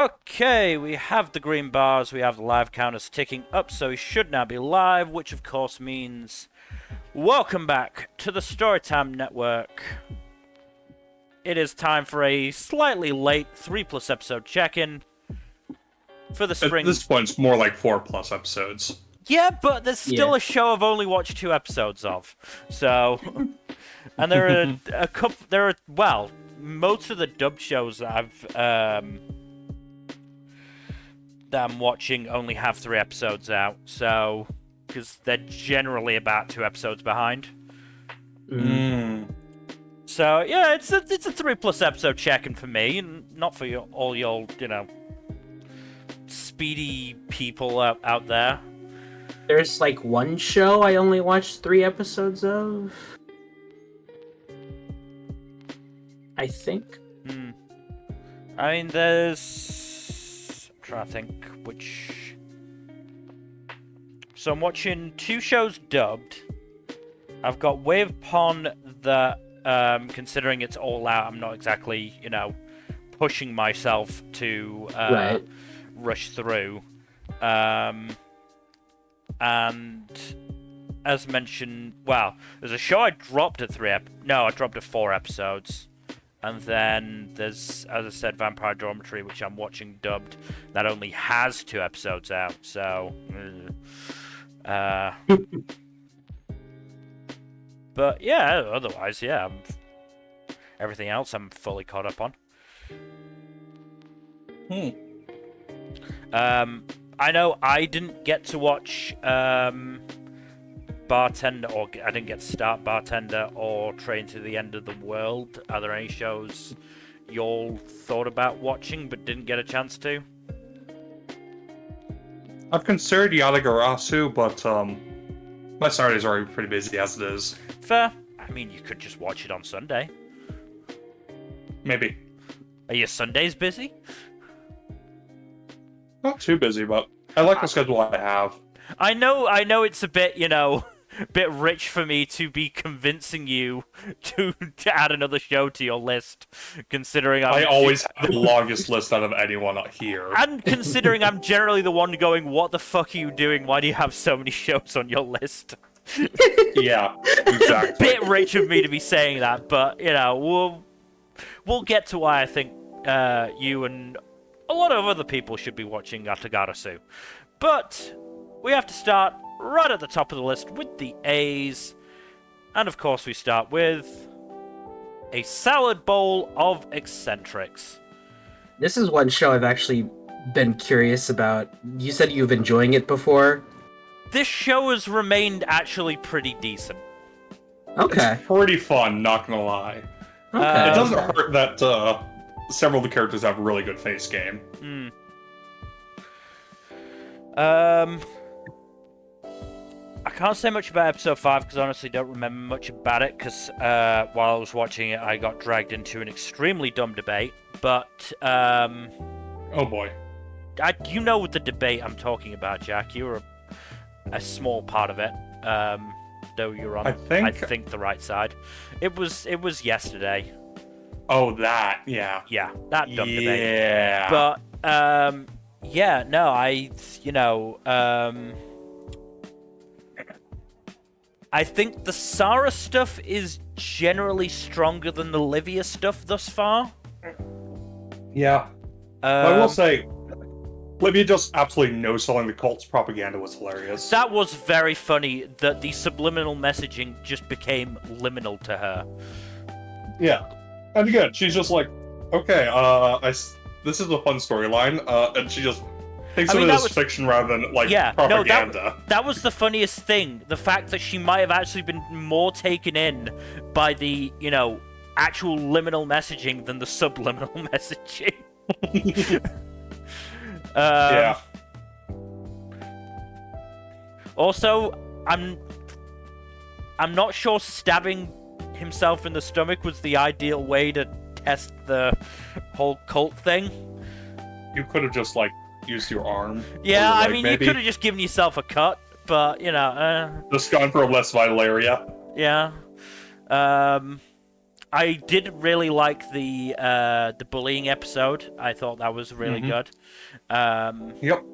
Okay, we have the green bars, we have the live counters ticking up, so we should now be live, which of course means welcome back to the Storytime Network. It is time for a slightly late 3+ episode check-in for the spring. At this point, it's more like 4+ episodes. Yeah, but there's still a show I've only watched 2 episodes of, so... And there are a couple, well, most of the dubbed shows that I'm watching only have 3 episodes out, so because they're generally about 2 episodes behind. So yeah, it's a 3+ episode check-in for me, and not for all your speedy people out there. There's like one show I only watched 3 episodes of, I think. I mean, I'm trying to think which. So I'm watching 2 shows dubbed. I've got Way of Pon that, considering it's all out, I'm not exactly, pushing myself to rush through. And as mentioned, well, there's a show I dropped at 4 episodes. And then there's, as I said, Vampire Dormitory, which I'm watching dubbed, that only has 2 episodes out, so... But yeah, otherwise, yeah, everything else I'm fully caught up on. I know I didn't get to watch Bartender, or I didn't get to start Bartender or Train to the End of the World. Are there any shows you all thought about watching but didn't get a chance to? I've considered Yatagarasu, but my Saturday's already pretty busy as it is. Fair. I mean, you could just watch it on Sunday. Maybe. Are your Sundays busy? Not too busy, but I like the schedule I have. I know it's a bit, bit rich for me to be convincing you to add another show to your list, considering I always have the longest list out of anyone here. And considering I'm generally the one going, what the fuck are you doing? Why do you have so many shows on your list? Yeah, exactly. Bit rich of me to be saying that, but, we'll get to why I think you and a lot of other people should be watching Yatagarasu. But we have to start right at the top of the list with the A's. And of course we start with a salad bowl of Eccentrics. This is one show I've actually been curious about. You said you've been enjoying it before? This show has remained actually pretty decent. Okay. It's pretty fun, not gonna lie. Okay. It doesn't hurt that several of the characters have a really good face game. I can't say much about episode 5 because I honestly don't remember much about it because while I was watching it I got dragged into an extremely dumb debate, but Oh boy. you know the debate I'm talking about, Jack. You were a small part of it, though you're on I think the right side. It was yesterday. Oh, that, yeah. Yeah, that dumb debate. Yeah. But yeah, no, I think the Sarah stuff is generally stronger than the Livia stuff thus far. Yeah. I will say, Livia just absolutely no-selling the cult's propaganda was hilarious. That was very funny that the subliminal messaging just became liminal to her. Yeah. And again, she's just like, okay, this is a fun storyline, and she just thinks of it as fiction rather than, propaganda. No, that was the funniest thing. The fact that she might have actually been more taken in by the, actual liminal messaging than the subliminal messaging. Yeah. Also, I'm not sure stabbing himself in the stomach was the ideal way to test the whole cult thing. You could have just, used your arm. Yeah, I mean, you could have just given yourself a cut, but, Just gone for a less vital area. Yeah. I did really like the bullying episode. I thought that was really good. Yep.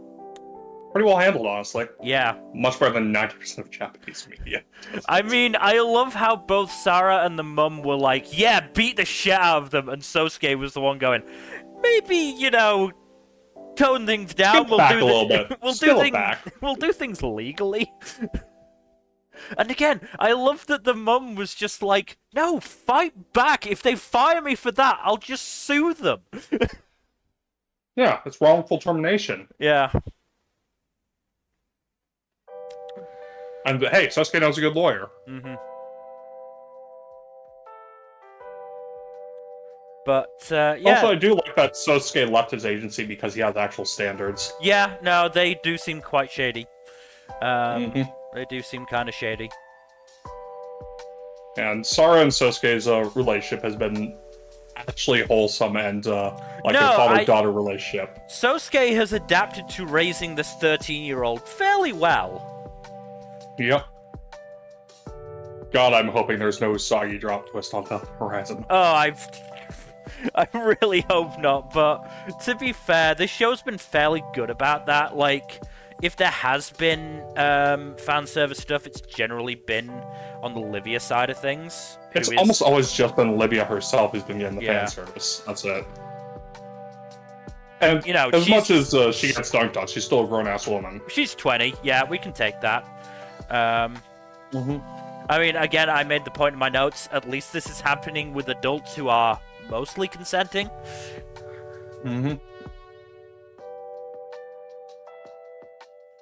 Pretty well handled, honestly. Yeah. Much better than 90% of Japanese media. I mean, I love how both Sarah and the mum were like, yeah, beat the shit out of them, and Sosuke was the one going, maybe, you know, tone things down. We'll do a little bit. We'll do things legally. And again, I love that the mum was just like, no, fight back. If they fire me for that, I'll just sue them. Yeah, it's wrongful termination. Yeah. And hey, Sasuke knows a good lawyer. But, yeah. Also, I do like that Sosuke left his agency because he has actual standards. Yeah, no, they do seem quite shady. They do seem kind of shady. And Sarah and Sosuke's relationship has been actually wholesome and like a father-daughter relationship. Sosuke has adapted to raising this 13-year-old fairly well. Yep. God, I'm hoping there's no Usagi drop twist on the horizon. Oh, I really hope not, but to be fair, this show's been fairly good about that. Like, if there has been fan service stuff, it's generally been on the Livia side of things. It's almost always just been Livia herself who's been getting the fan service. That's it. And, you know, as much as she gets dunked on, she's still a grown-ass woman. She's 20. Yeah, we can take that. I mean, again, I made the point in my notes, at least this is happening with adults who are mostly consenting.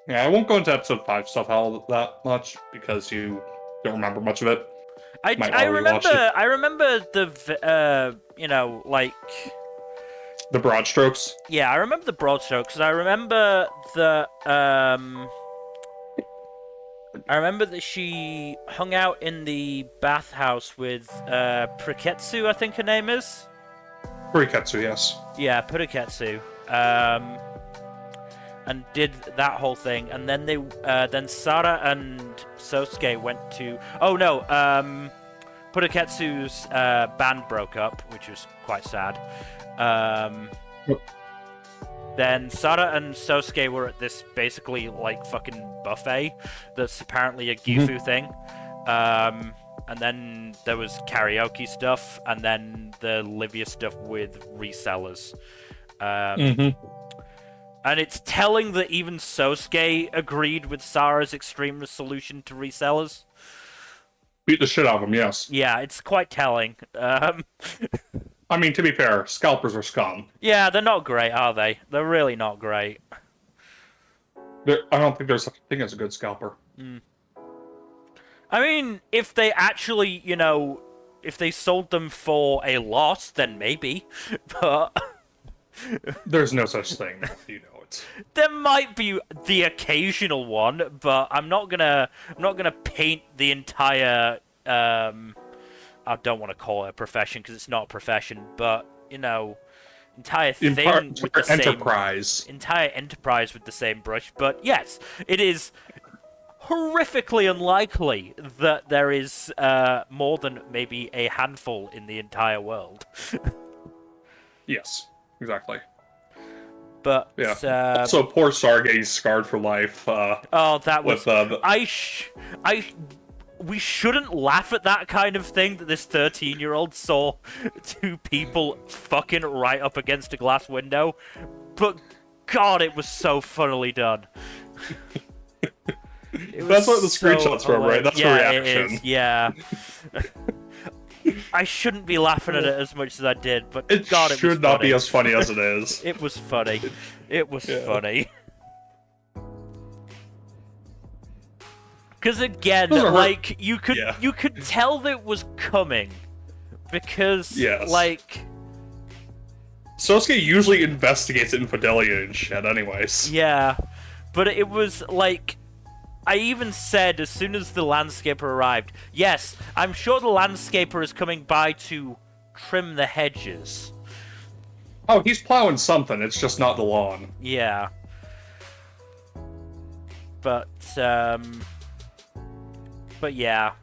Yeah, I won't go into episode 5 stuff all that much because you don't remember much of it. I remember the you know, like, the broad strokes. Yeah, I remember the broad strokes, and I remember that she hung out in the bathhouse with Puriketsu, I think her name is. Puriketsu, yes. Yeah, Puriketsu. And did that whole thing, and then they then Sara and Sosuke went to Puriketsu's band broke up, which was quite sad. Then Sara and Sosuke were at this basically like fucking buffet that's apparently a Gifu thing. And then there was karaoke stuff, and then the Livia stuff with resellers. And it's telling that even Sosuke agreed with Sara's extreme solution to resellers. Beat the shit out of him, yes. Yeah, it's quite telling. I mean, to be fair, scalpers are scum. Yeah, they're not great, are they? They're really not great. I don't think there's such a thing as a good scalper. I mean, if they actually, you know, if they sold them for a loss, then maybe. But there's no such thing, you know. There might be the occasional one, but I'm not gonna paint the entire I don't want to call it a profession because it's not a profession, but you know, entire thing with the enterprise. Entire enterprise with the same brush. But yes, it is horrifically unlikely that there is more than maybe a handful in the entire world. Yes, exactly. But yeah. Also, poor Sarge scarred for life. That was we shouldn't laugh at that kind of thing. That this 13-year-old saw two people fucking right up against a glass window, but God, it was so funnily done. That's what the screenshots from, right? That's the reaction. It is, yeah. I shouldn't be laughing at it as much as I did, but it God, it should not be as funny as it is. It was funny. It was funny. Because again, like you could tell that it was coming, because like Sosuke usually investigates infidelity and shit, anyways. Yeah, but it was like. I even said, as soon as the landscaper arrived, yes, I'm sure the landscaper is coming by to trim the hedges. Oh, he's plowing something, it's just not the lawn. Yeah. But yeah.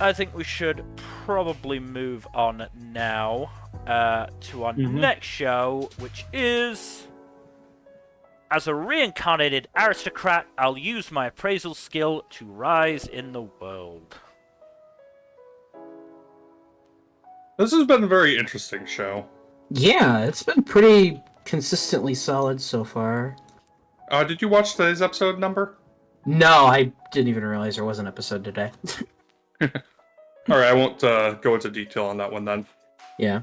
I think we should probably move on now to our next show, which is... As a reincarnated aristocrat, I'll use my appraisal skill to rise in the world. This has been a very interesting show. Yeah, it's been pretty consistently solid so far. Did you watch today's episode number? No, I didn't even realize there was an episode today. Alright, I won't go into detail on that one then. Yeah.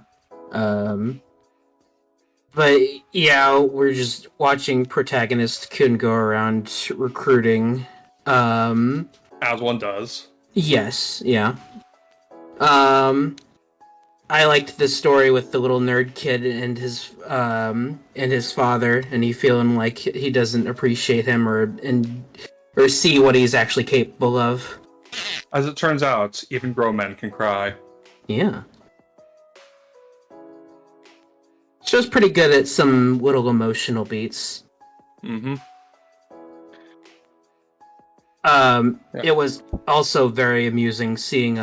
But yeah, we're just watching protagonist Kun go around recruiting. As one does. Yes, yeah. I liked this story with the little nerd kid and his father, and he feeling like he doesn't appreciate him or see what he's actually capable of. As it turns out, even grown men can cry. Yeah. Show's pretty good at some little emotional beats. Mm-hmm. It was also very amusing seeing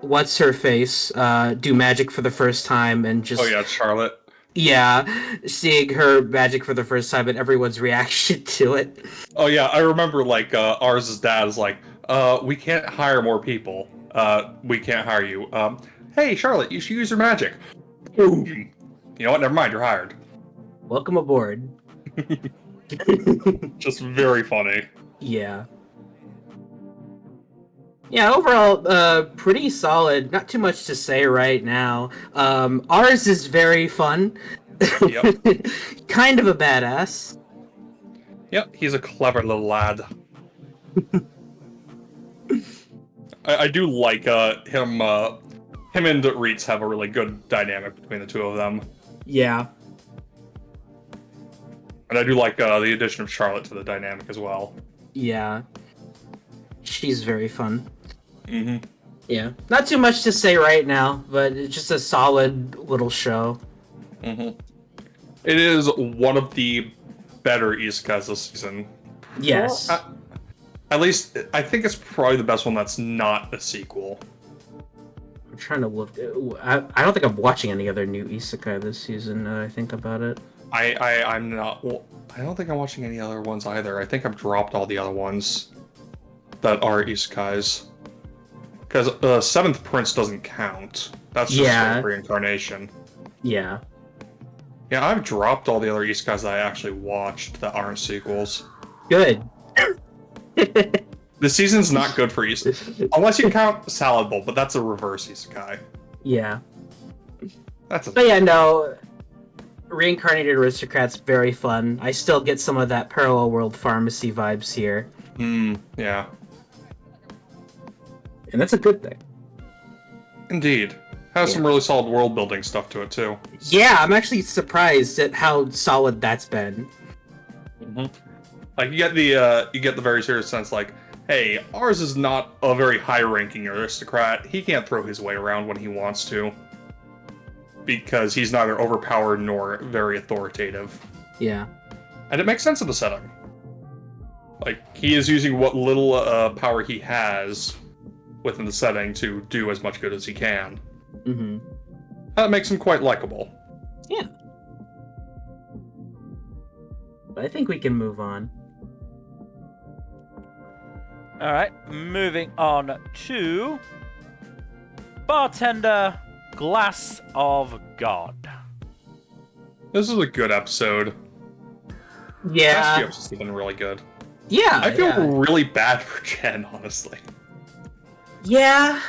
what's her face do magic for the first time and just... Oh yeah, Charlotte. Yeah, seeing her magic for the first time and everyone's reaction to it. Oh yeah, I remember like ours' dad is like, we can't hire more people. We can't hire you. Hey Charlotte, you should use your magic. Boom. You know what? Never mind, you're hired. Welcome aboard. Just very funny. Yeah. Yeah, overall, pretty solid. Not too much to say right now. Ours is very fun. Yep. Kind of a badass. Yep, he's a clever little lad. I do like him. Him and Reitz have a really good dynamic between the two of them. Yeah. And I do like the addition of Charlotte to the dynamic as well. Yeah. She's very fun. Mm-hmm. Yeah. Not too much to say right now, but it's just a solid little show. Mm-hmm. It is one of the better isekais this season. Yes. At least, I think it's probably the best one that's not a sequel. I'm trying to look. I don't think I'm watching any other new isekai this season, I think about it. I'm not... Well, I don't think I'm watching any other ones either. I think I've dropped all the other ones that are isekais. Because Seventh Prince doesn't count. That's just a reincarnation. Yeah. Yeah, I've dropped all the other isekais that I actually watched that aren't sequels. Good. The season's not good for isekai. Unless you count Salad Bowl, but that's a reverse isekai. Yeah. But yeah, no. Reincarnated Aristocrat's very fun. I still get some of that parallel world pharmacy vibes here. Yeah. And that's a good thing. Indeed. Has some really solid world building stuff to it too. Yeah, I'm actually surprised at how solid that's been. Mm-hmm. Like you get the very serious sense like, hey, ours is not a very high-ranking aristocrat. He can't throw his way around when he wants to. Because he's neither overpowered nor very authoritative. Yeah. And it makes sense in the setting. Like, he is using what little power he has within the setting to do as much good as he can. Mm-hmm. That makes him quite likable. Yeah. But I think we can move on. Alright, moving on to... Bartender... Glass of God. This is a good episode. Yeah. The last few episodes have been really good. Yeah. I feel really bad for Jen, honestly. Yeah.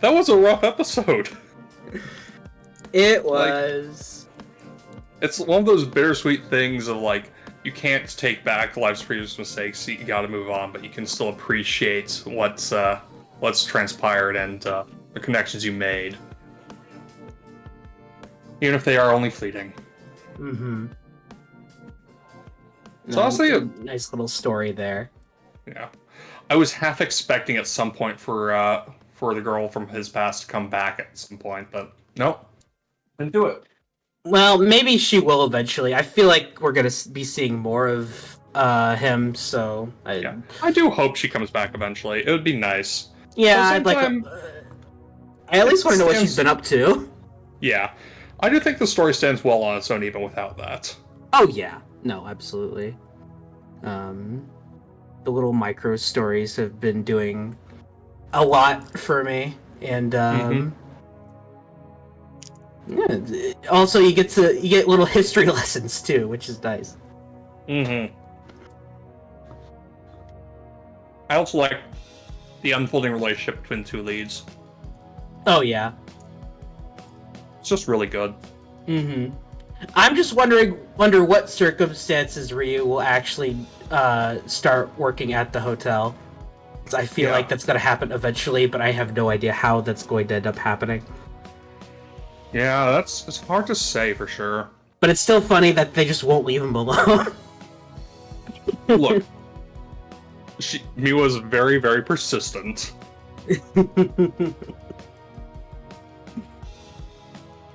That was a rough episode. It was. It's one of those bittersweet things of like, you can't take back life's previous mistakes, you gotta move on, but you can still appreciate what's transpired and the connections you made. Even if they are only fleeting. Mm-hmm. So honestly, a nice little story there. Yeah. I was half expecting at some point for the girl from his past to come back at some point, but nope. Didn't do it. Well, maybe she will eventually. I feel like we're gonna be seeing more of him, so... I do hope she comes back eventually. It would be nice. Yeah, At I'd the like. same time, I at least want to know what stands- she's been up to. Yeah. I do think the story stands well on its own even without that. Oh yeah, no, absolutely. The little micro stories have been doing a lot for me, and yeah, also you get little history lessons too, which is nice. Mm-hmm. I also like the unfolding relationship between two leads. Oh yeah. It's just really good. Mm-hmm. I'm just wonder what circumstances Ryu will actually start working at the hotel. 'Cause I feel like that's gonna happen eventually, but I have no idea how that's going to end up happening. Yeah, it's hard to say for sure. But it's still funny that they just won't leave him alone. Look, Miwa's very, very persistent.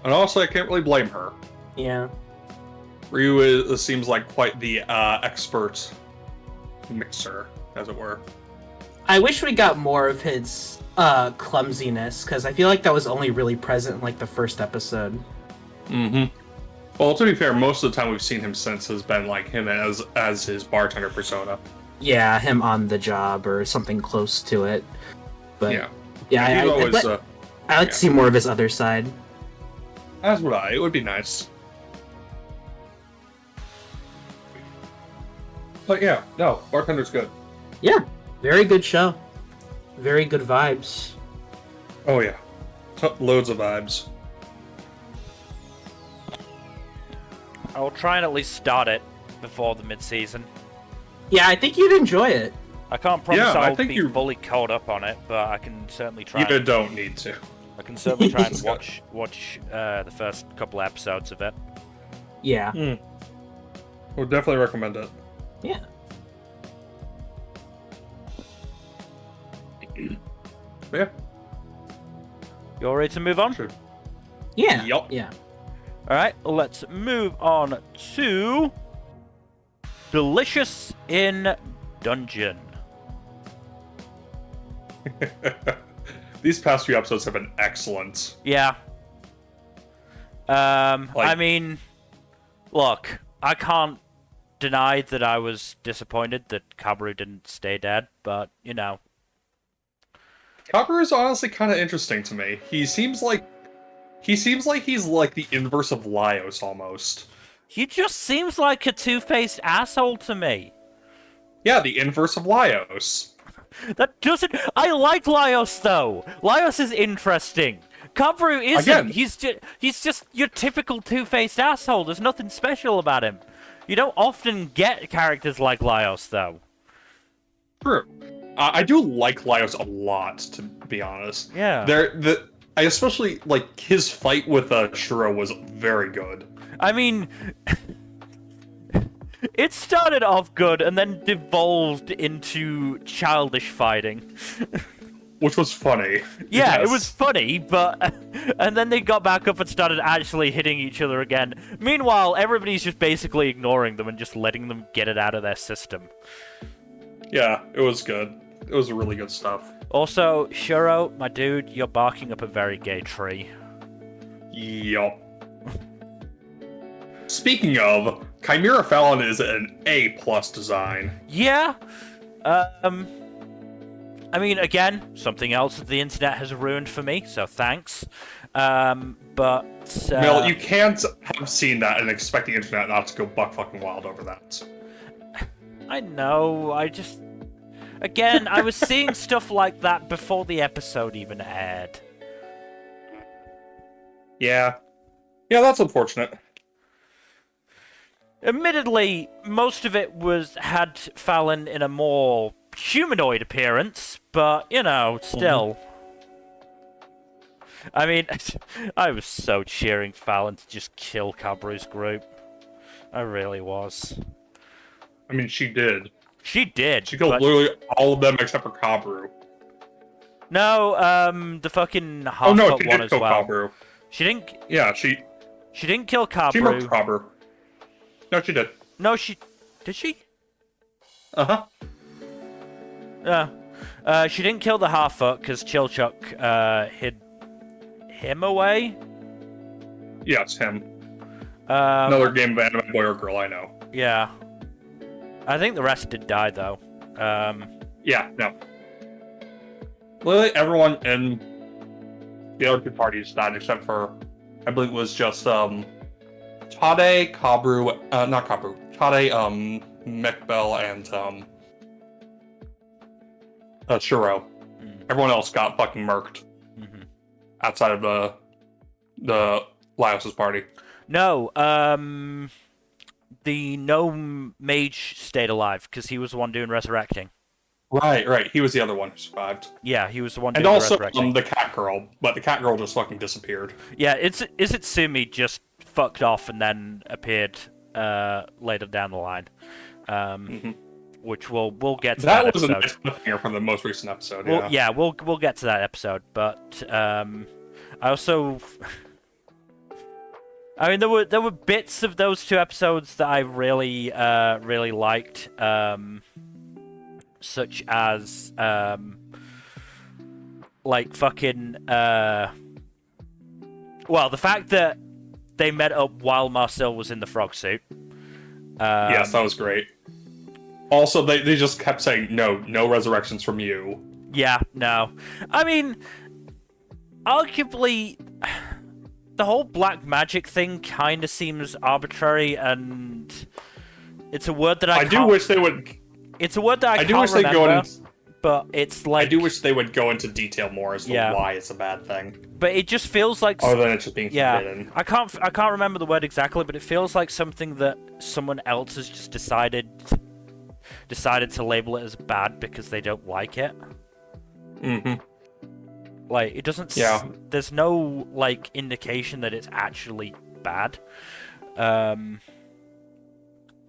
And also, I can't really blame her. Yeah. Ryu seems like quite the expert mixer, as it were. I wish we got more of his clumsiness, because I feel like that was only really present in like the first episode. Mm-hmm. Well, to be fair, most of the time we've seen him since has been like him as his bartender persona. Yeah, him on the job or something close to it. But yeah, I like to see more of his other side. As would I. It would be nice. But yeah, no, Bartender's good. Yeah, very good show. Very good vibes. Oh yeah, loads of vibes. I will try and at least start it before the mid-season. Yeah, I think you'd enjoy it. I can't promise Yeah, I'll be fully caught up on it, but I can certainly try. You don't need to. I can certainly try and watch the first couple episodes of it. Yeah. Would definitely recommend it. Yeah. Yeah. You all ready to move on? Sure. Yeah. Yup. Yeah. All right, let's move on to Delicious in Dungeon. These past few episodes have been excellent. Yeah. I mean, look, I can't deny that I was disappointed that Kabaru didn't stay dead, but, you know. Kabaru is honestly kind of interesting to me. He seems like he's like the inverse of Laios almost. He just seems like a two-faced asshole to me. Yeah, the inverse of Laios. That doesn't... I like Laios, though. Laios is interesting. Kabaru isn't. Again. He's just your typical two-faced asshole. There's nothing special about him. You don't often get characters like Laios, though. True. I do like Laios a lot, to be honest. Yeah. I especially like his fight with Shuro was very good. I mean, it started off good and then devolved into childish fighting. Which was funny. Yeah, Yes. it was funny, but... And then they got back up and started actually hitting each other again. Meanwhile, everybody's just basically ignoring them and just letting them get it out of their system. Yeah, it was good. It was really good stuff. Also, Shuro, my dude, you're barking up a very gay tree. Yup. Speaking of, Chimera Fallon is an A+ design. Yeah. I mean, again, something else that the internet has ruined for me, so thanks. But... Mel, you can't have seen that and expect the internet not to go buck fucking wild over that. I know, I just... Again, I was seeing stuff like that before the episode even aired. Yeah. Yeah, that's unfortunate. Admittedly, most of it had Fallon in a more humanoid appearance, but, you know, still. I mean, I was so cheering Fallon to just kill Kabaru's group. I really was. I mean, she did. She did. She killed literally all of them except for Kabaru. No, the fucking half Oh no, foot she one did as kill well. Kabaru. She didn't. Yeah, she didn't kill Kabaru. She murked Kabaru. No, she did. No, did she? Uh-huh. Yeah. She didn't kill the half-foot because Chilchuk hid him away. Yeah, it's him. Another game of anime boy or girl, I know. Yeah. I think the rest did die, though. Yeah, no. Literally everyone in the other two parties died except for, I believe it was just, Tade, Kabru, not Kabru, Tade, Mekbel, and, Shiro. Everyone else got fucking murked. Outside of the Laios' party. No, the gnome mage stayed alive because he was the one doing resurrecting. Right. He was the other one who survived. Yeah, he was the one doing and also, resurrecting. the cat girl, but the cat girl just fucking disappeared. Yeah, Izitsumi just fucked off and then appeared later down the line. Which we'll get to that episode. That was a nice cliffhanger from the most recent episode. We'll get to that episode, but I also, I mean, there were bits of those two episodes that I really liked, such as like fucking well, the fact that they met up while Marcel was in the frog suit. Yes, that was great. Also, they just kept saying, no resurrections from you. Yeah, no. I mean, arguably, the whole black magic thing kind of seems arbitrary, and it's a word that I do wish they would... It's a word that I do can't wish remember, they'd go in... but it's like... I do wish they would go into detail more as to why it's a bad thing. But it just feels like... Other than it just being forbidden. I can't remember the word exactly, but it feels like something that someone else has just decided to label it as bad because they don't like it. Like, it doesn't... There's no, like, indication that it's actually bad. And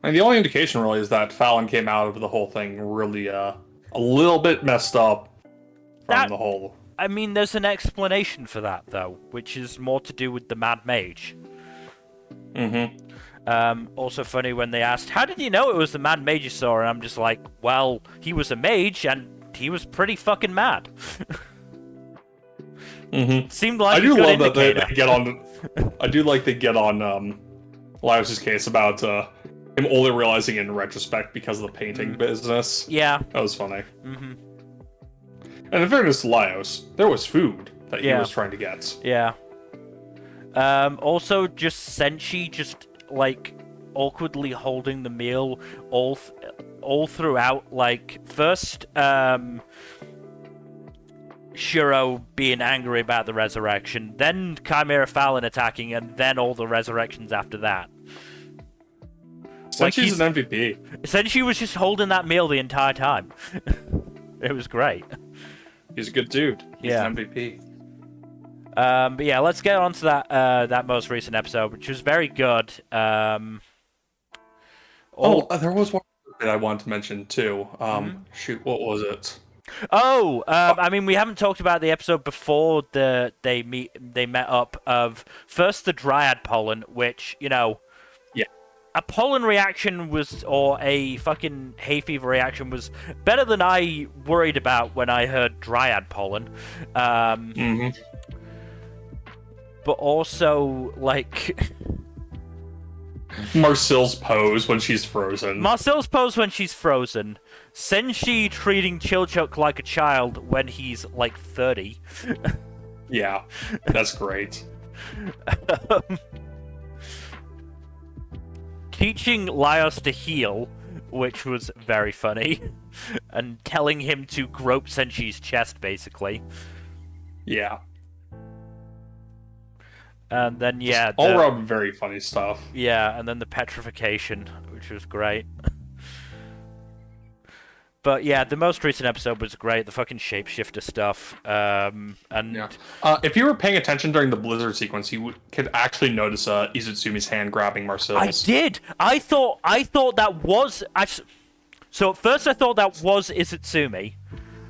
the only indication, really, is that Fallon came out of the whole thing really, a little bit messed up from the whole... I mean, there's an explanation for that, though, which is more to do with the Mad Mage. Also funny when they asked, how did you know it was the Mad Mage you saw? And I'm just like, well, he was a mage, and he was pretty fucking mad. Seemed like I do love indicator. that they get on... I do like they get on, Laios' case about, him only realizing in retrospect because of the painting business. Yeah. That was funny. And in fairness to Laios, there was food that he was trying to get. Yeah. Also, just Senshi just, like, awkwardly holding the meal all throughout. Like, first, Shiro being angry about the resurrection, then Chimera Fallon attacking, and then all the resurrections after that. Senshi's an MVP. Senshi was just holding that meal the entire time. It was great. He's a good dude. He's an MVP. But yeah, let's get on to that most recent episode, which was very good. There was one that I wanted to mention too. Shoot, what was it? I mean, we haven't talked about the episode before they met up of first the Dryad pollen, which, you know, a pollen reaction was, or a fucking hay fever reaction was better than I worried about when I heard Dryad pollen. But also, like... Marcel's pose when she's frozen. Senshi treating Chilchuk like a child when he's, like, 30. Yeah, that's great. Teaching Laios to heal, which was very funny, and telling him to grope Senshi's chest, basically. Yeah. And then, all around very funny stuff. Yeah, and then the petrification, which was great. But yeah, the most recent episode was great. The fucking shapeshifter stuff. If you were paying attention during the blizzard sequence, you could actually notice Izutsumi's hand grabbing Marcel's. I did. I thought that was. So at first I thought that was Izutsumi,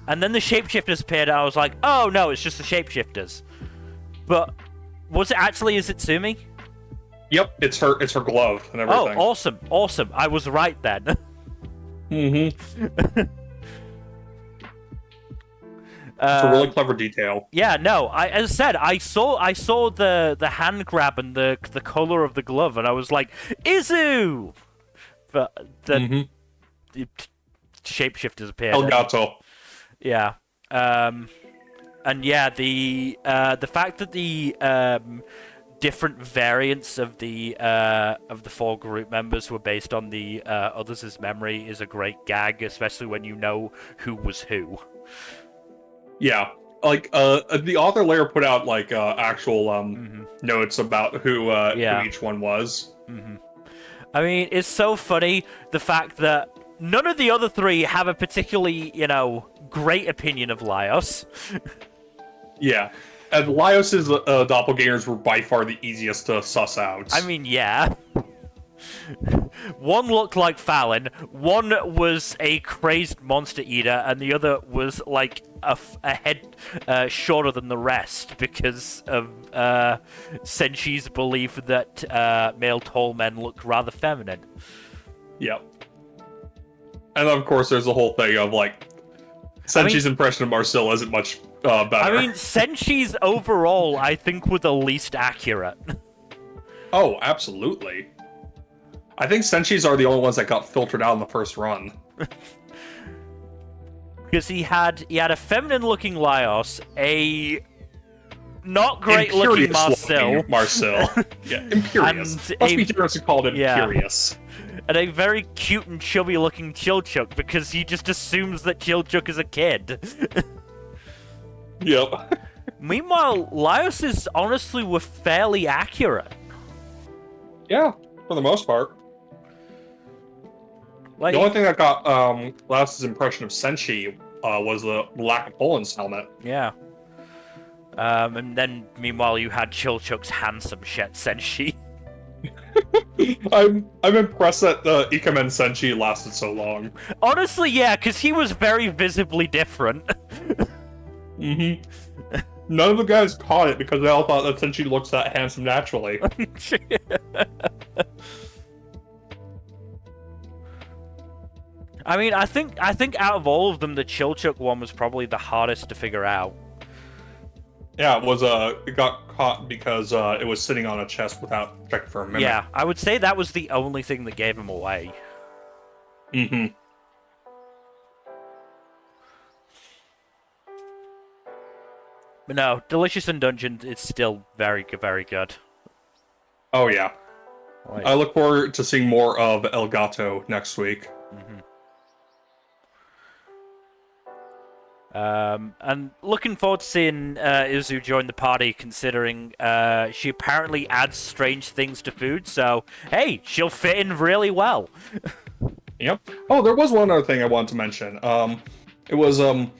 and then the shapeshifters appeared. And I was like, oh no, it's just the shapeshifters. But was it actually Izutsumi? Yep, it's her glove and everything. Oh, awesome! I was right then. It's a really clever detail. Yeah, no. As I said, I saw the hand grab and the color of the glove, and I was like, Izu. But the shapeshifters appeared. Elgato. Yeah. And yeah, the fact that the different variants of the 4 group members were based on the others' memory is a great gag, especially when you know who was who. Yeah, like the author later put out like actual notes about who each one was. I mean, it's so funny the fact that none of the other 3 have a particularly, great opinion of Laios. Yeah, and Laios' doppelgangers were by far the easiest to suss out. I mean, yeah. One looked like Fallon, one was a crazed monster eater, and the other was like a head shorter than the rest because of Senshi's belief that male tall men look rather feminine. Yep. And of course, there's the whole thing of like Senshi's impression of Marcel isn't much better. I mean, Senshi's overall, I think, were the least accurate. Oh, absolutely. I think Senshi's are the only ones that got filtered out in the first run. Because he had a feminine-looking Laios, a not great-looking Marcel. Yeah, imperious. Must be generous to call it imperious. And a very cute and chubby-looking Chilchuk, because he just assumes that Chilchuk is a kid. Yep. Meanwhile, Laios' honestly were fairly accurate. Yeah, for the most part. Like, the only thing that got Laios' impression of Senshi was the lack of Poland's helmet. Yeah. And then, meanwhile, you had Chilchuk's handsome Senshi. I'm impressed that the Ikemen Senshi lasted so long. Honestly, yeah, because he was very visibly different. None of the guys caught it because they all thought that Senshi looks that handsome naturally. I mean, I think out of all of them, the Chilchuk one was probably the hardest to figure out. Yeah, it got caught because it was sitting on a chest without checking for a minute. Yeah, I would say that was the only thing that gave him away. But no, Delicious in Dungeon is still very, very good. Oh yeah. I look forward to seeing more of Elgato next week. And looking forward to seeing Izu join the party, considering she apparently adds strange things to food, so hey, she'll fit in really well. Yep. Oh, there was one other thing I wanted to mention. It was when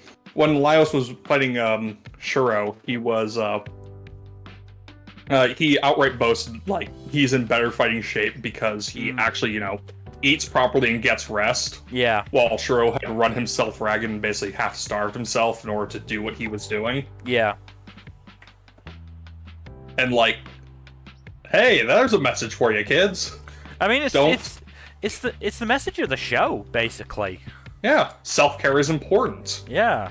Laios was fighting Shuro, he outright boasted like he's in better fighting shape because he actually, eats properly and gets rest. Yeah. While Shuro had run himself ragged and basically half-starved himself in order to do what he was doing. Yeah. And like, hey, there's a message for you, kids. I mean, it's the message of the show, basically. Yeah, self-care is important. Yeah.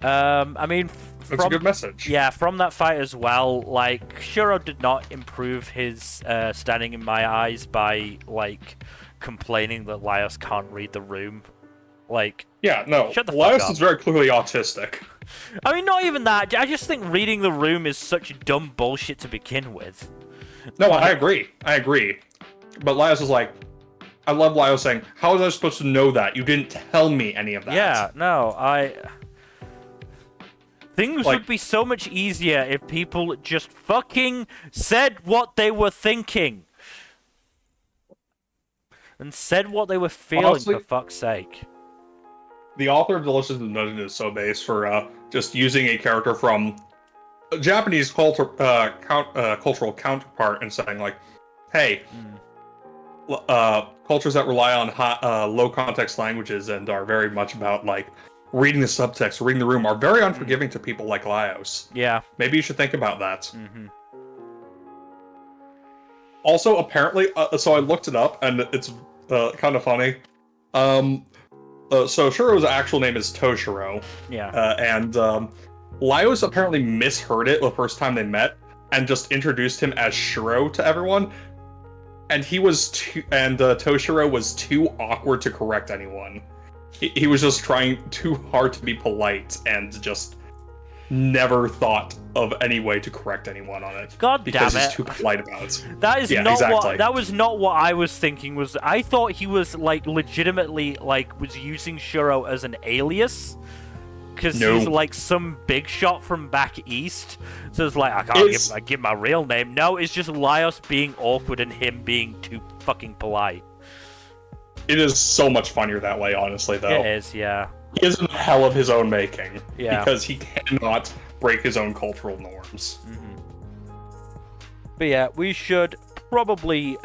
I mean, that's a good message. Yeah, from that fight as well, like, Shuro did not improve his standing in my eyes by, like, complaining that Laios can't read the room. Like, yeah, no, shut the Laios fuck up. is very clearly autistic. I mean, not even that. I just think reading the room is such dumb bullshit to begin with. No, I agree. But Laios is like, I love Laios saying, how was I supposed to know that? You didn't tell me any of that. Yeah, no, Things would be so much easier if people just fucking said what they were thinking. And said what they were feeling, honestly, for fuck's sake. The author of Delicious in Dungeon is so base for just using a character from a Japanese cultural counterpart and saying, like, hey, cultures that rely on low-context languages and are very much about, like, reading the subtext, reading the room, are very unforgiving to people like Laios. Yeah. Maybe you should think about that. Also, apparently, so I looked it up, and it's kind of funny. so Shiro's actual name is Toshiro. Yeah. And Laios apparently misheard it the first time they met and just introduced him as Shiro to everyone. And Toshiro was too awkward to correct anyone. He was just trying too hard to be polite and just never thought of any way to correct anyone on it. God because damn it. he's too polite about it. That is Yeah, not exactly. what that was not what I was thinking. I thought he was like legitimately was using Shiro as an alias. Because he's like some big shot from back east. So it's like, I can't give my real name. No, it's just Laios being awkward and him being too fucking polite. It is so much funnier that way, honestly, though. It is, yeah. He is in hell of his own making. Yeah. Because he cannot break his own cultural norms. But yeah, we should probably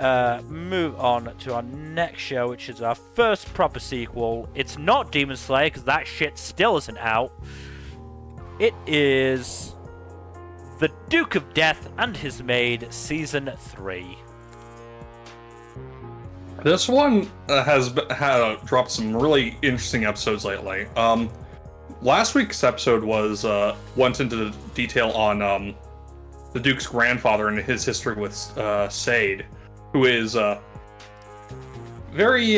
move on to our next show, which is our first proper sequel. It's not Demon Slayer, because that shit still isn't out. It is The Duke of Death and His Maid, Season 3. This one has dropped some really interesting episodes lately. Last week's episode went into detail on the Duke's grandfather and his history with Sade, who is very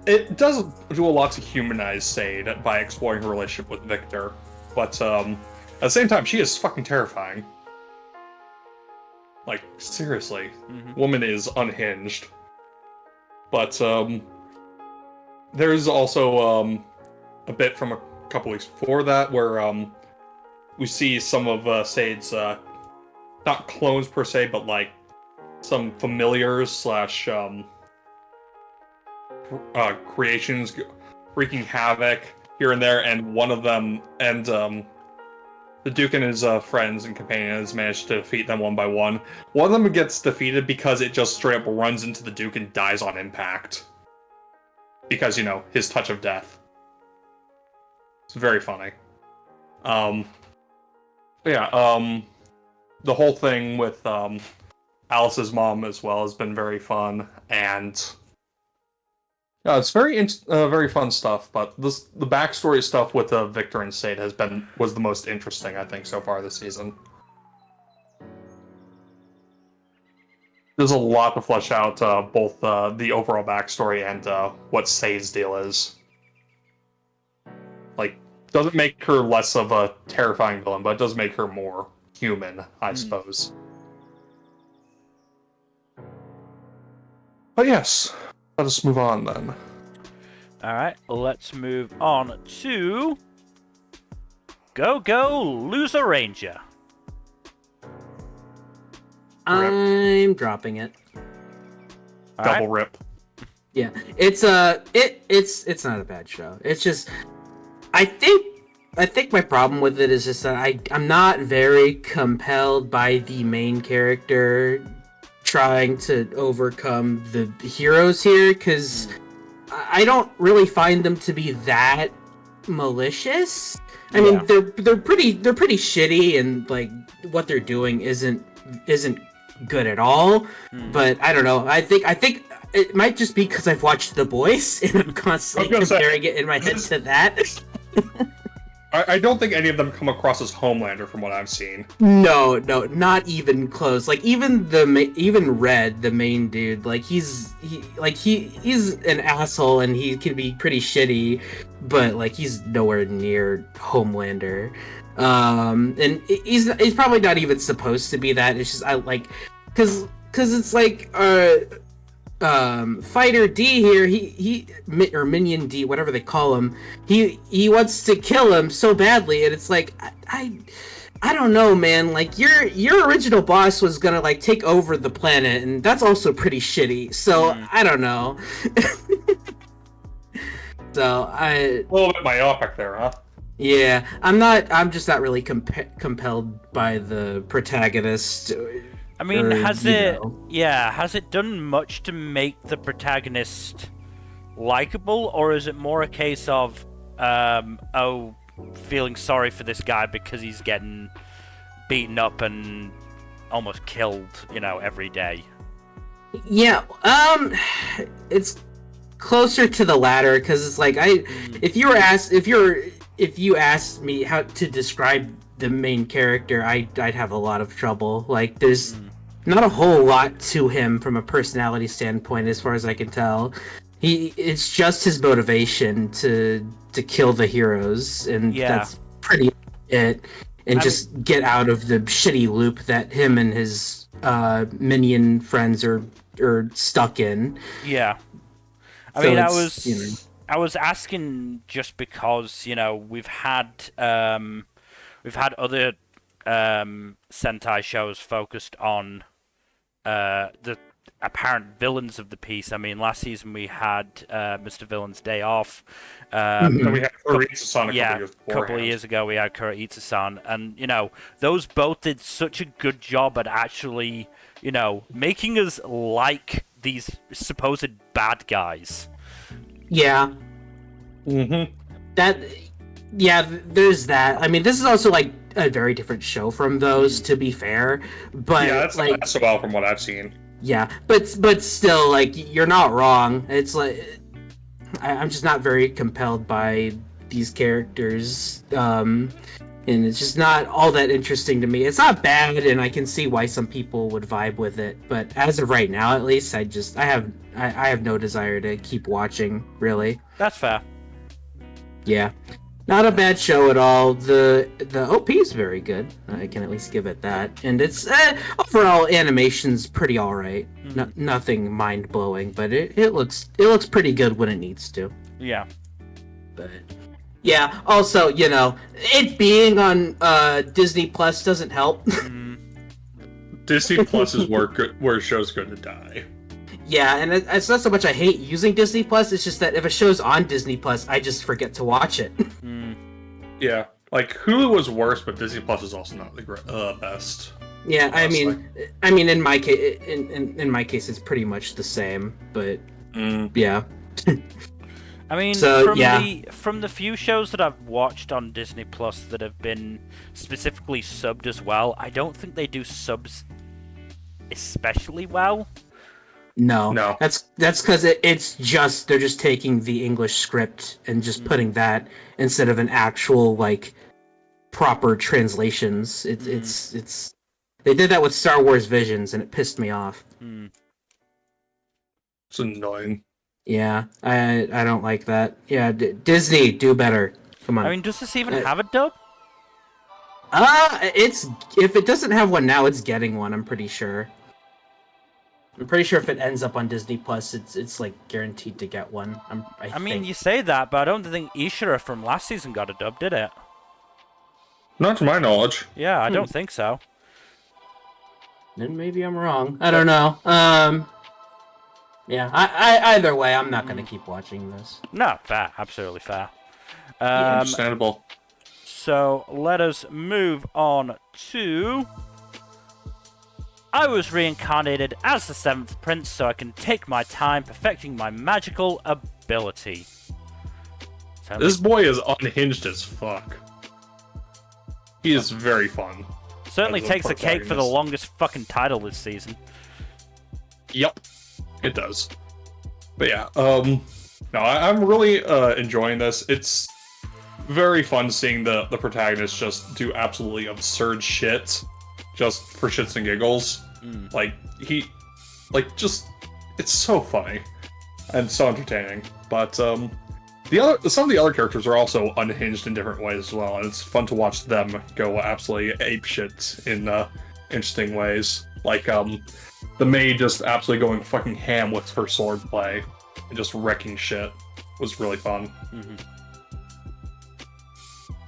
it does do a lot to humanize Sade by exploring her relationship with Victor, but at the same time she is fucking terrifying. Like, seriously, woman is unhinged. But there's also a bit from a couple weeks before that where we see some of Sade's not clones per se, but like some familiars slash creations wreaking havoc here and there, and one of them, and the Duke and his friends and companions managed to defeat them one by one. One of them gets defeated because it just straight up runs into the Duke and dies on impact. Because, you know, his touch of death. It's very funny. The whole thing with Alice's mom as well has been very fun, and yeah, it's very fun stuff. But the backstory stuff with Victor and Sade was the most interesting, I think, so far this season. There's a lot to flesh out, both the overall backstory and what Sade's deal is. Like, doesn't make her less of a terrifying villain, but it does make her more human, I suppose. But yes, let us move on then. Alright, let's move on to Go Loser Ranger. I'm dropping it. Double rip. Yeah, it's it's not a bad show. It's just I think my problem with it is just that I'm not very compelled by the main character trying to overcome the heroes here, because I don't really find them to be that malicious. I mean, they're pretty shitty, and like what they're doing isn't good at all. But I don't know. I think it might just be because I've watched The Boys and I'm constantly comparing it in my head to that. I don't think any of them come across as Homelander from what I've seen. No, not even close. Like even Red, the main dude, like he's an asshole and he can be pretty shitty, but like he's nowhere near Homelander. And he's probably not even supposed to be that. It's just cause it's like Fighter D here, he or Minion D, whatever they call him, he wants to kill him so badly, and it's like I don't know, man. Like your original boss was gonna like take over the planet, and that's also pretty shitty. So I don't know. So a little bit myopic there, huh? Yeah, I'm just not really compelled by the protagonist. I mean, has it done much to make the protagonist likable, or is it more a case of feeling sorry for this guy because he's getting beaten up and almost killed, every day? Yeah, it's closer to the latter, because it's like if you asked me how to describe the main character, I'd have a lot of trouble. Like, there's not a whole lot to him from a personality standpoint, as far as I can tell. It's just his motivation to kill the heroes, and that's pretty it. And just get out of the shitty loop that him and his minion friends are stuck in. Yeah. I mean, I was asking just because, we've had other Sentai shows focused on the apparent villains of the piece. I mean, last season we had Mr. Villain's Day Off. We had Kuroitsu-san a couple of years ago we had Kuroitsu-san, and those both did such a good job at actually making us like these supposed bad guys. Yeah. There's that. I mean, this is also like a very different show from those, to be fair. But yeah, that's like so well from what I've seen. Yeah, but still, like, you're not wrong. It's like I'm just not very compelled by these characters, and it's just not all that interesting to me. It's not bad, and I can see why some people would vibe with it. But as of right now, at least, I have no desire to keep watching. Really, that's fair. Yeah. Not a bad show at all. The OP is very good. I can at least give it that. And it's overall animation's pretty all right. Nothing mind blowing, but it looks pretty good when it needs to. Yeah. But yeah, also it being on Disney Plus doesn't help. Disney Plus is where shows go to die. Yeah, and it's not so much I hate using Disney Plus, it's just that if a show's on Disney Plus, I just forget to watch it. Yeah, like Hulu was worse, but Disney Plus is also not the best. Yeah, honestly. I mean, in my case, in my case, it's pretty much the same. But yeah. I mean, so, from the few shows that I've watched on Disney Plus that have been specifically subbed as well, I don't think they do subs especially well. No. That's because it's just they're just taking the English script and just putting that instead of an actual like proper translations. It's they did that with Star Wars Visions and it pissed me off. It's annoying. Yeah, I don't like that. Yeah, Disney, do better. Come on. I mean, does this even have a dub? If it doesn't have one now, it's getting one. I'm pretty sure. I'm pretty sure if it ends up on Disney Plus, it's like guaranteed to get one. I mean, you say that, but I don't think Ishura from last season got a dub, did it? Not to my knowledge. Yeah, I don't think so. Then maybe I'm wrong. I don't know. Yeah. I either way, I'm not gonna keep watching this. No, fair, absolutely fair. Understandable. So let us move on to. I was reincarnated as the 7th Prince so I can take my time perfecting my magical ability. This boy is unhinged as fuck. He is very fun. Certainly takes the cake for the longest fucking title this season. Yep, it does. But yeah, no, I'm really enjoying this. It's very fun seeing the protagonist just do absolutely absurd shit. Just for shits and giggles. Like, it's so funny. And so entertaining. But, some of the other characters are also unhinged in different ways as well, and it's fun to watch them go absolutely apeshit in, interesting ways. Like, the Maid just absolutely going fucking ham with her swordplay, and just wrecking shit. Was really fun.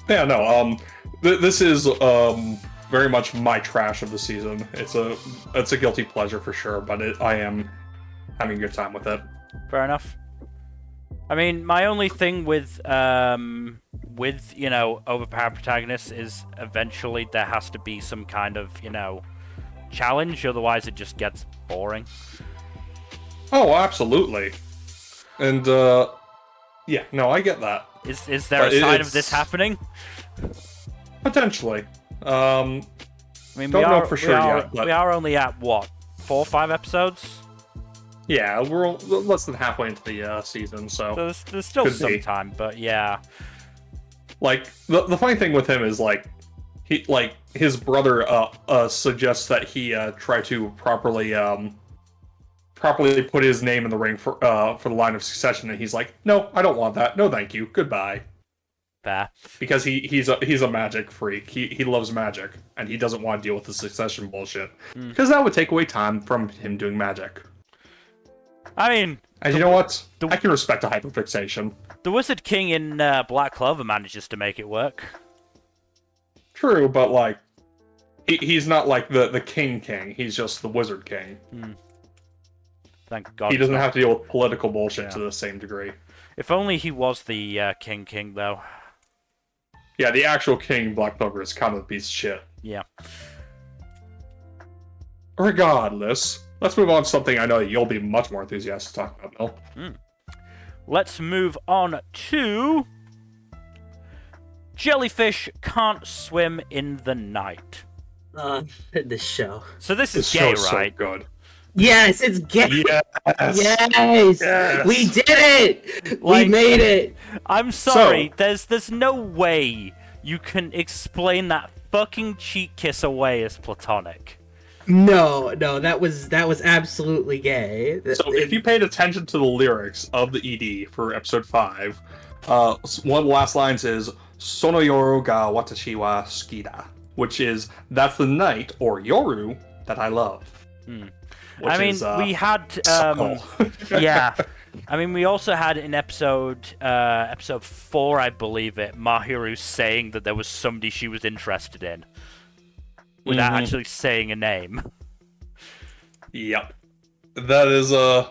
Yeah, no, this is, very much my trash of the season. It's a guilty pleasure for sure, but I am having a good time with it. Fair enough. I mean, my only thing with overpowered protagonists is eventually there has to be some kind of challenge, otherwise it just gets boring. Oh, absolutely. And yeah, no, I get that. Is there a sign of this happening? Potentially. I mean, don't know for sure we yet. But... we are only at what, 4 or 5 episodes? Yeah, we're less than halfway into the season, so There's still could some be. time, but yeah. Like the funny thing with him is like his brother suggests that he try to properly put his name in the ring for the line of succession, and he's like, no, I don't want that. No, thank you. Goodbye. Fair. Because he's a magic freak. He loves magic, and he doesn't want to deal with the succession bullshit. Because that would take away time from him doing magic. I mean, And you know what? I can respect a hyperfixation. the Wizard King in Black Clover manages to make it work. True, but like, he's not like the king. He's just the wizard king. Thank God. He doesn't have to deal with political bullshit Yeah. to the same degree. If only he was the King, though. Yeah, the actual king in Black Clover is kind of a piece of shit. Yeah. Regardless, let's move on to something I know you'll be much more enthusiastic to talk about, Mel. Let's move on to... Jellyfish can't swim in the night. The show. So this is This gay, show's right? so good. Yes, it's gay. Yes. Yes. Yes. We did it. Like- We made it. I'm sorry, there's no way you can explain that fucking cheek kiss away as platonic. No, that was absolutely gay. So if you paid attention to the lyrics of the ED for episode 5, one of the last lines is Sono yoru ga watashi wa skida, which is that's the night or yoru that I love. Which I mean, is, we had subtle. yeah. I mean, we also had in episode 4, I believe it, Mahiru saying that there was somebody she was interested in without actually saying a name. Yep. That is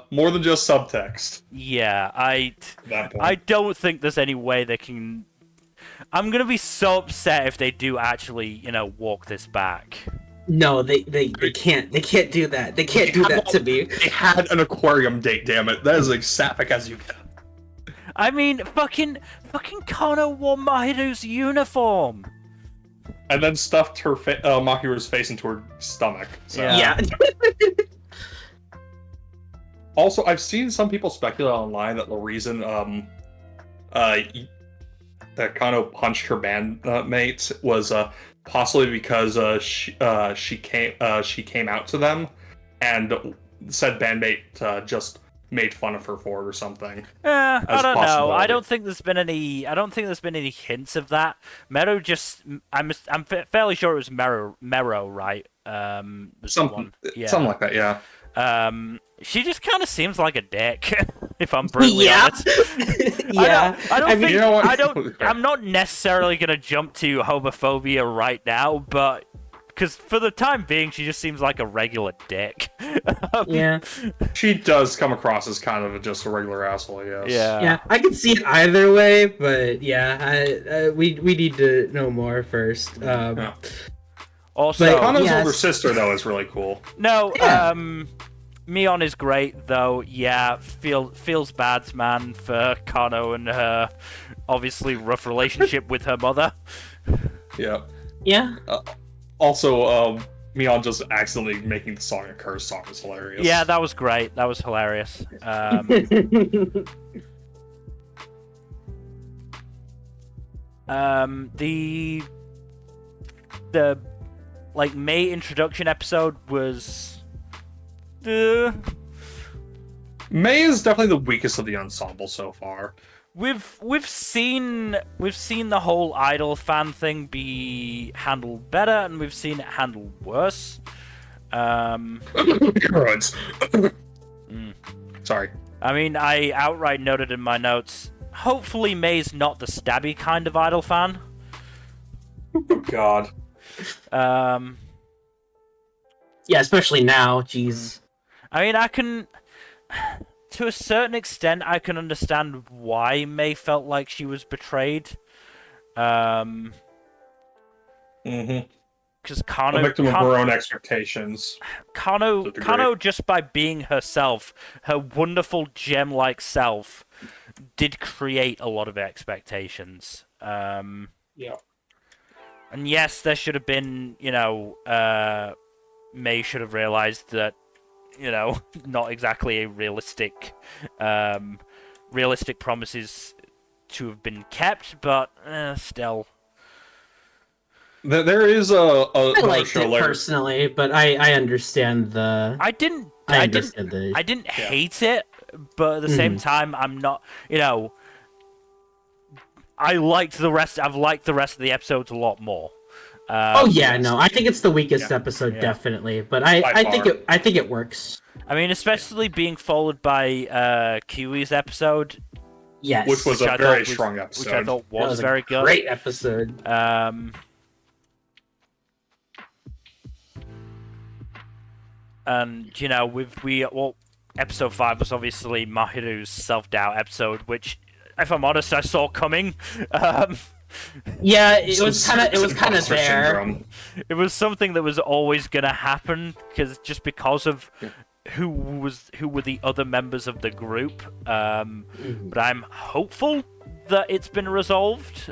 more than just subtext. Yeah, At that point. I don't think there's any way they can. I'm gonna be so upset if they do actually, walk this back. No, they can't. They can't do that. They can't do that to me. They had an aquarium date, damn it. That is as sapphic as you get. I mean, fucking Kano wore Mahiru's uniform. And then stuffed her Mahiru's face into her stomach. So. Yeah. Also, I've seen some people speculate online that the reason that Kano punched her bandmates was possibly because she came out to them, and said bandmate just made fun of her for it or something. I As don't know. possibility. I don't think there's been any hints of that. Meru just, I'm fairly sure it was Meru, right? Was the Something, one. Yeah. something like that, yeah. She just kind of seems like a dick, if I'm brutally Yeah. honest. Yeah. I don't I mean- think. You know what? I'm not necessarily gonna jump to homophobia right now, but because for the time being, she just seems like a regular dick. Yeah. She does come across as kind of just a regular asshole, yes. Yeah. Yeah, I could see it either way, but yeah, we need to know more first. Yeah. Also, But- Kano's Yes. older sister, though, is really cool. no. Yeah. Mion is great though. Yeah, feels bad, man, for Kano and her obviously rough relationship with her mother. Yeah. Yeah. Also, Mion just accidentally making the song a curse song is hilarious. Yeah, that was great. That was hilarious. The like May introduction episode was May is definitely the weakest of the ensemble so far. we've seen the whole idol fan thing be handled better, and we've seen it handled worse. Groans. Sorry. I mean, I outright noted in my notes, hopefully May's not the stabby kind of idol fan. God. Yeah, especially now. Jeez. I mean, I can, to a certain extent, I can understand why May felt like she was betrayed. Mm-hmm. Because A victim of her own expectations. Kano, to a degree. Kano, just by being herself, her wonderful gem-like self, did create a lot of expectations. Yeah. And yes, there should have been, May should have realized that not exactly a realistic promises to have been kept, but still. There is a I liked it personally, but I understand the. I didn't hate it, but at the same time, I'm not. I liked the rest. I've liked the rest of the episodes a lot more. I think it's the weakest episode, definitely. But I think it works. I mean, especially being followed by Kiwi's episode. Yes, which was a very strong episode. Which I thought was very good. Great episode. And episode 5 was obviously Mahiru's self-doubt episode, which, if I'm honest, I saw coming. Yeah, it was kind of there. Syndrome. It was something that was always gonna happen because of who were the other members of the group. But I'm hopeful that it's been resolved.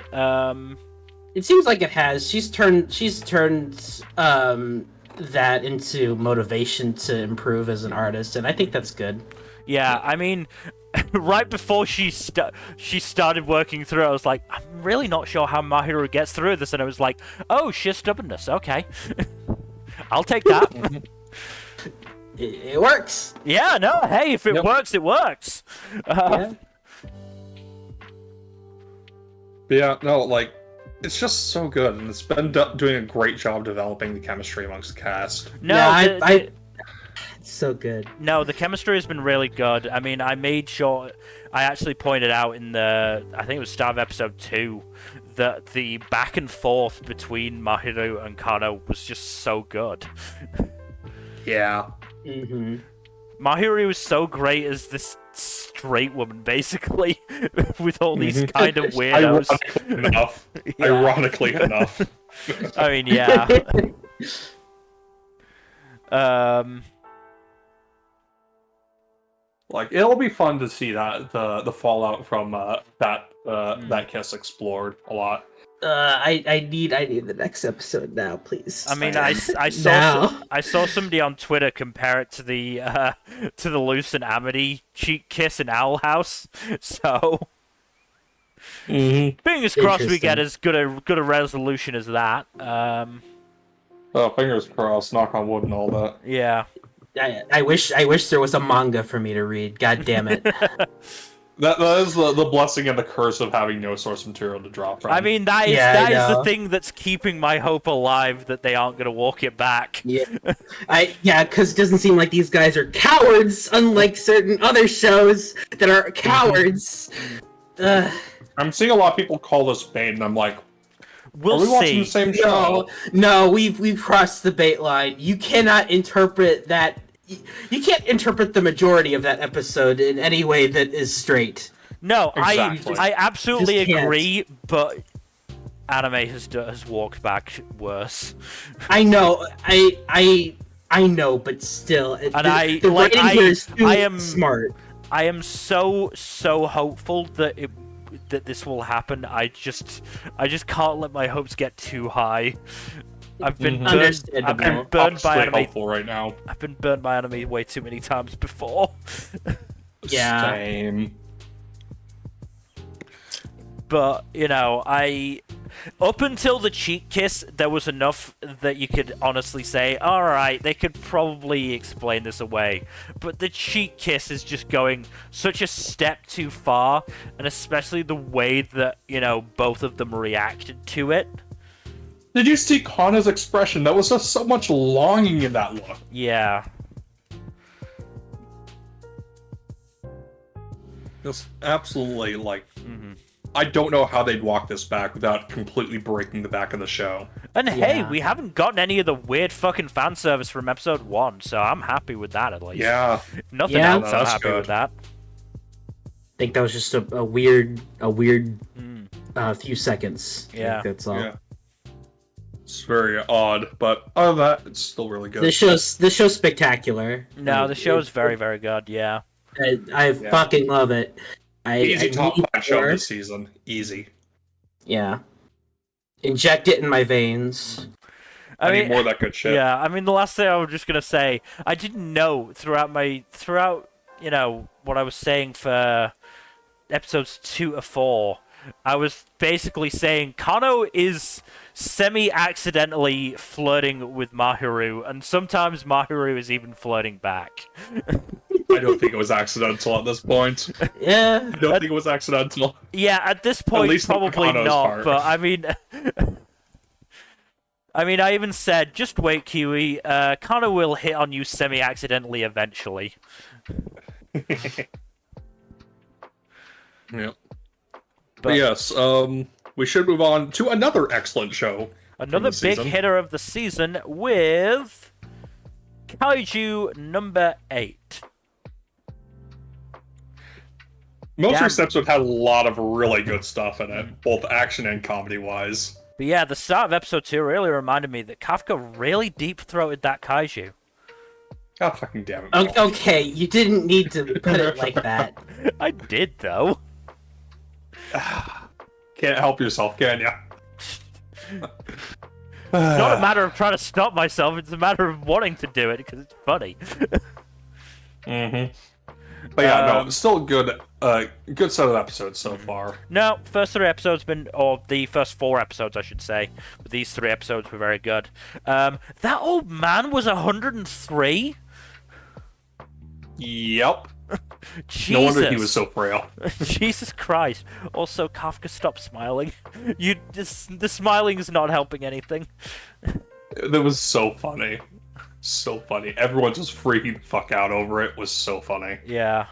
It seems like it has. She's turned that into motivation to improve as an artist, and I think that's good. Yeah, I mean, right before she started working through it, I was like, I'm really not sure how Mahiru gets through this, and I was like, oh, sheer stubbornness, okay. I'll take that. It works. Yeah, no, hey, if it works, it works. It's just so good, and it's been doing a great job developing the chemistry amongst the cast. It's so good. No, the chemistry has been really good. I mean, I made sure I actually pointed out in I think it was start of episode 2, that the back and forth between Mahiru and Kano was just so good. Yeah. Mahiru was so great as this straight woman, basically, with all these kind of weirdos. Ironically enough. I mean, yeah. It'll be fun to see that the fallout from that kiss explored a lot. I need the next episode now, please. I mean, I saw somebody on Twitter compare it to the Luce and Amity cheek kiss in Owl House. So, fingers crossed we get as good a resolution as that. Oh, fingers crossed. Knock on wood and all that. Yeah. I wish there was a manga for me to read. God damn it. That is the blessing and the curse of having no source material to draw from. I mean, that is the thing that's keeping my hope alive that they aren't going to walk it back. Because it doesn't seem like these guys are cowards, unlike certain other shows that are cowards. I'm seeing a lot of people call this bait, and I'm like, we'll are we see. watching the same show? No, we've crossed the bait line. You cannot interpret that. You can't interpret the majority of that episode in any way that is straight. No, exactly. I absolutely agree, but anime has walked back worse. I know, I know, but still, and the writing here is too smart. I am so hopeful that this will happen. I just can't let my hopes get too high. I've been burned by anime right now. I've been burned by anime way too many times before. Yeah. Same. But, up until the cheek kiss, there was enough that you could honestly say, alright, they could probably explain this away. But the cheek kiss is just going such a step too far, and especially the way that, both of them reacted to it. Did you see Kana's expression? That was just so much longing in that look. Yeah. Just absolutely, I don't know how they'd walk this back without completely breaking the back of the show. And hey, we haven't gotten any of the weird fucking fan service from episode 1, so I'm happy with that at least. Yeah. If nothing else, I'm happy with that. I think that was just a weird few seconds. Yeah. That's all. Yeah. It's very odd, but other than that, it's still really good. This show's spectacular. No, the show's very, very good, yeah. I fucking love it. Easy top 5 show this season. Easy. Yeah. Inject it in my veins. I need more of that good shit. Yeah, I mean, the last thing I was just gonna say, I didn't know throughout what I was saying for episodes 2 to 4, I was basically saying Kano is semi-accidentally flirting with Mahiru, and sometimes Mahiru is even flirting back. I don't think it was accidental at this point. Yeah. I don't think it was accidental. Yeah, at this point, least on probably Kano's not, part. but I mean... I even said, just wait, Kiwi, Kano will hit on you semi-accidentally eventually. Yeah. But yes, we should move on to another excellent show. another the big season. hitter of the season with Kaiju No. 8. Most of Damn. this episode had a lot of really good stuff in it, both action and comedy-wise. But yeah, the start of episode 2 really reminded me that Kafka really deep-throated that Kaiju. God fucking damn it. Okay, you didn't need to put it like that. I did, though. Can't help yourself, can ya? It's not a matter of trying to stop myself, it's a matter of wanting to do it, because it's funny. Mm-hmm. But yeah, no, it's still good set of episodes so far. No, first 3 episodes or the first 4 episodes, I should say. But these 3 episodes were very good. That old man was 103? Yep. Jesus. No wonder he was so frail. Jesus Christ. Also, Kafka, stop smiling. The smiling is not helping anything. That was so funny. So funny. Everyone just freaking the fuck out over it. Was so funny. Yeah.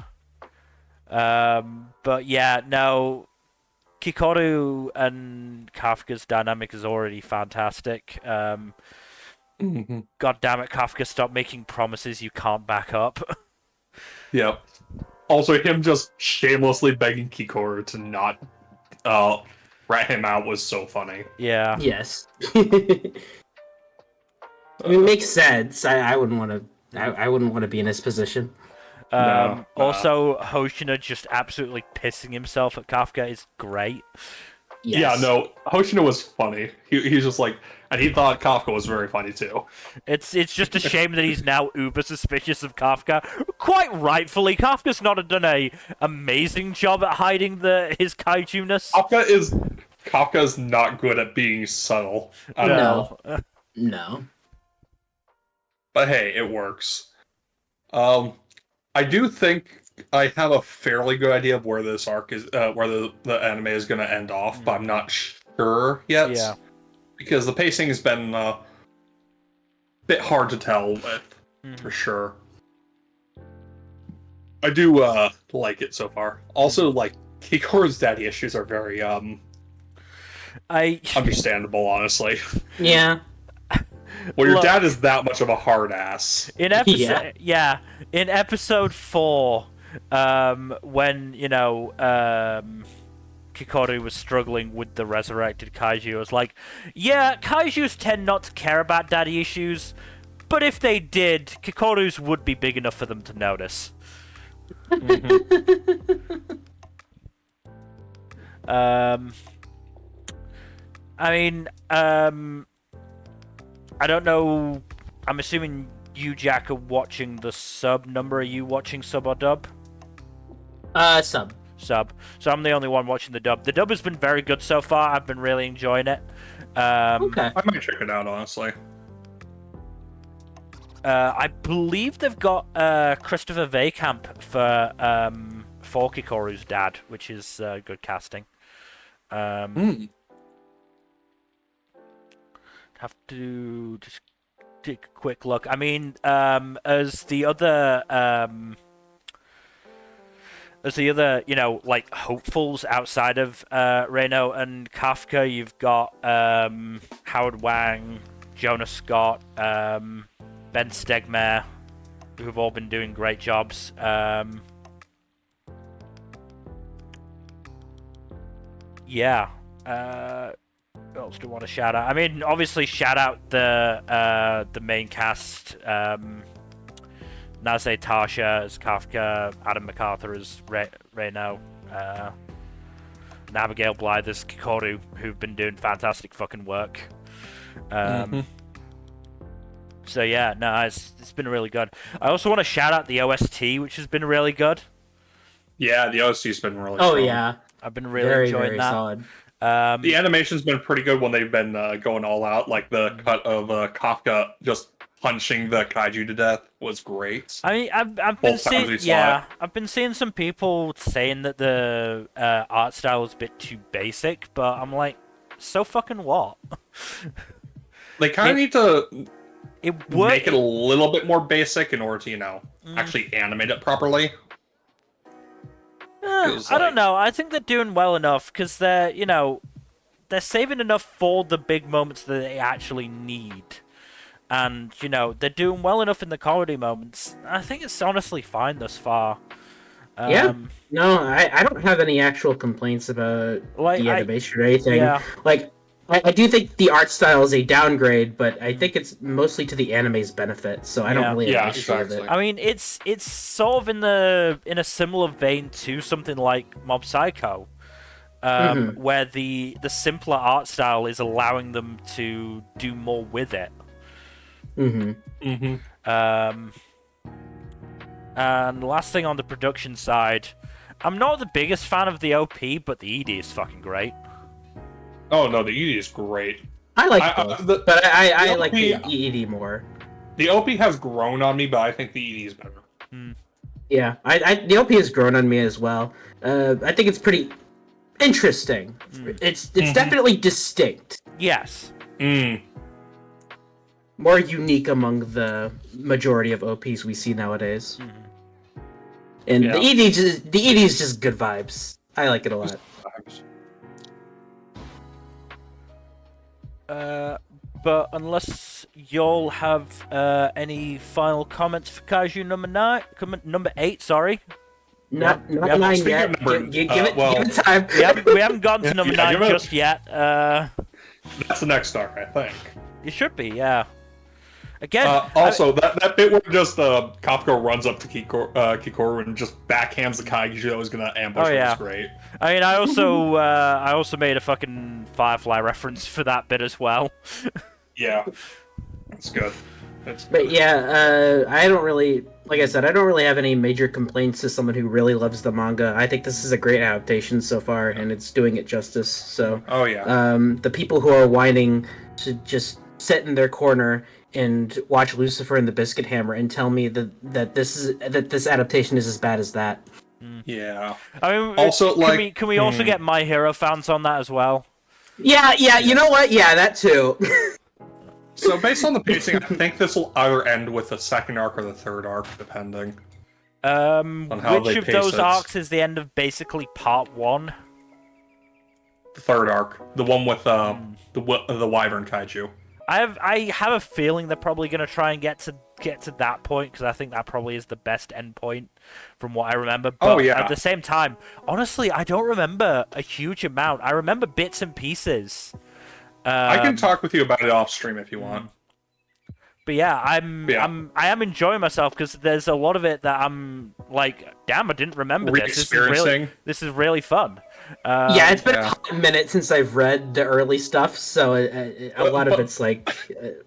But yeah, no. Kikoru and Kafka's dynamic is already fantastic. God damn it, Kafka, stop making promises you can't back up. Yep. Also, him just shamelessly begging Kikoru to not rat him out was so funny. Yeah. Yes. I mean, it makes sense. I wouldn't want to. I wouldn't want to be in his position. Also, Hoshina just absolutely pissing himself at Kafka is great. Yes. Yeah, no, Hoshina was funny. He's just like, and he thought Kafka was very funny too. It's just a shame that he's now uber suspicious of Kafka. Quite rightfully, Kafka's not done a amazing job at hiding his kaiju-ness. Kafka is not good at being subtle. No. No. But hey, it works. I do think I have a fairly good idea of where this arc is, where the anime is going to end off, but I'm not sure yet. Yeah. Because the pacing has been a bit hard to tell with, for sure. I do like it so far. Also, like, Kikoru's daddy issues are very understandable, honestly. Yeah. Well, your dad is that much of a hard ass. In episode, in episode 4, when Kikoru was struggling with the resurrected kaiju, I was like, yeah, kaijus tend not to care about daddy issues, but if they did, Kikoru's would be big enough for them to notice. I mean, I don't know. I'm assuming you, Jack, are watching the sub. Nmbr, are you watching sub or dub? Sub. Sub. So I'm the only one watching the dub. The dub has been very good so far. I've been really enjoying it. Okay. I might check it out, honestly. I believe they've got Christopher Vacamp for Kikoru's dad, which is good casting. Have to just take a quick look. I mean, as the other, like hopefuls outside of Reno and Kafka, you've got Howard Wang, Jonah Scott, Ben Stegmaier, who've all been doing great jobs. Yeah. What else do I want to shout out? I mean, obviously, shout out the main cast. Naze Tasha as Kafka, Adam MacArthur as Reno, and Abigail Blythe as Kikoru, who've been doing fantastic fucking work. So yeah, no, it's been really good. I also want to shout out the OST, which has been really good. Yeah, the OST's been really Oh strong. yeah, I've been really very enjoying very that. solid. The animation's been pretty good when they've been going all out. Like the cut of Kafka just punching the kaiju to death was great. I mean, I've been Both times seeing, we saw yeah, it. I've been seeing some people saying that the art style is a bit too basic, but I'm like, so fucking what? They kind of need to It would make it a little bit more basic in order to, actually animate it properly. I don't know. I think they're doing well enough because they're saving enough for the big moments that they actually need. And, they're doing well enough in the comedy moments. I think it's honestly fine thus far. Yeah. No, I don't have any actual complaints about the animation or anything. Yeah. Like, I do think the art style is a downgrade, but I think it's mostly to the anime's benefit, so I don't really have an issue with it. I mean, it's sort of in a similar vein to something like Mob Psycho, where the simpler art style is allowing them to do more with it. And last thing on the production side, I'm not the biggest fan of the OP, but the ED is fucking great. Oh no, the ED is great. I like both, but I like the ED more. The OP has grown on me, but I think the ED is better. Yeah, the OP has grown on me as well. I think it's pretty interesting. It's definitely distinct. Yes. More unique among the majority of OPs we see nowadays. And the ED is just good vibes. I like it a lot. But unless y'all have any final comments for Kaiju number 8, sorry. Not 9 yet. Give it time. We haven't gotten to number 9 just yet. That's the next arc, I think. It should be, yeah. Again, also, that bit where just Kafka runs up to Kikoru and just backhands the kaiju that was gonna ambush him was great. I mean, I also made a fucking Firefly reference for that bit as well. Yeah, that's good. But yeah, I don't really, like I said, I don't really have any major complaints as someone who really loves the manga. I think this is a great adaptation so far, and it's doing it justice. So, the people who are whining should just sit in their corner and watch Lucifer and the Biscuit Hammer and tell me that this adaptation is as bad as that. Yeah. I mean, also, can we also get My Hero fans on that as well? Yeah. You know what? Yeah, that too. So based on the pacing, I think this will either end with the second arc or the third arc, depending on how which of those arcs is the end of basically part 1? The third arc, the one with the Wyvern Kaiju. I have a feeling they're probably going to try and get to that point, because I think that probably is the best end point from what I remember. But at the same time, honestly, I don't remember a huge amount. I remember bits and pieces. I can talk with you about it off stream if you want. But yeah, I am enjoying myself because there's a lot of it that I'm like, damn, I didn't remember this. This is really fun. Yeah, it's been a hot minute since I've read the early stuff, so a lot of it's like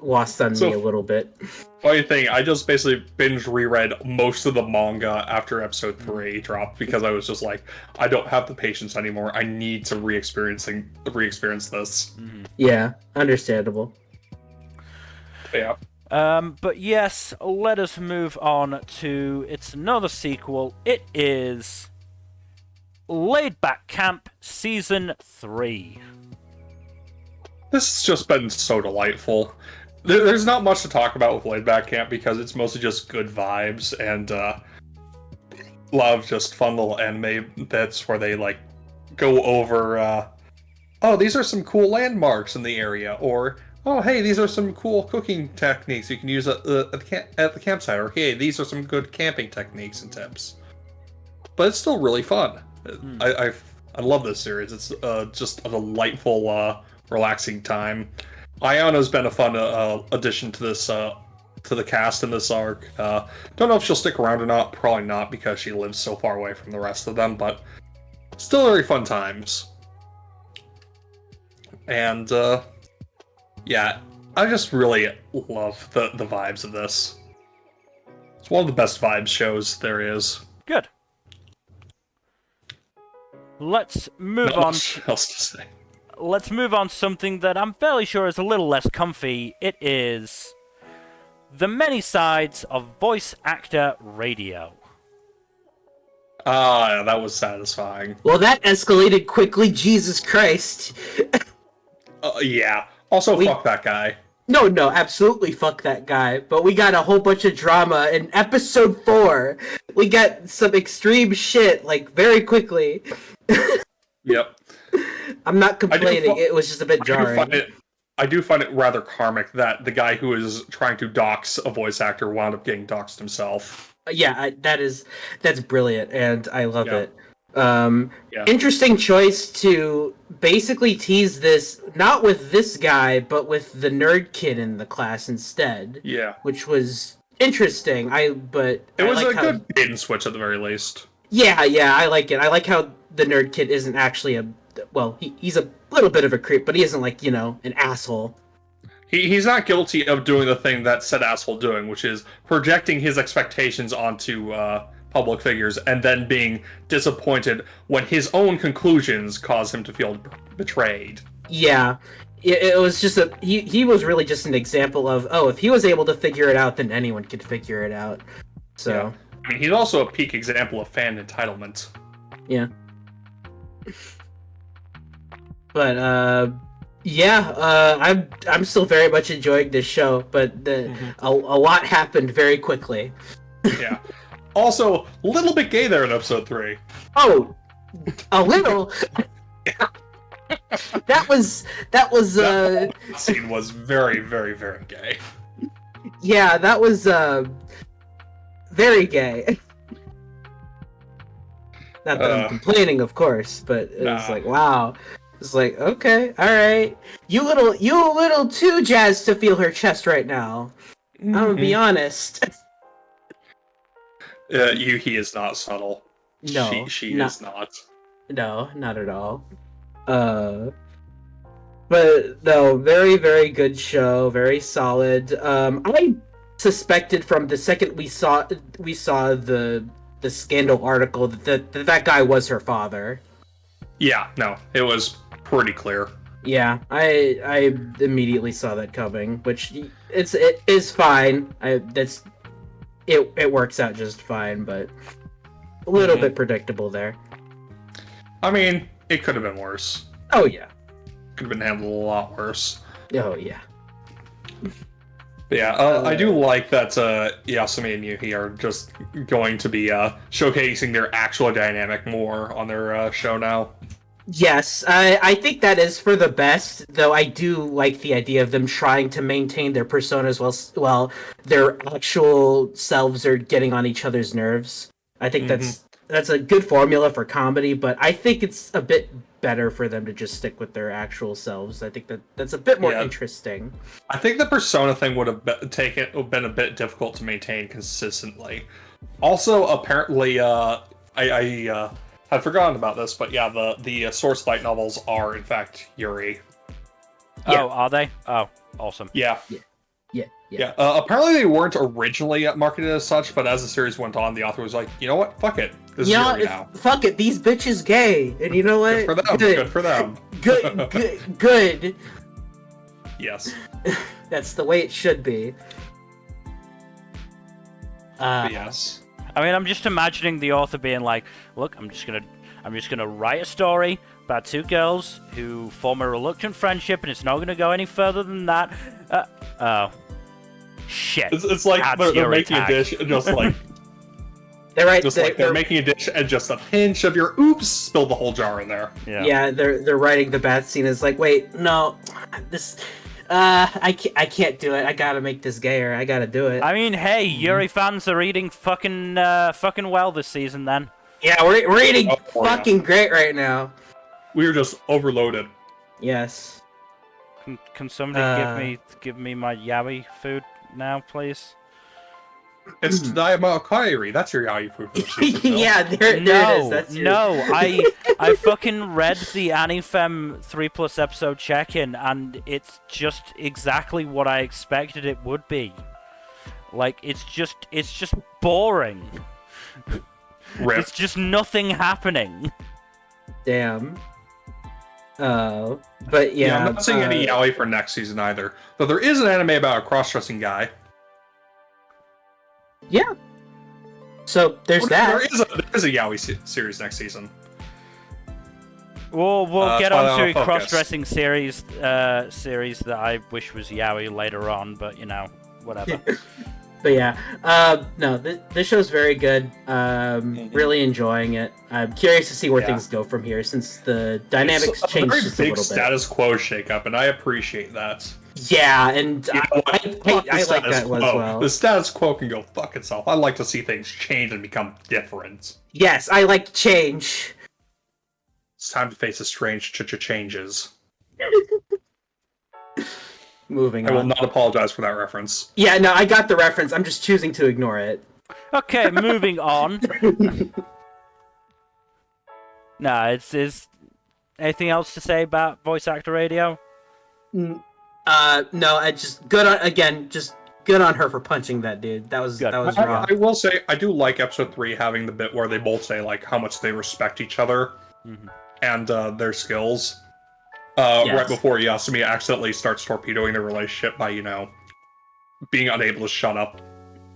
lost on me a little bit. Funny thing, I just basically binge reread most of the manga after episode 3 dropped because I was just like, I don't have the patience anymore. I need to re-experience this. Yeah, understandable. Yeah. But yes, let us move on to it's another sequel. It is Laid Back Camp Season 3. This has just been so delightful. There's not much to talk about with Laid Back Camp because it's mostly just good vibes and a lot of just fun little anime bits where they like go over, oh, these are some cool landmarks in the area, or oh, hey, these are some cool cooking techniques you can use at the campsite, or hey, these are some good camping techniques and tips. But it's still really fun. I love this series. It's just a delightful, relaxing time. Ayana's been a fun addition to this to the cast in this arc. Don't know if she'll stick around or not. Probably not because she lives so far away from the rest of them. But still very fun times. And yeah, I just really love the vibes of this. It's one of the best vibes shows there is. Good. Let's move Not on. much else to say. Let's move on to something that I'm fairly sure is a little less comfy. It is the many sides of voice actor radio. Ah, that was satisfying. Well, that escalated quickly. Jesus Christ. Yeah. Also, fuck that guy. No, absolutely fuck that guy. But we got a whole bunch of drama in episode 4. We got some extreme shit, like, very quickly. Yep. I'm not complaining, it was just a bit jarring. I do find it rather karmic that the guy who is trying to dox a voice actor wound up getting doxed himself. Yeah, that's brilliant, and I love it. Yeah. Interesting choice to basically tease this, not with this guy, but with the nerd kid in the class instead. Yeah. Which was interesting. It was a good bait and switch at the very least. Yeah, I like it. I like how the nerd kid isn't actually he's a little bit of a creep, but he isn't like, an asshole. He's not guilty of doing the thing that said asshole doing, which is projecting his expectations onto public figures and then being disappointed when his own conclusions cause him to feel betrayed. Yeah, it was just he was really just an example of, if he was able to figure it out, then anyone could figure it out. So yeah. I mean, he's also a peak example of fan entitlement. Yeah. But I'm still very much enjoying this show, but a lot happened very quickly. Yeah. Also, a little bit gay there in episode 3. Oh, a little. that was. That scene was very, very, very gay. Yeah, that was very gay. Not that I'm complaining, of course, but it was like, wow. It's like, okay, all right. You a little too jazzed to feel her chest right now. I'm gonna be honest. Yuki is not subtle. No, she is not. No, not at all. But no, very, very good show, very solid. I suspected from the second we saw the scandal article that guy was her father. Yeah, no, it was pretty clear. Yeah, I immediately saw that coming, which it is fine. It works out just fine, but a little bit predictable there. I mean, it could have been worse. Oh yeah, could have been handled a lot worse. Oh yeah. Yeah, I do like that Yasumi and Yuki are just going to be showcasing their actual dynamic more on their show now. Yes, I think that is for the best, though I do like the idea of them trying to maintain their personas while their actual selves are getting on each other's nerves. I think that's a good formula for comedy, but I think it's a bit better for them to just stick with their actual selves. I think that's a bit more interesting. I think the persona thing would have been a bit difficult to maintain consistently. Also, apparently, I had forgotten about this, but yeah, the Source Light novels are in fact Yuri. Oh, are they? Oh, awesome. Yeah. Yeah. Apparently they weren't originally marketed as such, but as the series went on, the author was like, you know what? Fuck it. This is Yuri now. Fuck it. These bitches gay. And you know what? Good for them. Good. Yes. That's the way it should be. Yes. I mean, I'm just imagining the author being like, look, I'm just gonna write a story about two girls who form a reluctant friendship, and it's not gonna go any further than that. Oh. Shit. It's like they're making a dish and just like... they're making a dish and just a pinch of your oops, spill the whole jar in there. Yeah, they're writing the bath scene. It's like, wait, no, this... I can't do it. I gotta make this gayer. I gotta do it. I mean, hey, Yuri fans are eating fucking well this season, then. Yeah, we're eating fucking great right now. We're just overloaded. Yes. Can somebody give me my yaoi food now, please? It's Tadayama Kairi. That's your yaoi for the season. Yeah, there it is. That's your... No, I fucking read the Anifem 3+ episode check-in, and it's just exactly what I expected it would be. Like, it's just boring. Rip. It's just nothing happening. Damn. But yeah. I'm not seeing any yaoi for next season either. Though there is an anime about a cross-dressing guy. Yeah. So there's that. There is a yaoi series next season. We'll get on to a Focus. cross-dressing series that I wish was yaoi later on, but whatever. But yeah, no, this show's very good. Really enjoying it. I'm curious to see where things go from here, since the dynamics changed just a little bit. Status quo shakeup, and I appreciate that. Yeah, and I like that as well. The status quo can go fuck itself. I like to see things change and become different. Yes, I like change. It's time to face the strange changes. Moving on. I will not apologize for that reference. Yeah, no, I got the reference. I'm just choosing to ignore it. Okay, moving on. Nah, it's anything else to say about voice actor radio? No, I just good on her for punching that dude. That was wrong. I will say I do like episode 3 having the bit where they both say like how much they respect each other and their skills. Right before Yasumi accidentally starts torpedoing their relationship by, being unable to shut up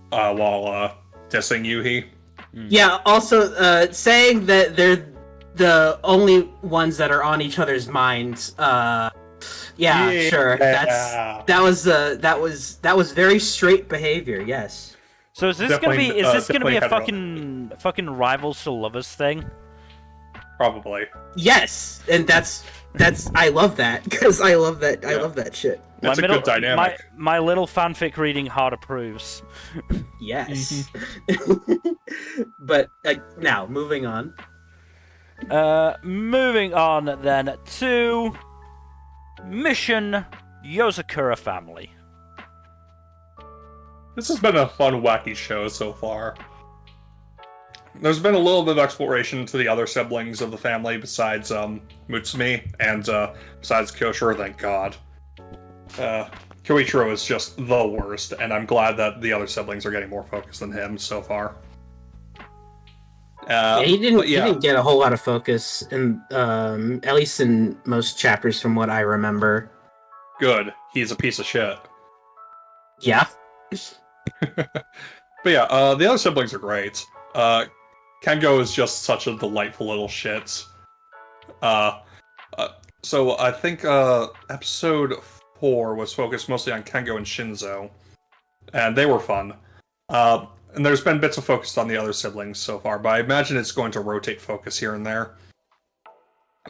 while dissing Yuhi. Yeah, also saying that they're the only ones that are on each other's minds. Sure. That was very straight behavior. Yes. So is this gonna be a fucking rivals to lovers thing? Probably. Yes, and that's I love that because I love that love that shit. That's a good dynamic. My little fanfic reading heart approves. Yes. But now moving on. Moving on then to Mission Yozakura Family. This has been a fun, wacky show so far. There's been a little bit of exploration into the other siblings of the family besides Mutsumi and besides Kyoshiro, thank God. Koichiro is just the worst, and I'm glad that the other siblings are getting more focus than him so far. He didn't get a whole lot of focus, in, at least in most chapters from what I remember. Good. He's a piece of shit. Yeah. But yeah, the other siblings are great. Kengo is just such a delightful little shit. So I think episode 4 was focused mostly on Kengo and Shinzo, and they were fun. And there's been bits of focus on the other siblings so far, but I imagine it's going to rotate focus here and there.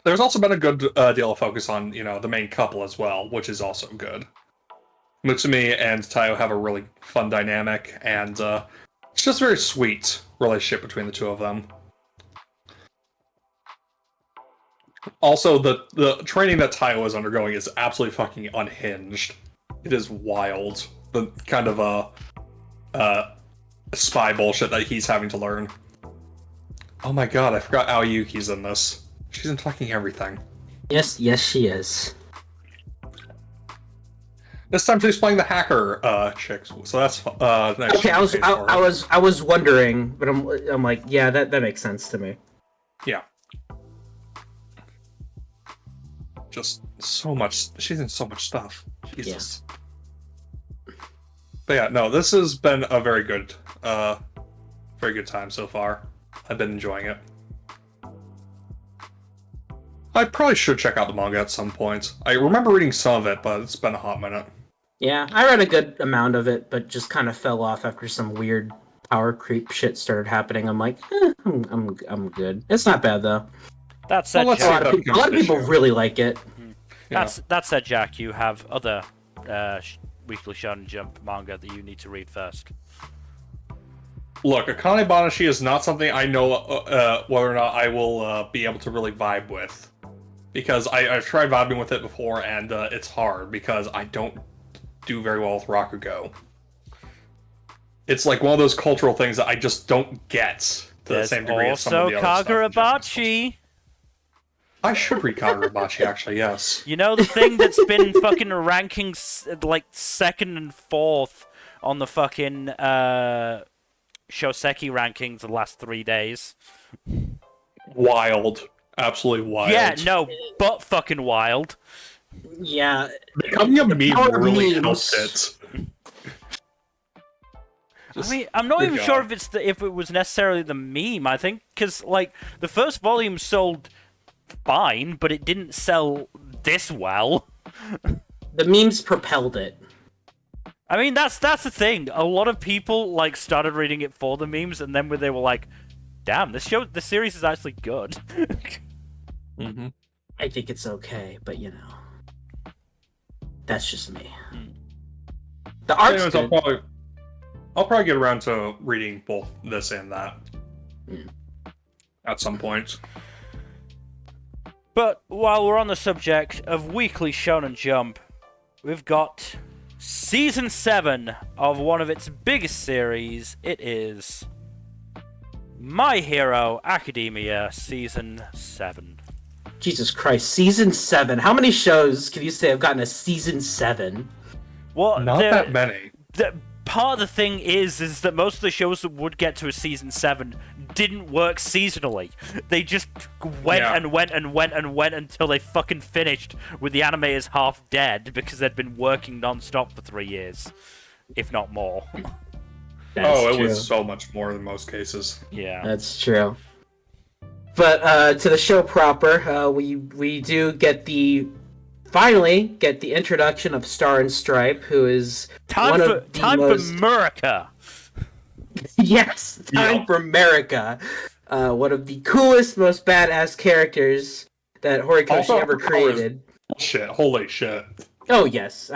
There's also been a good deal of focus on, the main couple as well, which is also good. Mutsumi and Taiyo have a really fun dynamic, and it's just a very sweet relationship between the two of them. Also, the training that Taiyo is undergoing is absolutely fucking unhinged. It is wild. The kind of spy bullshit that he's having to learn. Oh my god, I forgot Aoyuki's in this. She's in fucking everything. Yes, she is. This time she's playing the hacker chick, so that's nice. Okay, I was wondering, but I'm like, yeah, that makes sense to me. Yeah. Just so much. She's in so much stuff. Jesus. Yeah. But yeah, no, this has been a very good time so far. I've been enjoying it. I probably should check out the manga at some point. I remember reading some of it, but it's been a hot minute. Yeah, I read a good amount of it, but just kind of fell off after some weird power creep shit started happening. I'm like, I'm good. It's not bad though. That said, a lot of people really like it. That said, Jack, you have other Weekly Shonen Jump manga that you need to read first. Look, Akane Banashi is not something I know whether or not I will be able to really vibe with. Because I've tried vibing with it before, and it's hard, because I don't do very well with Rakugo. it's like one of those cultural things that I just don't get to the There's same degree as some also of the other stuff in Japanese Kagurabachi. I should read Kagurabachi, actually, yes. You know the thing that's been fucking ranking like 2nd and 4th on the fucking Shoseki rankings the last 3 days. Wild. Absolutely wild. Yeah, no, but fucking wild. Yeah. Becoming a meme Power really memes. helped it. I mean, I'm not good even God. sure if it was necessarily the meme. I think because like the first volume sold fine, but it didn't sell this well. The memes propelled it. I mean, that's the thing. A lot of people like started reading it for the memes, and then they were like, "Damn, this series is actually good." Mm-hmm. I think it's okay, but you know, that's just me. The art's Anyways, good. I'll probably get around to reading both this and that at some point. But while we're on the subject of Weekly Shonen Jump, we've got Season 7 of one of its biggest series. It is My Hero Academia Season 7. Jesus Christ, Season 7. How many shows can you say have gotten a Season 7? Well, Not that many. Part of the thing is that most of the shows that would get to a Season 7 didn't work seasonally. They just went and went and went and went until they fucking finished with the animators half dead because they'd been working non-stop for 3 years, if not more. That's true. Was so much more in most cases. Yeah. That's true. But to the show proper, we do finally get the introduction of Star and Stripe, who is Time for Murica. Yes, time for America. One of the coolest, most badass characters that Horikoshi ever created. Shit, holy shit. Oh yes,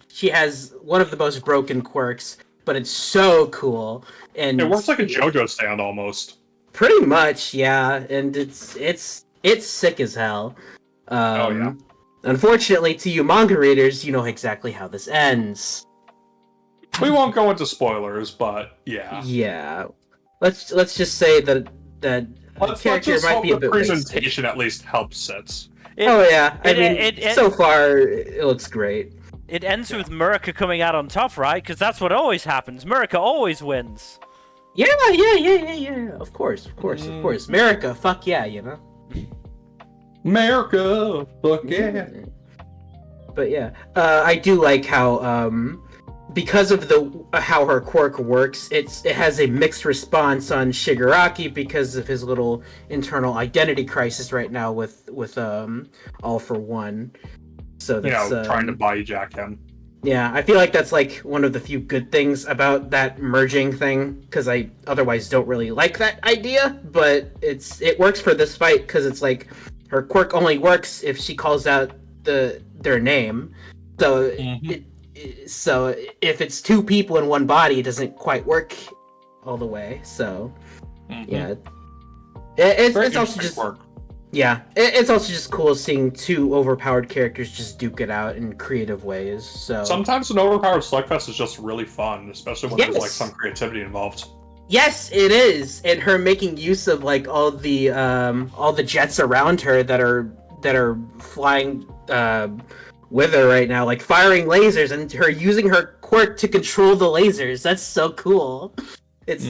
she has one of the most broken quirks, but it's so cool. And It works like a JoJo stand almost. Pretty much, yeah. And it's sick as hell. Oh yeah. Unfortunately, to you manga readers, you know exactly how this ends. We won't go into spoilers, but yeah. Yeah. Let's just say that Let's character just might hope be a the bit presentation at least helps it. Oh yeah, I mean, so far it looks great. It ends with Murica coming out on top, right? Because that's what always happens. Murica always wins. Yeah. Of course. America, fuck yeah, you know. America, fuck yeah. But yeah, I do like how because of how her quirk works, it has a mixed response on Shigaraki because of his little internal identity crisis right now with All for One. So that's trying to body-jack him. Yeah, I feel like that's like one of the few good things about that merging thing, because I otherwise don't really like that idea, but it works for this fight because it's like her quirk only works if she calls out their name. So so if it's two people in one body, it doesn't quite work all the way. So yeah, it's also just work. Yeah, it's also just cool seeing two overpowered characters just duke it out in creative ways. So sometimes an overpowered slugfest is just really fun, especially when there's like some creativity involved. Yes, it is, and her making use of like all the jets around her that are flying with her right now, like firing lasers, and her using her quirk to control the lasers. That's so cool. It's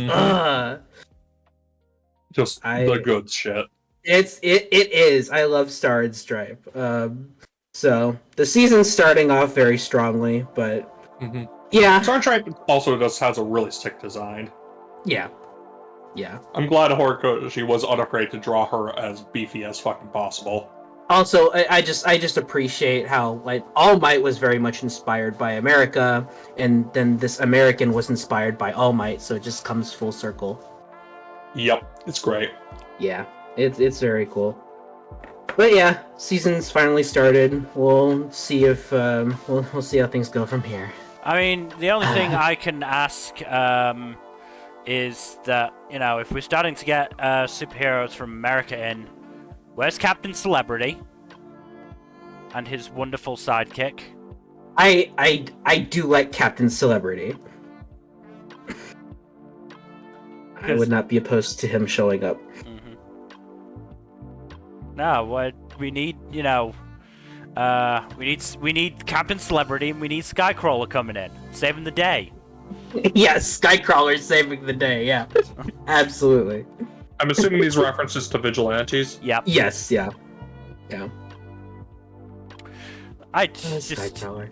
just the good shit. It is. I love Star and Stripe. So the season's starting off very strongly, but yeah. Star and Stripe also just has a really sick design. Yeah. I'm glad Horikoshi was unafraid to draw her as beefy as fucking possible. Also, I just appreciate how like All Might was very much inspired by America, and then this American was inspired by All Might, so it just comes full circle. Yep, it's great. Yeah, it's very cool. But yeah, season's finally started. We'll see if we'll see how things go from here. I mean, the only thing I can ask is that, you know, if we're starting to get superheroes from America in, where's Captain Celebrity and his wonderful sidekick? I do like Captain Celebrity. I would not be opposed to him showing up. No, what we need, we need Captain Celebrity, and we need Skycrawler coming in, saving the day. Yes, Skycrawler saving the day. Yeah, absolutely. I'm assuming these references to vigilantes. Yep. Yes. Yeah. Skycrawler.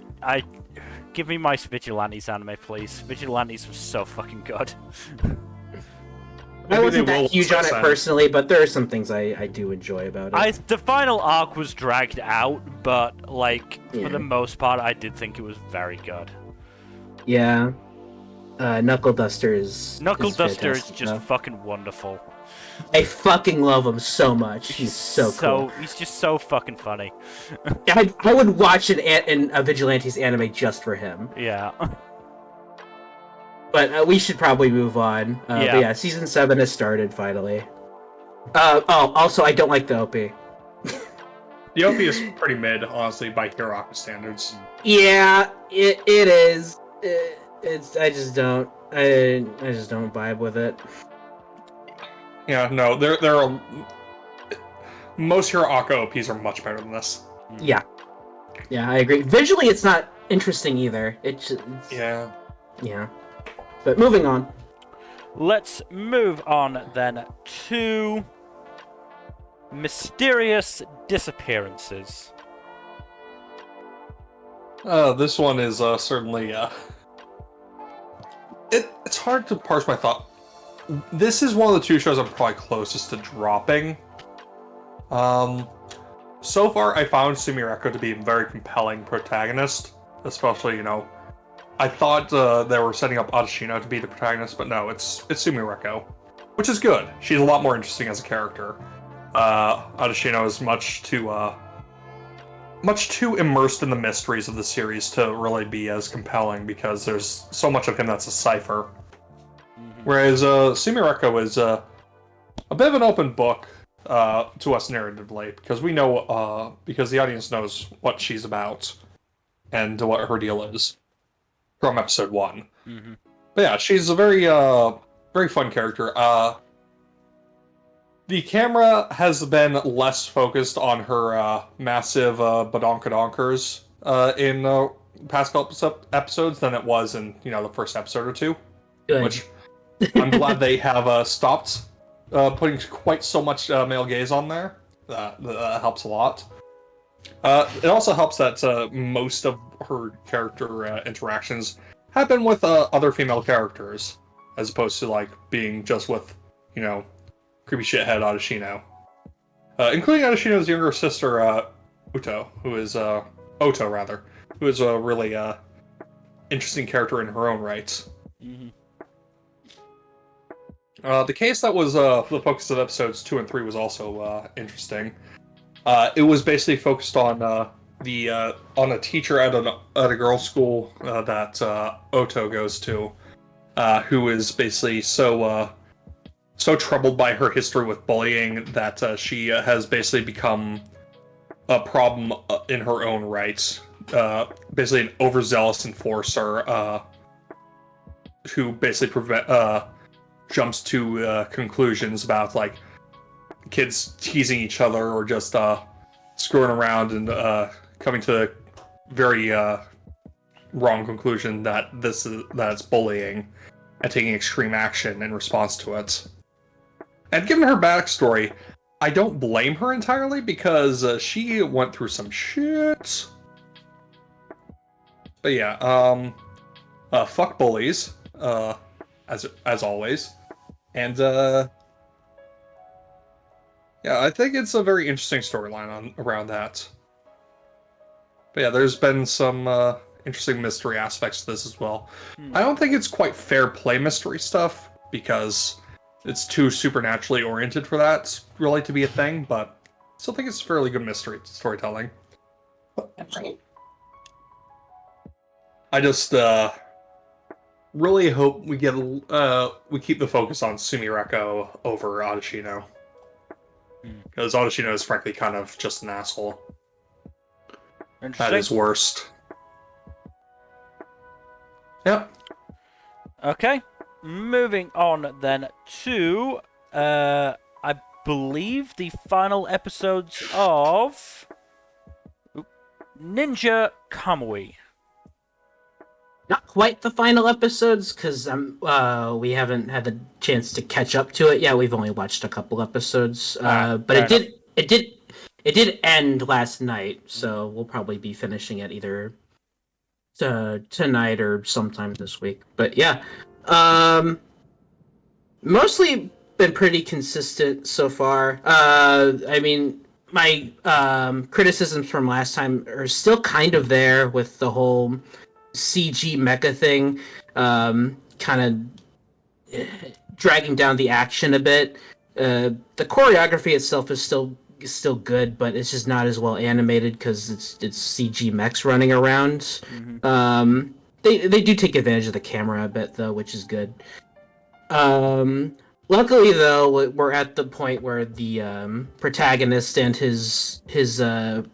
Give me my Vigilantes anime, please. Vigilantes was so fucking good. I wasn't that huge on it personally, but there are some things I do enjoy about it. The final arc was dragged out, but for the most part, I did think it was very good. Yeah. Knuckle Duster is just fucking wonderful. I fucking love him so much. He's so cool. He's just so fucking funny. I would watch a Vigilantes anime just for him. Yeah. But we should probably move on. But yeah, season 7 has started finally. Also, I don't like the OP. The OP is pretty mid, honestly, by Hiraka standards. Yeah, it is. I just don't vibe with it. Yeah, no, there are most Hiraka OPs are much better than this. Yeah, I agree. Visually, it's not interesting either. Yeah. But moving on. Let's move on then to Mysterious Disappearances. This one is certainly it's hard to parse my thought. This is one of the two shows I'm probably closest to dropping. So far, I found Sumireko to be a very compelling protagonist, especially, I thought they were setting up Adashino to be the protagonist, but no, it's Sumireko, which is good. She's a lot more interesting as a character. Adashino is much too immersed in the mysteries of the series to really be as compelling because there's so much of him that's a cipher. Whereas Sumireko is a bit of an open book to us narratively because we know because the audience knows what she's about and what her deal is from episode 1. Mm-hmm. But yeah, she's a very very fun character. The camera has been less focused on her massive badonkadonkers in past couple episodes than it was in the first episode or two. Good. Which I'm glad they have stopped putting quite so much male gaze on there. That helps a lot. It also helps that most of her character interactions have been with other female characters, as opposed to being just with creepy shithead Adashino. Including Adashino's younger sister, Oto, who is a really interesting character in her own right. Mm-hmm. The case that was the focus of episodes 2 and 3 was also interesting. It was basically focused on on a teacher at a girls' school that Oto goes to, who is basically so troubled by her history with bullying that she has basically become a problem in her own right. Basically an overzealous enforcer who basically jumps to conclusions about kids teasing each other or just screwing around and coming to a very wrong conclusion that it's bullying and taking extreme action in response to it. And given her backstory, I don't blame her entirely because she went through some shit. But yeah, fuck bullies, as always. And yeah, I think it's a very interesting storyline around that. But yeah, there's been some interesting mystery aspects to this as well. I don't think it's quite fair play mystery stuff because it's too supernaturally oriented for that really to be a thing, but I still think it's fairly good mystery storytelling. I just really hope we keep the focus on Sumireko over Adashino. Because Adashino is frankly kind of just an asshole. At his worst. Yep. Okay. moving on then to, I believe, the final episodes of Ninja Kamui. Not quite the final episodes, because we haven't had the chance to catch up to it yet. We've only watched a couple episodes, but it did end last night, so we'll probably be finishing it either tonight or sometime this week. But yeah, mostly been pretty consistent so far. I mean, my criticisms from last time are still kind of there with the whole CG mecha thing, kind of dragging down the action a bit. The choreography itself is still good, but it's just not as well animated because it's CG mechs running around. Mm-hmm. They do take advantage of the camera a bit though, which is good. Luckily though, we're at the point where the protagonist and his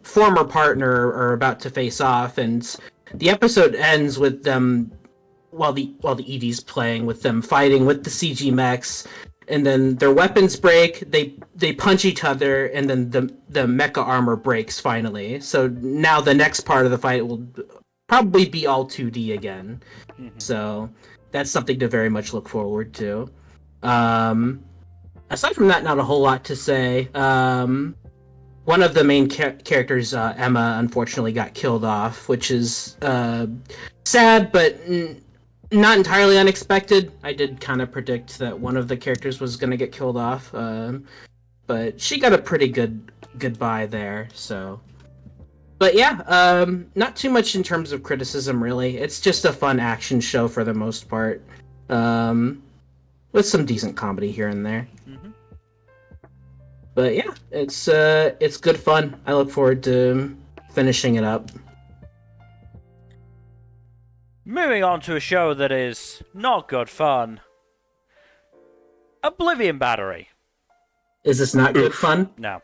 former partner are about to face off, and the episode ends with them while the ED's playing, with them fighting with the CG mechs, and then their weapons break. They punch each other, and then the mecha armor breaks finally. So now the next part of the fight will probably be all 2D again. Mm-hmm. So that's something to very much look forward to. Aside from that, not a whole lot to say. One of the main characters, Emma, unfortunately got killed off, which is sad, but not entirely unexpected. I did kind of predict that one of the characters was going to get killed off, but she got a pretty good goodbye there. So, but yeah, not too much in terms of criticism, really. It's just a fun action show for the most part, with some decent comedy here and there. Mm-hmm. But yeah, it's good fun. I look forward to finishing it up. Moving on to a show that is not good fun. Oblivion Battery. Is this not good fun? No.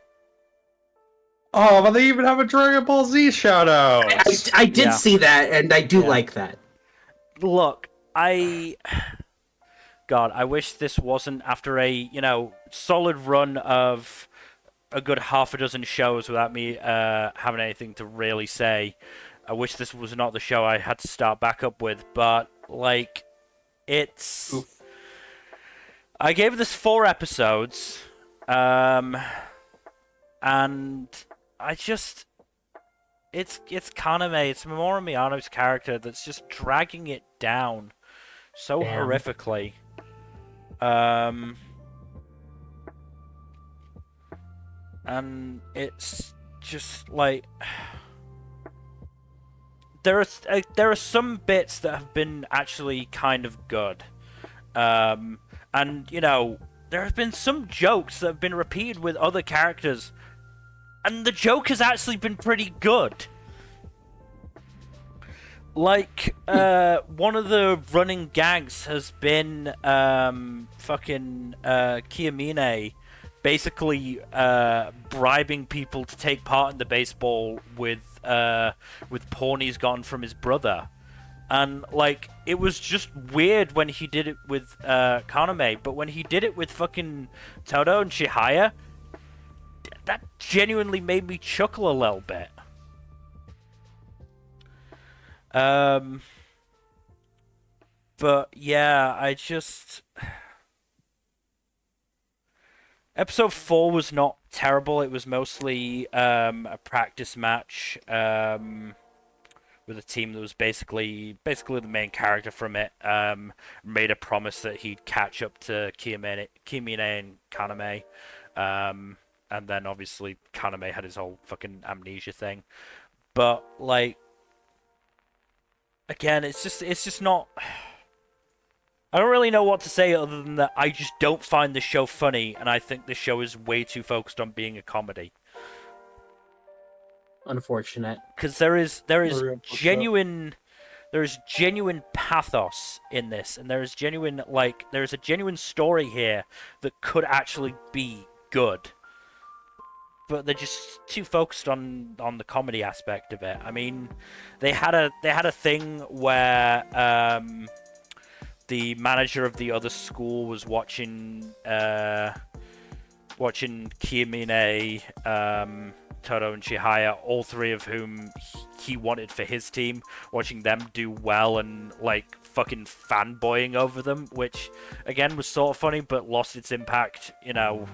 Oh, but they even have a Dragon Ball Z shout out. I did see that, and I do like that. Look, God, I wish this wasn't after a, solid run of a good half a dozen shows without me having anything to really say. I wish this was not the show I had to start back up with, but, it's... Oof. I gave this 4 episodes, and I just... It's Kaname, it's Mamoru Miyano's character that's just dragging it down so horrifically. And it's just there are some bits that have been actually kind of good, and there have been some jokes that have been repeated with other characters, and the joke has actually been pretty good. One of the running gags has been Kiyomine basically bribing people to take part in the baseball with pawn he's gotten from his brother. And, it was just weird when he did it with Kaname, but when he did it with fucking Todo and Chihaya, that genuinely made me chuckle a little bit. But yeah, Episode 4 was not terrible. It was mostly a practice match with a team that was basically the main character from it. Made a promise that he'd catch up to Kiyomine and Kaname. And then obviously Kaname had his whole fucking amnesia thing. But again, it's just not... I don't really know what to say other than that I just don't find the show funny, and I think the show is way too focused on being a comedy. Unfortunate. Because there is genuine pathos in this, and there is a genuine story here that could actually be good. But they're just too focused on the comedy aspect of it. I mean, they had a thing where the manager of the other school was watching Kiyomine, Todo, and Chihaya, all three of whom he wanted for his team, watching them do well and like fucking fanboying over them, which again was sort of funny but lost its impact, you know,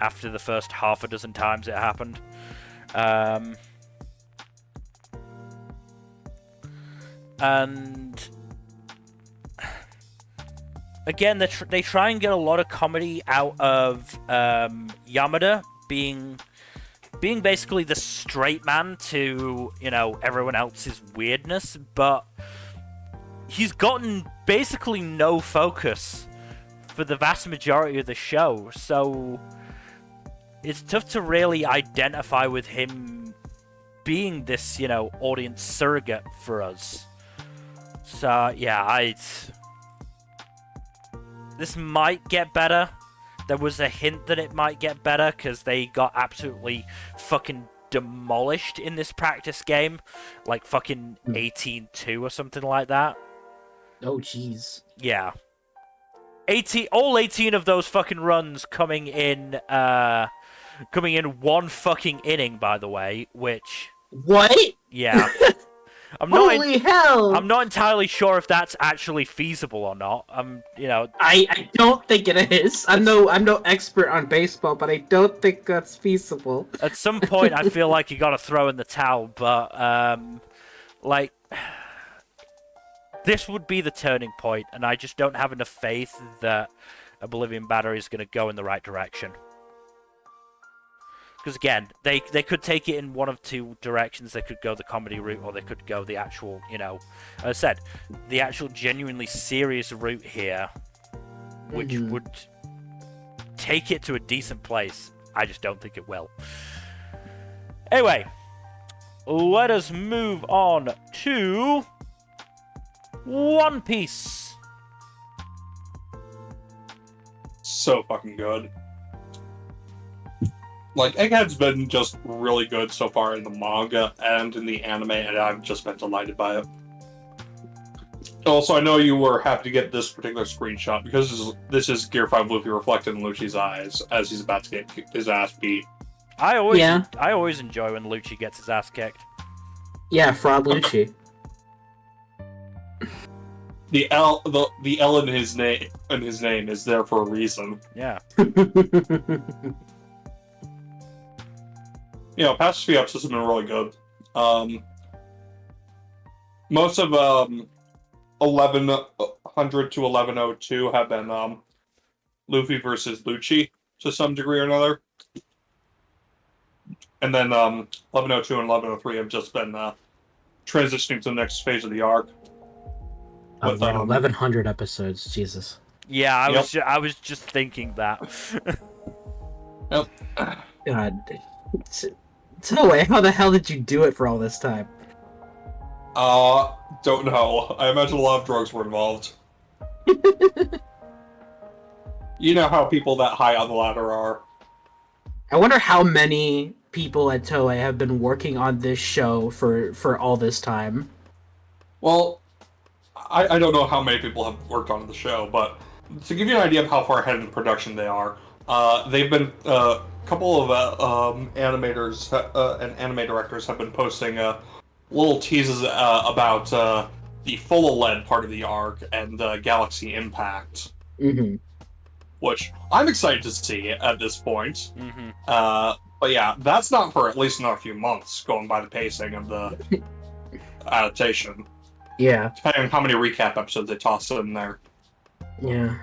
after the first half a dozen times it happened. And again, they try and get a lot of comedy out of Yamada being basically the straight man to, you know, everyone else's weirdness, but he's gotten basically no focus for the vast majority of the show, so it's tough to really identify with him being this, you know, audience surrogate for us. So yeah, this might get better. There was a hint that it might get better because they got absolutely fucking demolished in this practice game. Like fucking 18-2 or something like that. Oh, jeez. Yeah. All 18 of those fucking runs coming in one fucking inning, by the way, which... What? Yeah. Holy hell! I'm not entirely sure if that's actually feasible or not. You know, I don't think it is. I'm no expert on baseball, but I don't think that's feasible. At some point, I feel like you got to throw in the towel, but like this would be the turning point, and I just don't have enough faith that Oblivion Battery is going to go in the right direction. Because again, they could take it in one of two directions. They could go the comedy route, or they could go the actual, you know, as I said, the actual genuinely serious route here, which would take it to a decent place. I just don't think it will. Anyway, let us move on to One Piece. So fucking good. Like, Egghead's been just really good so far in the manga and in the anime, and I've just been delighted by it. Also, I know you were happy to get this particular screenshot, because this is Gear 5 Luffy reflected in Lucci's eyes as he's about to get his ass beat. I always enjoy when Lucci gets his ass kicked. Yeah, Fraud Lucci. The L in his name is there for a reason. Yeah. You know, past few episodes have been really good. Most of 1100 to 1102 have been Luffy versus Lucci to some degree or another. And then 1102 and 1103 have just been transitioning to the next phase of the arc. With 1100 episodes, Jesus. Yeah, I was just thinking that. Yep. God. No way, how the hell did you do it for all this time? Don't know. I imagine a lot of drugs were involved. You know how people that high on the ladder are. I wonder how many people at Toei have been working on this show for all this time. Well, I don't know how many people have worked on the show, but to give you an idea of how far ahead in the production they are, they've been a couple of animators and anime directors have been posting little teases about the full LED part of the arc and Galaxy Impact, which I'm excited to see at this point. But yeah, that's not for at least another few months, going by the pacing of the adaptation. Yeah. Depending on how many recap episodes they toss in there. Yeah.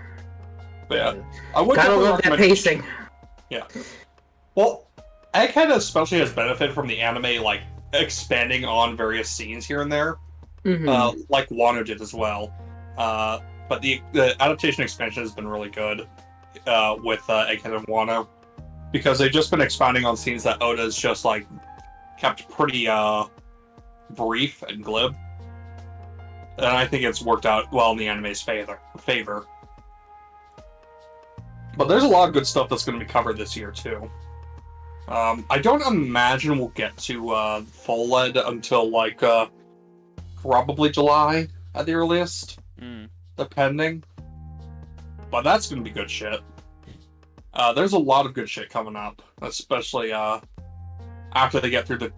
But yeah, I would gotta love that pacing. Yeah. Well, Egghead especially has benefited from the anime, like, expanding on various scenes here and there, like Wano did as well. But the adaptation expansion has been really good with Egghead and Wano, because they've just been expanding on scenes that Oda's just, like, kept pretty brief and glib. And I think it's worked out well in the anime's favor. But there's a lot of good stuff that's going to be covered this year, too. I don't imagine we'll get to full LED until, like, probably July at the earliest, depending. but that's gonna be good shit. There's a lot of good shit coming up, especially after they get through the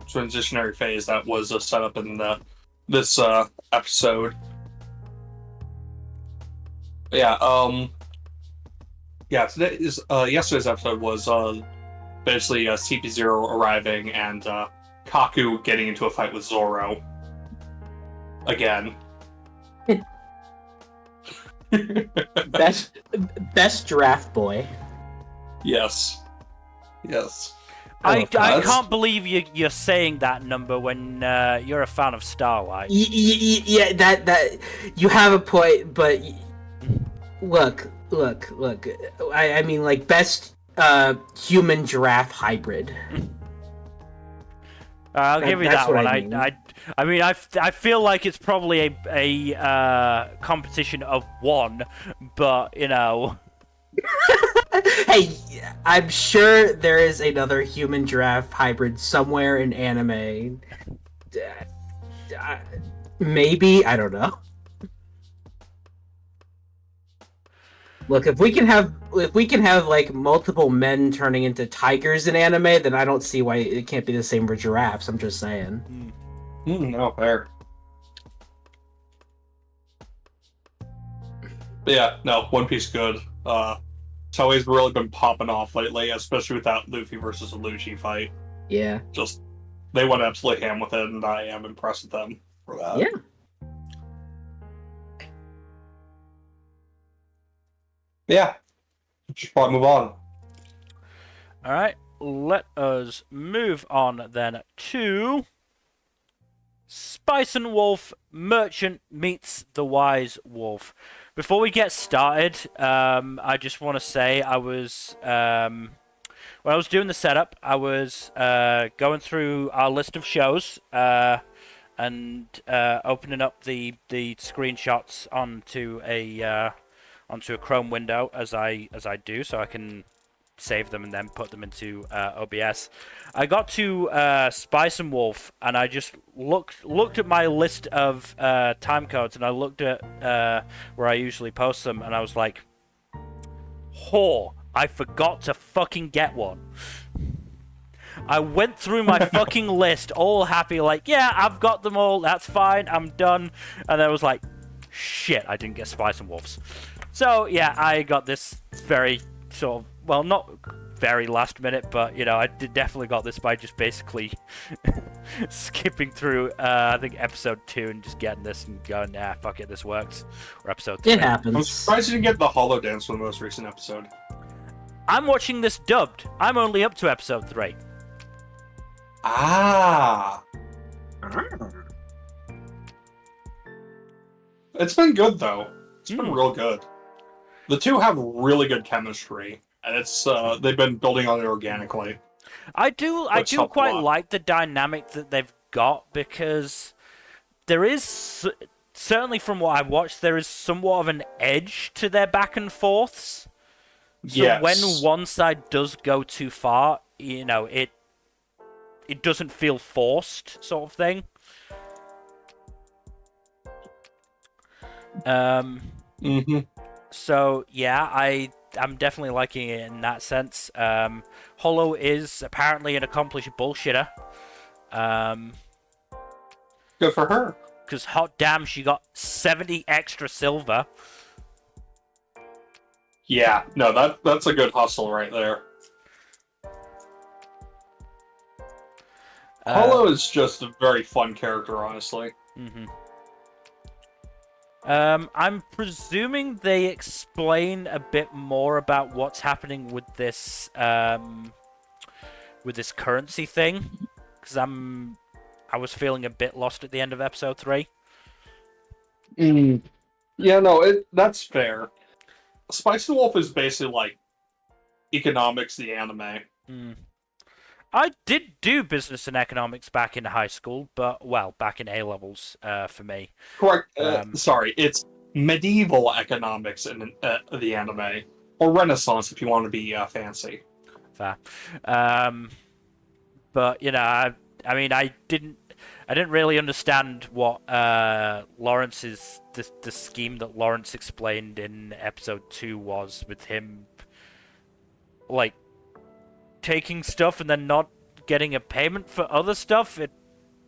transitionary phase that was set up in this episode. Yeah. Yesterday's episode was basically CP0 arriving and Kaku getting into a fight with Zoro again. Best giraffe boy. Yes. I can't believe you're saying that number when you're a fan of Starlight. Yeah, that you have a point, but look. I mean, like, best human giraffe hybrid. I'll give you that one. I mean, I feel like it's probably a competition of one, but you know. Hey, I'm sure there is another human giraffe hybrid somewhere in anime. Maybe, I don't know. Look, if we can have like multiple men turning into tigers in anime, then I don't see why it can't be the same for giraffes. I'm just saying. No, fair. But yeah, no, One Piece good. Toei's really been popping off lately, especially with that Luffy versus Lucci fight. Yeah. Just, they went absolutely ham with it, and I am impressed with them for that. Yeah. Yeah. Should probably move on. Alright, let us move on then to Spice and Wolf Merchant meets the Wise Wolf. Before we get started, I just want to say I was when I was doing the setup, I was going through our list of shows and opening up the screenshots onto a Chrome window as I do, so I can save them and then put them into OBS. I got to Spice and Wolf, and I just looked at my list of time codes, and I looked at where I usually post them, and I was like, "Whore, I forgot to fucking get one." I went through my fucking list, all happy, like, yeah, I've got them all, that's fine, I'm done, and I was like, shit, I didn't get Spice and Wolves. So, yeah, I got this very sort of, well, not very last minute, but, you know, I definitely got this by just basically skipping through, I think, episode 2 and just getting this and going, nah, fuck it, this works. Or episode 3. It happens. I'm surprised you didn't get the Hollow Dance for the most recent episode. I'm watching this dubbed. I'm only up to episode 3. Ah. It's been good, though. It's been real good. The two have really good chemistry, and it's they've been building on it organically. I do quite like the dynamic that they've got, because there is, certainly from what I've watched, there is somewhat of an edge to their back and forths. So yes. When one side does go too far, you know, it doesn't feel forced, sort of thing. So yeah, I'm definitely liking it in that sense. Hollow is apparently an accomplished bullshitter. Good for her. Because hot damn, she got 70 extra silver. Yeah, no, that's a good hustle right there. Hollow is just a very fun character, honestly. I'm presuming they explain a bit more about what's happening with this currency thing, because I was feeling a bit lost at the end of episode 3. Yeah, no, that's fair. Spice and Wolf is basically like economics, the anime. I did do business and economics back in high school, but, well, back in A-levels for me. Correct. Sorry, it's medieval economics in the anime. Or Renaissance, if you want to be fancy. Fair. But, you know, I mean, I didn't... I didn't really understand what Lawrence's the scheme that Lawrence explained in episode 2 was with him, like, taking stuff and then not getting a payment for other stuff.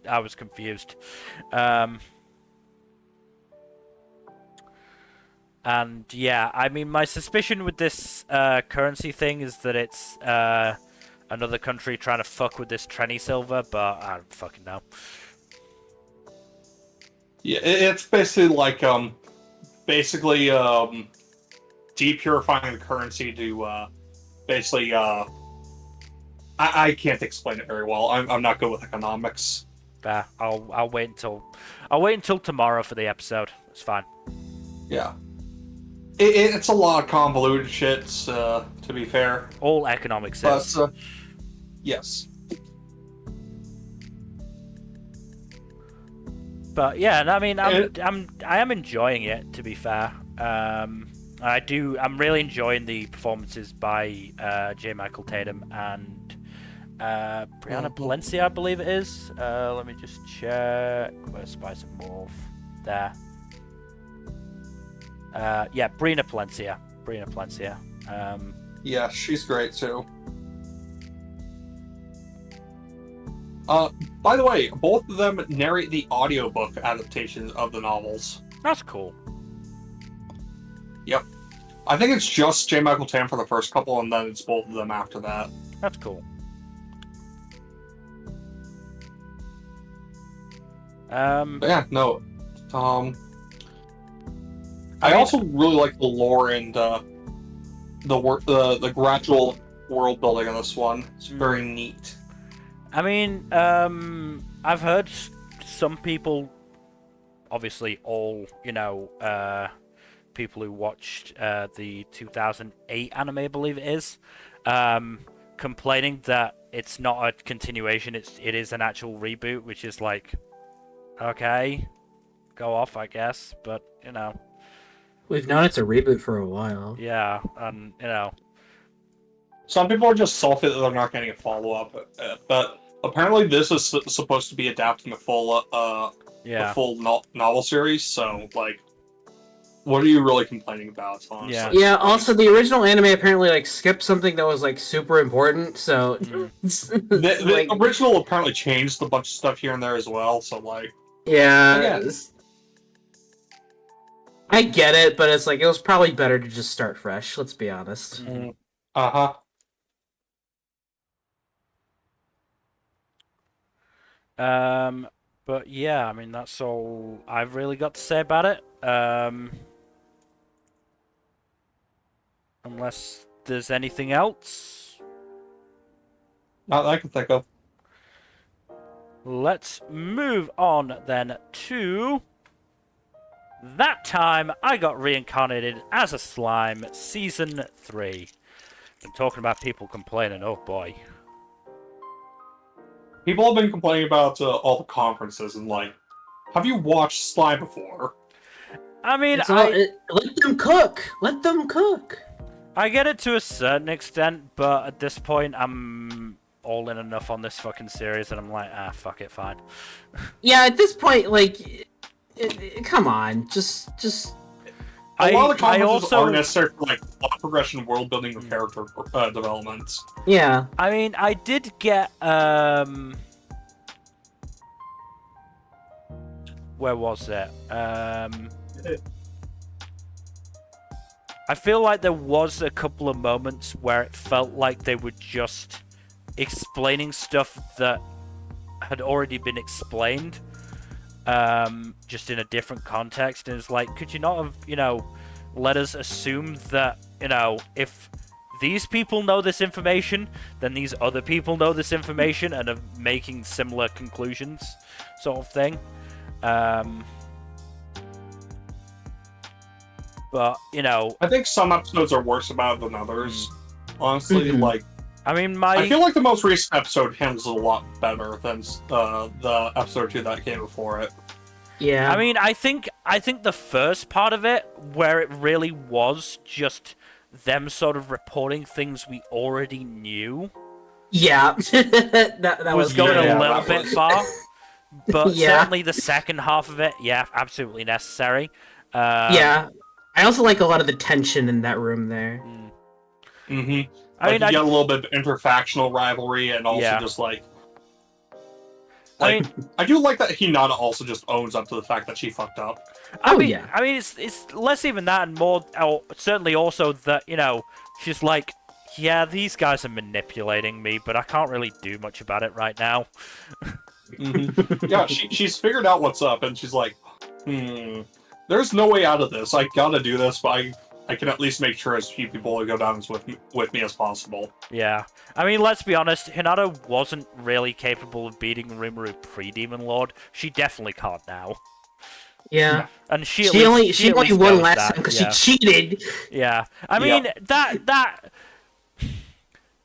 I was confused. And yeah, I mean, my suspicion with this currency thing is that it's another country trying to fuck with this Trenny silver, but I don't fucking know. Yeah, it's basically like depurifying the currency to basically I can't explain it very well. I'm not good with economics. I'll wait until tomorrow for the episode. It's fine. Yeah. It's a lot of convoluted shit, to be fair. All economic sense. But, yes. But yeah, I mean, I am enjoying it, to be fair. I'm really enjoying the performances by J. Michael Tatum and Brianna Palencia, I believe it is. Let me just check. Where's Spice and Wolf? There. Yeah, Brianna Palencia. Yeah, she's great too. By the way, both of them narrate the audiobook adaptations of the novels. That's cool. Yep. I think it's just J. Michael Tatum for the first couple, and then it's both of them after that. That's cool. But yeah, no. I also really like the lore and the gradual world building of this one. It's very neat. I mean, I've heard some people, obviously all, people who watched the 2008 anime, I believe it is, complaining that it's not a continuation, it is an actual reboot, which is like, okay, go off, I guess, but, We've known it's a reboot for a while. Yeah, and, Some people are just salty that they're not getting a follow-up, but apparently this is supposed to be adapting the full novel series, so, like, what are you really complaining about, honestly? Yeah, also, the original anime apparently, like, skipped something that was, like, super important, so... The original apparently changed a bunch of stuff here and there as well, so, like... Yeah, I get it, but it's like, it was probably better to just start fresh, let's be honest. Uh-huh. But yeah, I mean, that's all I've really got to say about it. Unless there's anything else. Not that I can think of. Let's move on then to That Time I Got Reincarnated as a Slime, Season 3. I'm talking about people complaining, oh boy. People have been complaining about all the conferences and, like, have you watched Slime before? I mean, let them cook! Let them cook! I get it to a certain extent, but at this point, I'm all in enough on this fucking series, and I'm like, fuck it, fine. Yeah, at this point, like, come on, just. A lot of the conferences aren't necessary for, like, plot progression, world building, or character development. Yeah. I mean, I did get, where was it? I feel like there was a couple of moments where it felt like they were just explaining stuff that had already been explained, just in a different context. And it's like, could you not have, let us assume that, if these people know this information, then these other people know this information and are making similar conclusions, sort of thing. But, I think some episodes are worse about it than others. Honestly, like... I mean, I feel like the most recent episode handles it a lot better than the episode 2 that came before it. Yeah. I mean, I think the first part of it, where it really was just them sort of reporting things we already knew... Yeah. that was going a little bit far. but Yeah. certainly the second half of it, yeah, absolutely necessary. Yeah. I also like a lot of the tension in that room there. Mm-hmm. I mean, you get a little bit of interfactional rivalry, and also Yeah. just like I I do like that Hinata also just owns up to the fact that she fucked up. I Oh, mean, yeah. I mean, it's less even that, and more, or certainly also that, you know, she's like, yeah, these guys are manipulating me, but I can't really do much about it right now. Yeah, she's figured out what's up, and she's like, there's no way out of this. I gotta do this, but I can at least make sure as few people go down with me as possible. Yeah. I mean, let's be honest, Hinata wasn't really capable of beating Rimuru pre-Demon Lord. She definitely can't now. Yeah. And she only at least won knows last that, time because yeah. she cheated. Yeah. I mean, that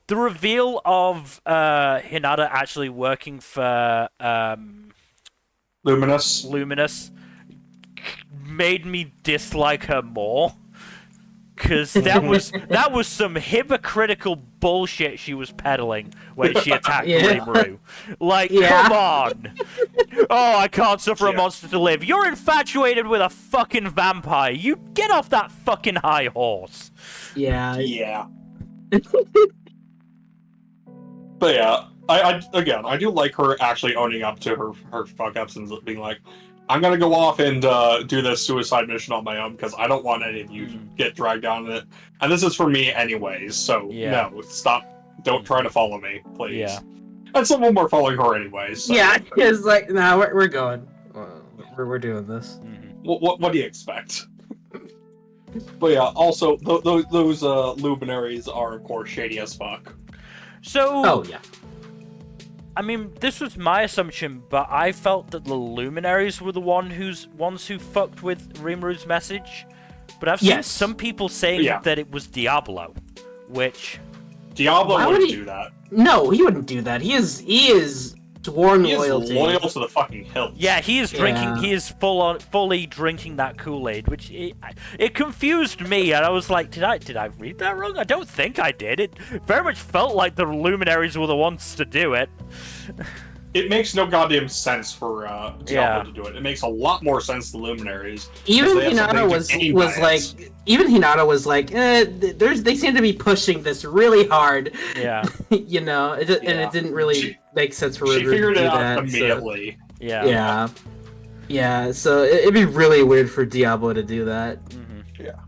the reveal of Hinata actually working for Luminous. made me dislike her more. Because that was some hypocritical bullshit she was peddling when she attacked Rimuru. Like, come on! Oh, I can't suffer a monster to live. You're infatuated with a fucking vampire. You get off that fucking high horse. Yeah. Yeah. But yeah, I do like her actually owning up to her fuck ups and being like, I'm gonna go off and do this suicide mission on my own because I don't want any of you to get dragged down in it. And this is for me anyways, so no, stop. Don't try to follow me, please. Yeah. And some of them are following her anyways. So. Yeah, it's like, nah, we're going. We're doing this. What do you expect? But yeah, also, those luminaries are, of course, shady as fuck. So... Oh, yeah. I mean, this was my assumption, but I felt that the luminaries were the ones who fucked with Rimuru's message. But I've seen some people saying that it was Diablo, which Diablo wouldn't do that. No, he wouldn't do that. He is sworn loyalty. He is loyal to the fucking hilt. Yeah, he is drinking. He is fully drinking that Kool-Aid, which it confused me, and I was like, did I read that wrong? I don't think I did. It very much felt like the luminaries were the ones to do it. It makes no goddamn sense for Diablo to do it. It makes a lot more sense to luminaries. Even Hinata was like, they seem to be pushing this really hard. Yeah. You know, and it didn't really make sense for her to do that. She figured it out immediately. So. Yeah. So it'd be really weird for Diablo to do that. Yeah.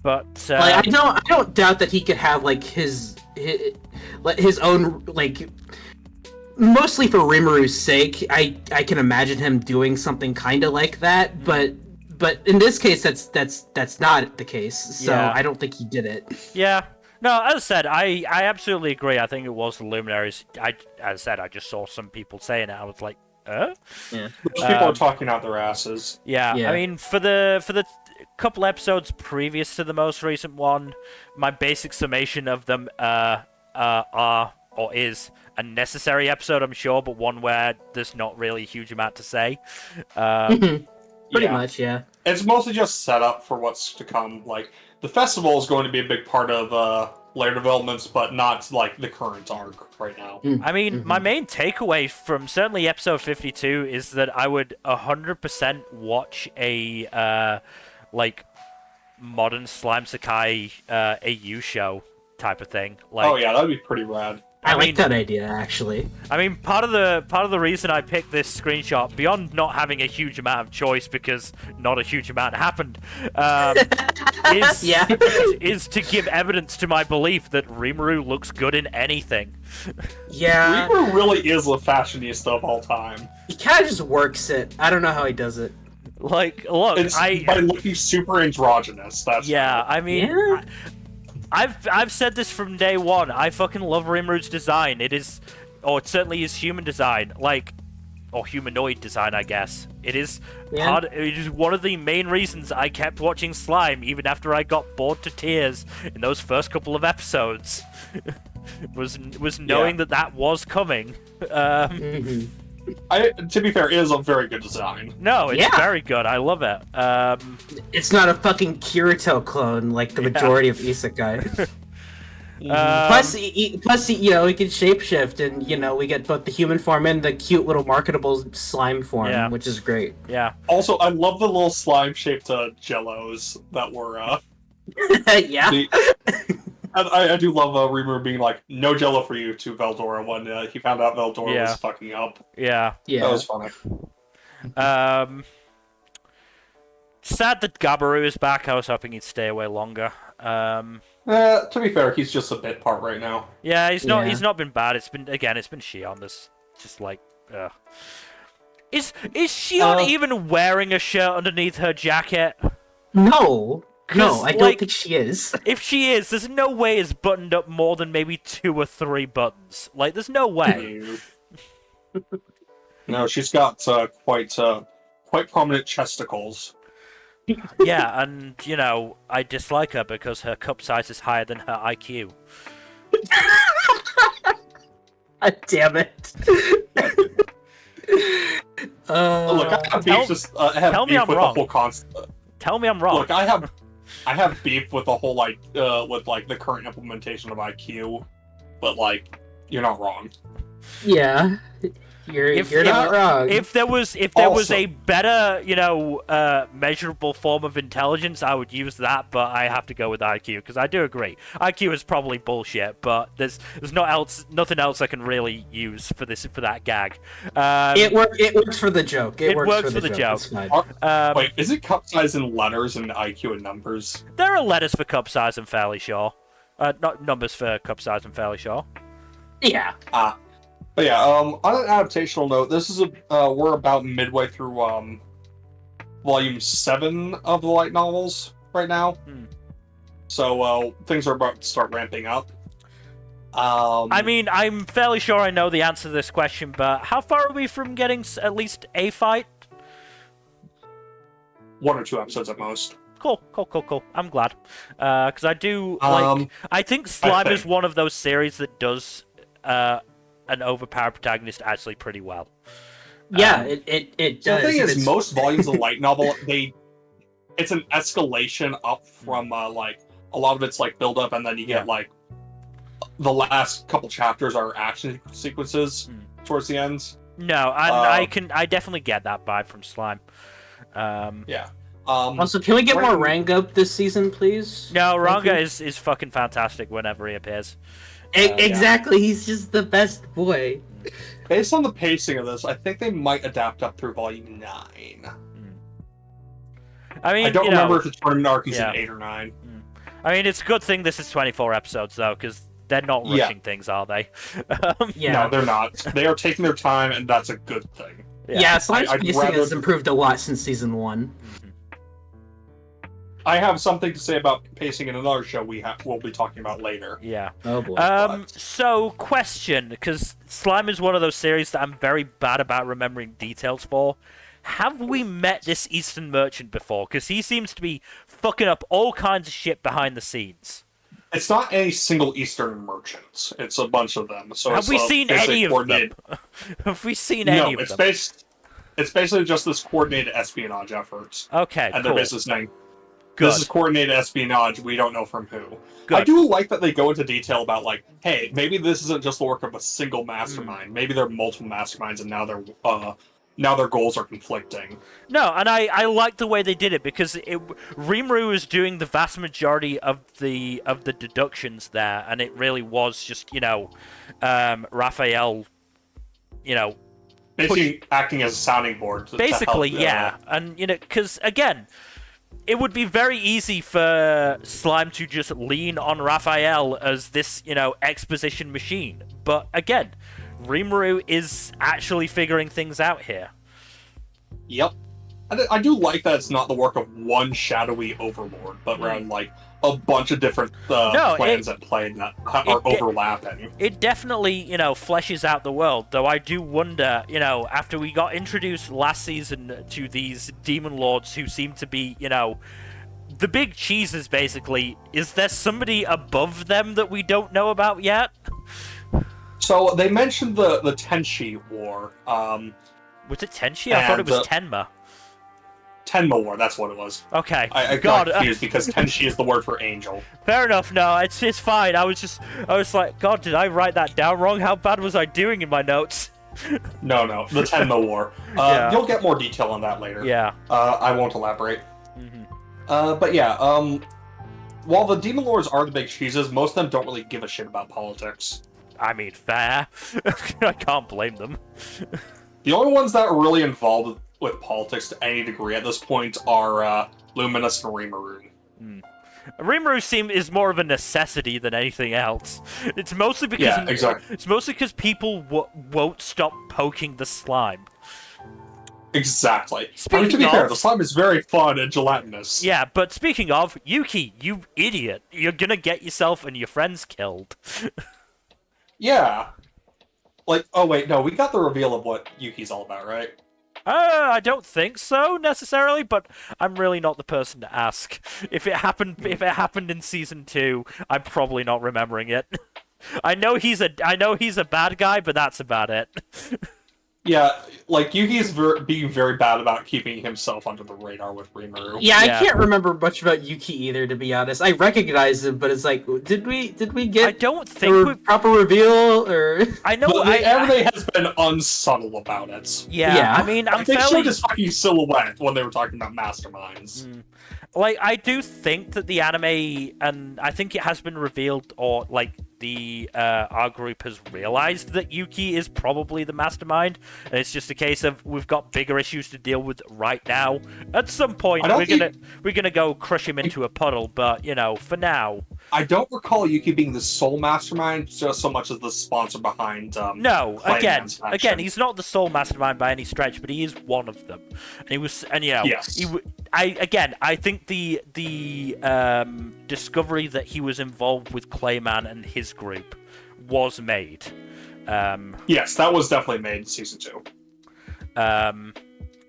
But like, I don't doubt that he could have like his own like. Mostly for Rimuru's sake, I can imagine him doing something kind of like that, but in this case, that's not the case. So I don't think he did it. Yeah. No, as I said, I absolutely agree. I think it was the luminaries. As I said, I just saw some people saying it. I was like, Yeah. Those people are talking out their asses. Yeah. I mean, for the couple episodes previous to the most recent one, my basic summation of them is a necessary episode, I'm sure, but one where there's not really a huge amount to say. Pretty much, yeah. It's mostly just set up for what's to come. Like, the festival is going to be a big part of later developments, but not, like, the current arc right now. I mean, my main takeaway from certainly episode 52 is that I would 100% watch a, modern Slime Sakai AU show type of thing. Like, oh yeah, that'd be pretty rad. I like that idea, actually. I mean, part of the reason I picked this screenshot, beyond not having a huge amount of choice because not a huge amount happened, is to give evidence to my belief that Rimuru looks good in anything. Yeah. Rimuru really is the fashionista of all time. He kind of just works it. I don't know how he does it. Like, look, by looking super androgynous. That's I mean. I've said this from day one. I fucking love Rimuru's design. It certainly his human design, or humanoid design, I guess. It is it is one of the main reasons I kept watching Slime even after I got bored to tears in those first couple of episodes. was knowing that was coming. To be fair, it is a very good design. No, it's very good. I love it. It's not a fucking Kirito clone like the majority of isekai. Plus, you know, he can shapeshift, and you know, we get both the human form and the cute little marketable slime form, which is great. Yeah. Also, I love the little slime-shaped Jellos that were. Yeah. I do love Rimuru being like, "No Jello for you" to Veldora when he found out Veldora was fucking up. Yeah. That was funny. Sad that Gabaru is back. I was hoping he'd stay away longer. To be fair, he's just a bit part right now. Yeah, he's not. He's not been bad. It's been Shion. This just like, is Shion even wearing a shirt underneath her jacket? No, I don't like, think she is. If she is, there's no way it's buttoned up more than maybe 2 or 3 buttons. Like, there's no way. No, she's got quite prominent chesticles. Yeah, and, you know, I dislike her because her cup size is higher than her IQ. Damn it. Look, I have beef with the whole concept. Tell me I'm wrong. Look, I have beef with the whole with the current implementation of IQ, but like, you're not wrong. Yeah. You're not wrong. If there was a better, you know, measurable form of intelligence, I would use that, but I have to go with IQ because I do agree. IQ is probably bullshit, but there's nothing else I can really use for that gag. It works for the joke. It works for the joke. Wait, is it cup size in letters and IQ in numbers? There are letters for cup size, I'm fairly sure. Not numbers for cup size, I'm fairly sure. Yeah. But yeah, on an adaptational note, this is we're about midway through volume 7 of the light novels right now. So things are about to start ramping up. I mean, I'm fairly sure I know the answer to this question, but how far are we from getting at least a fight? 1 or 2 episodes at most. Cool. I'm glad. Because I do, like... I think Slime is one of those series that does an overpowered protagonist actually pretty well. Yeah, it does. The thing is, most volumes of light novel, it's an escalation up from, like, a lot of it's, like, build up, and then you get, like, the last couple chapters are action sequences towards the end. No, I definitely get that vibe from Slime. Yeah. Also, can we get more Ranga this season, please? No, Ranga is fucking fantastic whenever he appears. Exactly, he's just the best boy. Based on the pacing of this, I think they might adapt up through volume 9. I mean, I don't remember if the tournament arc is in 8 or 9. I mean, it's a good thing this is 24 episodes, though, because they're not rushing things, are they? No, they're not. They are taking their time, and that's a good thing. Yeah, Slime's pacing has improved a lot since season 1. I have something to say about pacing in another show we'll be talking about later. Yeah. Oh boy. So, question, because Slime is one of those series that I'm very bad about remembering details for. Have we met this Eastern merchant before? Because he seems to be fucking up all kinds of shit behind the scenes. It's not any single Eastern merchants. It's a bunch of them. So have we seen any of them? Have we seen any of them? No, it's basically just this coordinated espionage effort. Okay, and they're basically saying, Good. This is coordinated espionage, we don't know from who. Good. I do like that they go into detail about, like, hey, maybe this isn't just the work of a single mastermind. Maybe there are multiple masterminds, and now their goals are conflicting. No, and I like the way they did it, because Rimuru is doing the vast majority of the deductions there, and it really was just, you know, Raphael, you know... Basically acting as a sounding board. Basically, to help, yeah. And, you know, because, again... It would be very easy for Slime to just lean on Raphael as this, you know, exposition machine. But again, Rimuru is actually figuring things out here. Yep. I do like that it's not the work of one shadowy overlord, but rather like a bunch of different plans at play that are overlapping. It definitely, you know, fleshes out the world, though I do wonder, you know, after we got introduced last season to these demon lords who seem to be, you know, the big cheeses, basically, is there somebody above them that we don't know about yet? So, they mentioned the Tenshi War. Was it Tenshi? I thought it was Tenma. Tenmo War, that's what it was. Okay. I got confused because Tenshi is the word for angel. Fair enough. No, it's fine. I was like, God, did I write that down wrong? How bad was I doing in my notes? No, the Tenmo War. Yeah. You'll get more detail on that later. Yeah. I won't elaborate. But yeah, while the Demon Lords are the big cheeses, most of them don't really give a shit about politics. I mean, fair. I can't blame them. The only ones that are really involved with politics to any degree at this point are Luminous and Rimuru. Rimuru is more of a necessity than anything else. It's mostly because exactly. It's mostly because people won't stop poking the slime. Exactly. Speaking I mean, to be of, fair, the slime is very fun and gelatinous. Yeah, but speaking of, Yuki, you idiot. You're gonna get yourself and your friends killed. Yeah. Like, oh wait, no, we got the reveal of what Yuki's all about, right? I don't think so necessarily, but I'm really not the person to ask. If it happened in season 2, I'm probably not remembering it. I know he's a bad guy, but that's about it. Yeah, like, Yuki's being very bad about keeping himself under the radar with Rimuru. Yeah, I can't remember much about Yuki either, to be honest. I recognize him, but it's like, did we get I don't think a proper reveal, or... I know, everybody has been unsubtle about it. Yeah, I mean, they showed his fucking silhouette when they were talking about masterminds. Like, I do think that the anime, and I think it has been revealed, or, like, our group has realized that Yuki is probably the mastermind, and it's just a case of we've got bigger issues to deal with right now. At some point, we're gonna go crush him into a puddle, but, you know, for now... I don't recall Yuki being the sole mastermind just so much as the sponsor behind, No, again, he's not the sole mastermind by any stretch, but he is one of them. And yes. I think the discovery that he was involved with Clayman and his group was made. Yes, that was definitely made in season 2.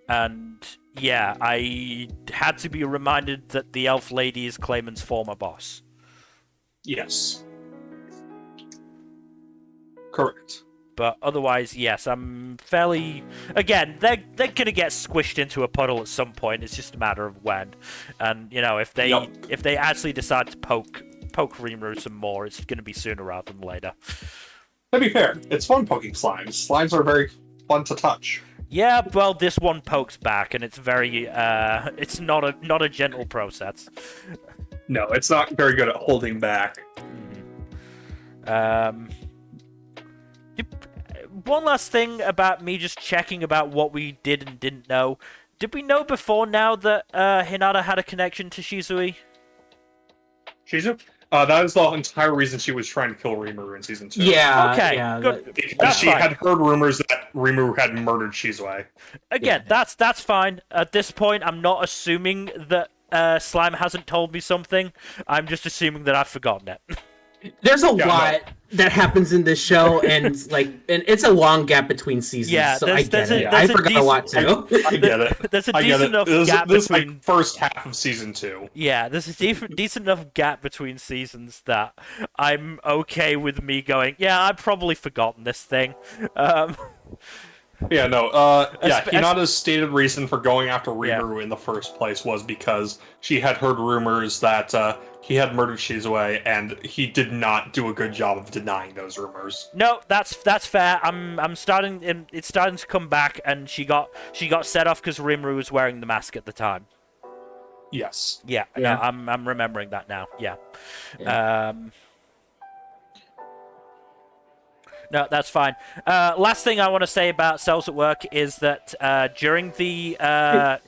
And yeah, I had to be reminded that the elf lady is Clayman's former boss. Yes. Correct. But otherwise, yes, I'm fairly... Again, they're gonna get squished into a puddle at some point. It's just a matter of when. And, you know, if they actually decide to poke Rimuru some more, it's gonna be sooner rather than later. To be fair, it's fun poking slimes. Slimes are very fun to touch. Yeah, well, this one pokes back, and it's very... it's not a gentle process. No, it's not very good at holding back. One last thing about me just checking about what we did and didn't know. Did we know before now that Hinata had a connection to Shizui? Shizui? That is the entire reason she was trying to kill Rimuru in season 2. Yeah. Okay, yeah, good. Because she had heard rumors that Rimuru had murdered Shizui. Again, that's fine. At this point, I'm not assuming that Slime hasn't told me something. I'm just assuming that I've forgotten it. There's a lot that happens in this show, and it's a long gap between seasons. Yeah, so I get it. I forgot a lot too. I get it. There's a decent enough gap between... This is between... like first half of season 2. Yeah, there's a decent enough gap between seasons that I'm okay with me going, yeah, I've probably forgotten this thing. Yeah, no, Hinata's stated reason for going after Rimuru in the first place was because she had heard rumors that he had murdered Shizue, and he did not do a good job of denying those rumors. No, that's fair. It's starting to come back, and she got set off because Rimuru was wearing the mask at the time. Yes. Yeah. No, I'm remembering that now. Yeah. No, that's fine. Last thing I want to say about Cells at Work is that during the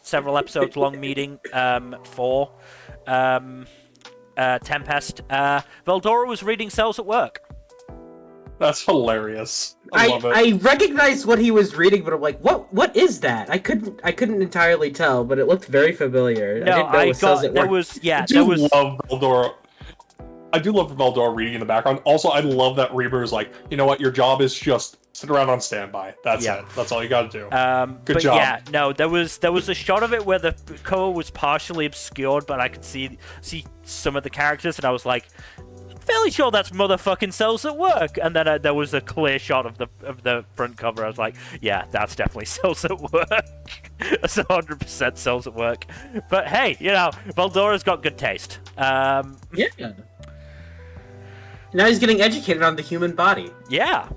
several episodes long meeting for Tempest, Veldora was reading Cells at Work. That's hilarious. I love it. I recognized what he was reading, but I'm like, what is that? I couldn't entirely tell, but it looked very familiar. No, I do love Veldora. I do love Veldora reading in the background. Also, I love that Reaper is like, you know what, your job is just sit around on standby. That's it. That's all you gotta do. Good job. Yeah, no, there was a shot of it where the cover was partially obscured, but I could see some of the characters, and I was like, fairly sure that's motherfucking Cells at Work. And then there was a clear shot of the front cover. I was like, yeah, that's definitely Cells at Work. That's 100% souls at work. But hey, you know, Veldora's got good taste. Yeah. Now he's getting educated on the human body. Yeah.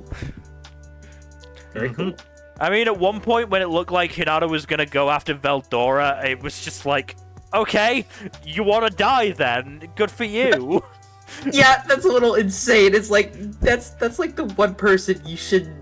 Very cool. I mean, at one point when it looked like Hinata was gonna go after Veldora, it was just like, okay, you want to die then? Good for you. Yeah, that's a little insane. It's like that's like the one person you should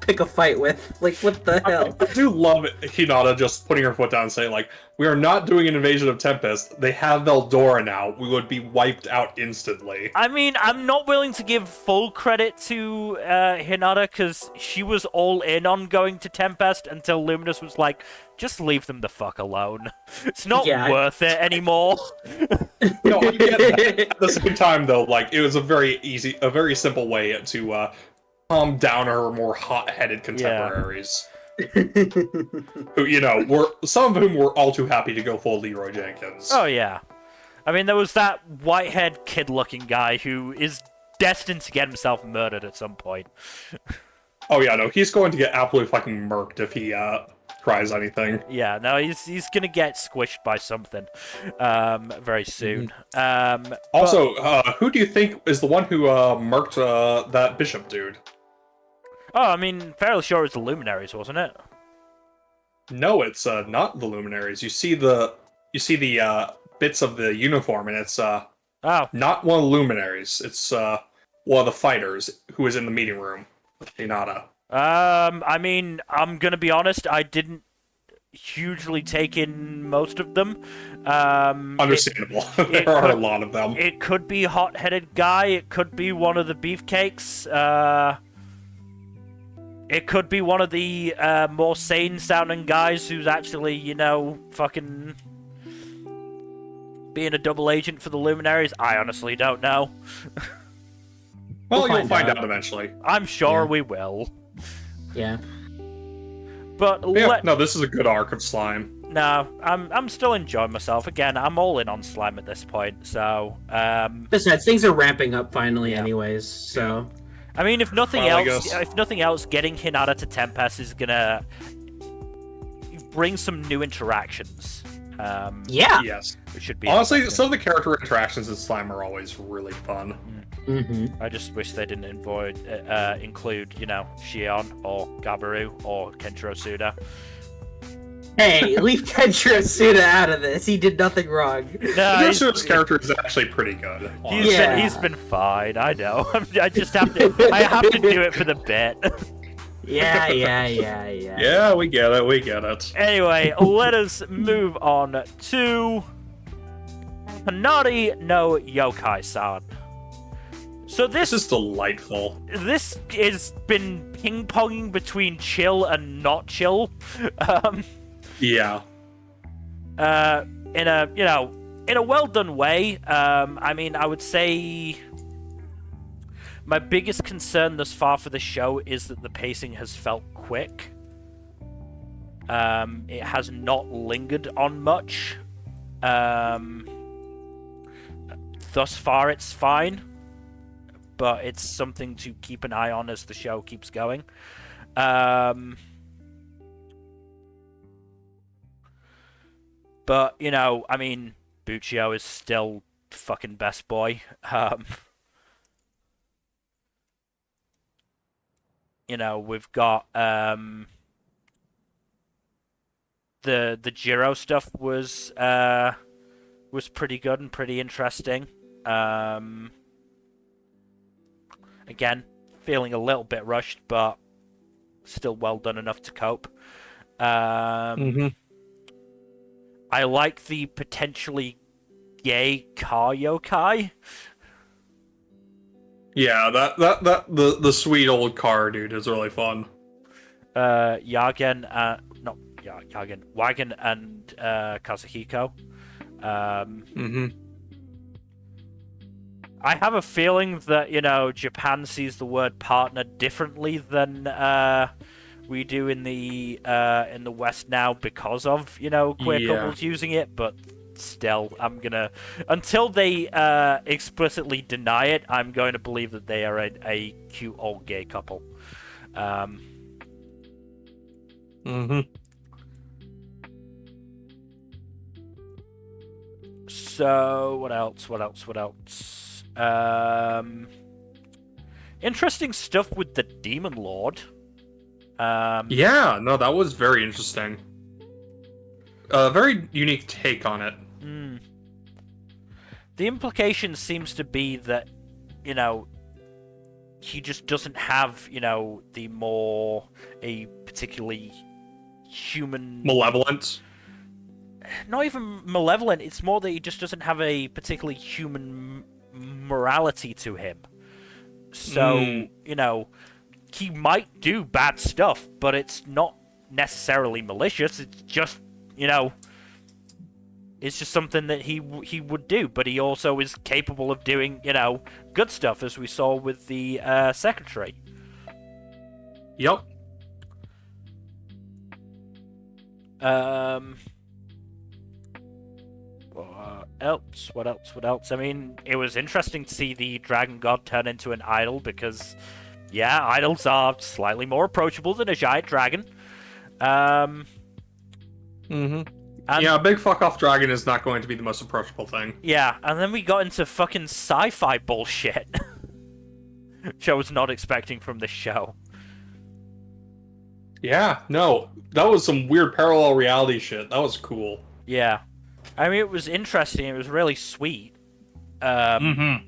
pick a fight with. Like, what the hell? I do love Hinata just putting her foot down and saying, like, we are not doing an invasion of Tempest. They have Veldora now. We would be wiped out instantly. I mean, I'm not willing to give full credit to Hinata, because she was all in on going to Tempest until Luminous was like, just leave them the fuck alone. It's not worth it anymore. No, I get that. At the same time, though, like, it was a very simple way to calm down her more hot-headed contemporaries. Who, you know, some of whom were all too happy to go full Leroy Jenkins. Oh, yeah. I mean, there was that white-haired kid-looking guy who is destined to get himself murdered at some point. Oh, yeah, no, he's going to get absolutely fucking murked if he tries anything. Yeah, no, he's gonna get squished by something very soon. Also, who do you think is the one who murked that bishop dude? Oh, I mean, fairly sure it was the Luminaries, wasn't it? No, it's not the Luminaries. You see the bits of the uniform, and it's not one of the Luminaries. It's one of the fighters who was in the meeting room with Hinata. I mean, I'm gonna be honest, I didn't hugely take in most of them. Understandable. There are a lot of them. It could be hot-headed guy, it could be one of the beefcakes, it could be one of the more sane-sounding guys who's actually, you know, fucking being a double agent for the Luminaries. I honestly don't know. Well, you'll find out eventually. I'm sure we will. Yeah. But no, this is a good arc of Slime. No, I'm still enjoying myself. Again, I'm all in on Slime at this point, so Besides, things are ramping up finally anyways, so I mean, if nothing else, getting Hinata to Tempest is gonna bring some new interactions. Yes. Which should be honestly, some of the character interactions in Slime are always really fun. I just wish they didn't include, you know, Shion or Gabaru or Kenshiro Suda. Hey, leave Kenshiro Suda out of this. He did nothing wrong. No, Suda's character is actually pretty good. He's been fine. I know. I just have to. I have to do it for the bit. Yeah. Yeah, we get it. Anyway, let us move on to Tonari no Youkai-san. So this is delightful. This has been ping-ponging between chill and not chill. Yeah. In a well-done way. I mean, I would say my biggest concern thus far for the show is that the pacing has felt quick. It has not lingered on much. Thus far, it's fine. But it's something to keep an eye on as the show keeps going. But, you know, I mean, Buccio is still fucking best boy. You know, we've got the Jiro stuff was pretty good and pretty interesting. Again, feeling a little bit rushed, but still well done enough to cope. I like the potentially gay car yokai. Yeah, the sweet old car dude is really fun. Wagen and Kazuhiko. I have a feeling that, you know, Japan sees the word partner differently than we do in the West now because of, you know, queer couples using it, but still, I'm gonna, until they explicitly deny it, I'm going to believe that they are a cute old gay couple. So what else? What else? What else? Interesting stuff with the Demon Lord. Yeah, no, that was very interesting. Very unique take on it. The implication seems to be that, you know, he just doesn't have, you know, a particularly human... Malevolent? Not even malevolent, it's more that he just doesn't have a particularly human morality to him. So, you know, he might do bad stuff, but it's not necessarily malicious, it's just, you know... It's just something that he would do, but he also is capable of doing, you know, good stuff, as we saw with the secretary. Yep. What else? What else? What else? I mean, it was interesting to see the dragon god turn into an idol because, yeah, idols are slightly more approachable than a giant dragon. Yeah, a big fuck-off dragon is not going to be the most approachable thing. Yeah, and then we got into fucking sci-fi bullshit. Which I was not expecting from this show. Yeah, no. That was some weird parallel reality shit. That was cool. Yeah. I mean, it was interesting. It was really sweet. Though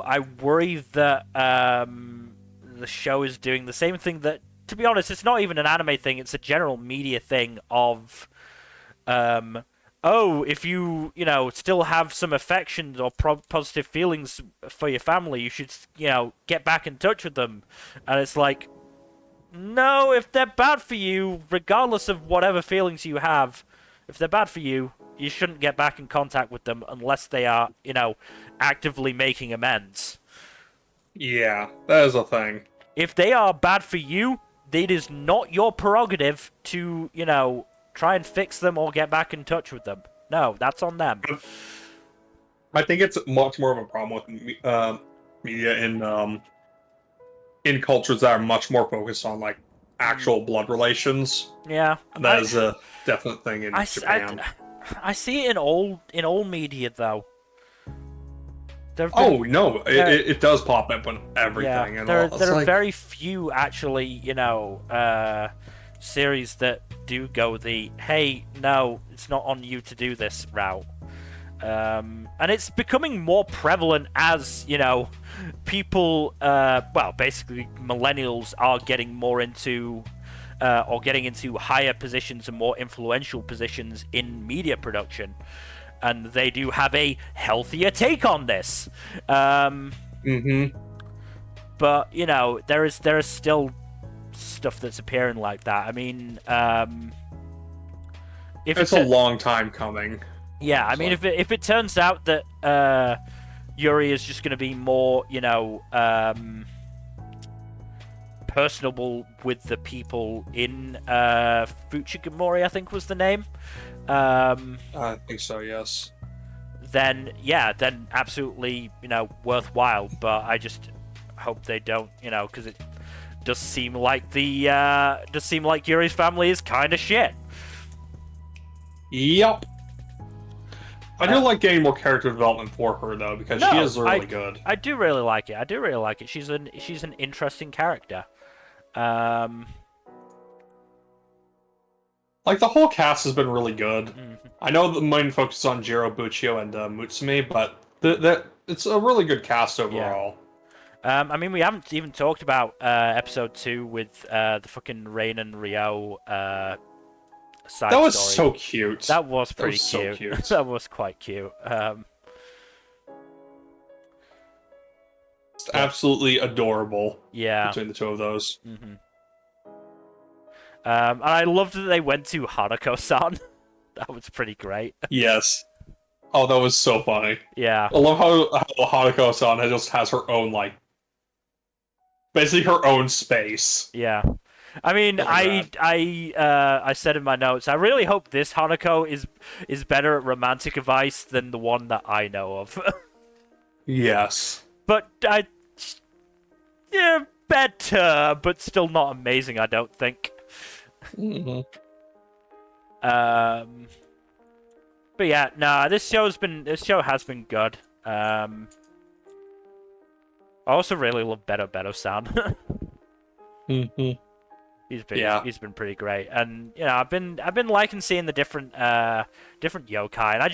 I worry that the show is doing the same thing that... To be honest, it's not even an anime thing. It's a general media thing of... if you know, still have some affections or positive feelings for your family, you should, you know, get back in touch with them. And it's like, no, if they're bad for you, regardless of whatever feelings you have, if they're bad for you, you shouldn't get back in contact with them unless they are, you know, actively making amends. Yeah, that is a thing. If they are bad for you, it is not your prerogative to, you know, try and fix them or get back in touch with them. No, that's on them. I think it's much more of a problem with media in cultures that are much more focused on like actual blood relations. Yeah, and that is a definite thing in Japan. I see it in all media though. It does pop up on everything. Yeah, and there are like... very few actually, you know, series that do go the hey, no, it's not on you to do this route. And it's becoming more prevalent as, you know, people, basically millennials are getting more into, or getting into higher positions and more influential positions in media production. And they do have a healthier take on this. But, you know, there is still stuff that's appearing like that. I mean, if it's a long time coming. Yeah, I mean, if it turns out that Yuri is just going to be more, you know, personable with the people in Fuchigamori, I think was the name. I think so, yes. Then absolutely, you know, worthwhile. But I just hope they don't, you know, because it does seem like Yuri's family is kind of shit. Yep. I do like getting more character development for her though, because she is really good. I do really like it. She's an interesting character. Like the whole cast has been really good. I know the main focus is on Jiro Buchio and Mutsumi, but it's a really good cast overall. Yeah. I mean, we haven't even talked about episode 2 with the fucking Rain and Ryo side that was story. so cute. That was pretty cute. So cute. That was quite cute. It's absolutely adorable. Yeah. Between the two of those. And I loved that they went to Hanako-san. That was pretty great. Yes. Oh, that was so funny. Yeah. I love how Hanako-san just has her own, like, basically her own space. Yeah. I mean, I said in my notes, I really hope this Hanako is better at romantic advice than the one that I know of. Yes. But better, but still not amazing, I don't think. But yeah, nah, this show has been good. I also really love Beto-san. Mm-hmm. He's been pretty great, and you know I've been liking seeing the different yokai, and I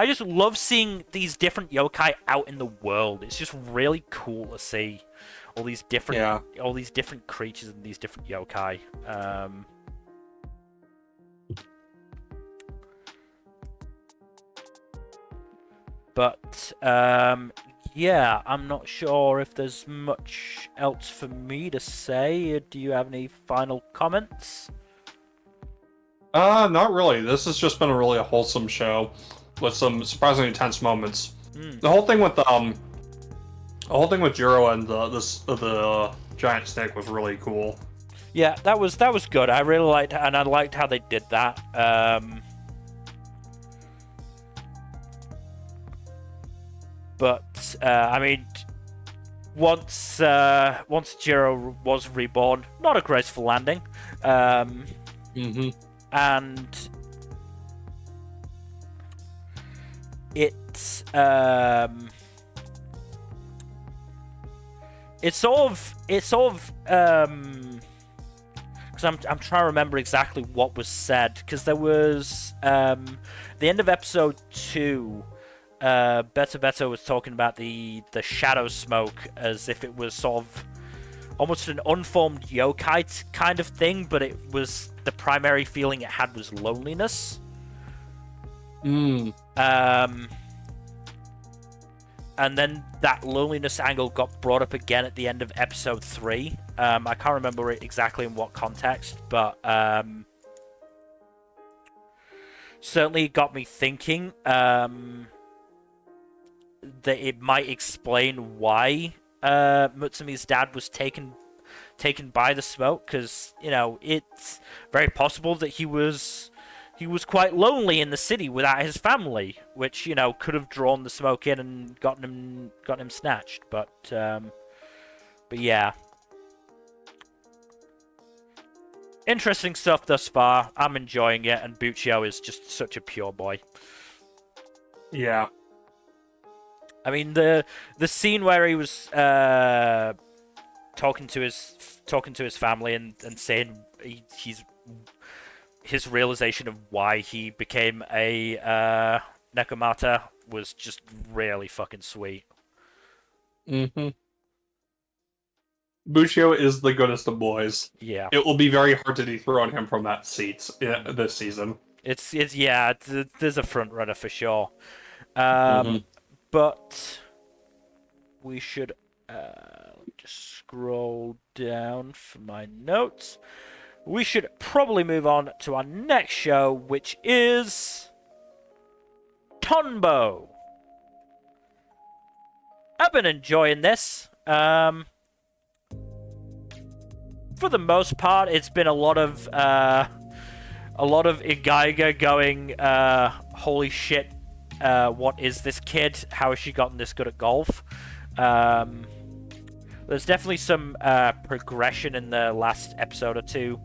just love seeing these different yokai out in the world. It's just really cool to see all these different creatures and these different yokai. But yeah, I'm not sure if there's much else for me to say. Do you have any final comments? Not really. This has just been a wholesome show with some surprisingly tense moments. The whole thing with Jiro and the giant snake was really cool. Yeah, that was good. I really liked, and I liked how they did that. But I mean, once Jiro was reborn, not a graceful landing. Mm-hmm. And it's sort of because I'm trying to remember exactly what was said, because there was the end of episode 2. Beto was talking about the shadow smoke as if it was sort of almost an unformed yokai kind of thing, but it was the primary feeling it had was loneliness. And then that loneliness angle got brought up again at the end of episode 3. I can't remember exactly in what context, but certainly got me thinking that it might explain why Mutsumi's dad was taken by the smoke, because you know it's very possible that he was quite lonely in the city without his family, which you know could have drawn the smoke in and gotten him snatched. But yeah, interesting stuff thus far. I'm enjoying it, and Buccio is just such a pure boy. Yeah. I mean, the scene where he was talking to his family and saying his realization of why he became a Nekomata was just really fucking sweet. Mm-hmm. Buccio is the goodest of boys. Yeah. It will be very hard to dethrone him from that seat this season. It's there's a front runner for sure. But we should just scroll down for my notes. We should probably move on to our next show, which is Tonbo. I've been enjoying this. For the most part, it's been a lot of Igaiga going, holy shit. What is this kid? How has she gotten this good at golf? There's definitely some progression in the last episode or two.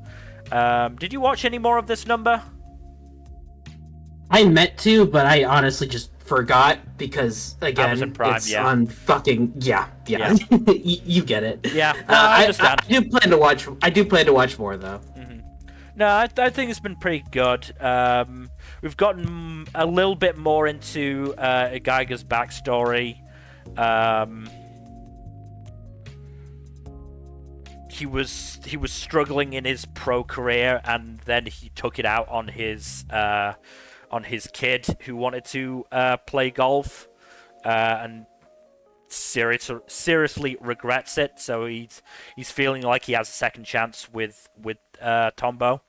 Did you watch any more of this number? I meant to, but I honestly just forgot because, again, Amazon Prime, it's yeah. on fucking... Yeah. You get it. Yeah, no, I understand. I do plan to watch more, though. Mm-hmm. No, I think it's been pretty good. We've gotten a little bit more into Igaiga's backstory. He was struggling in his pro career, and then he took it out on his kid who wanted to play golf, and seriously regrets it. So he's feeling like he has a second chance with Tonbo.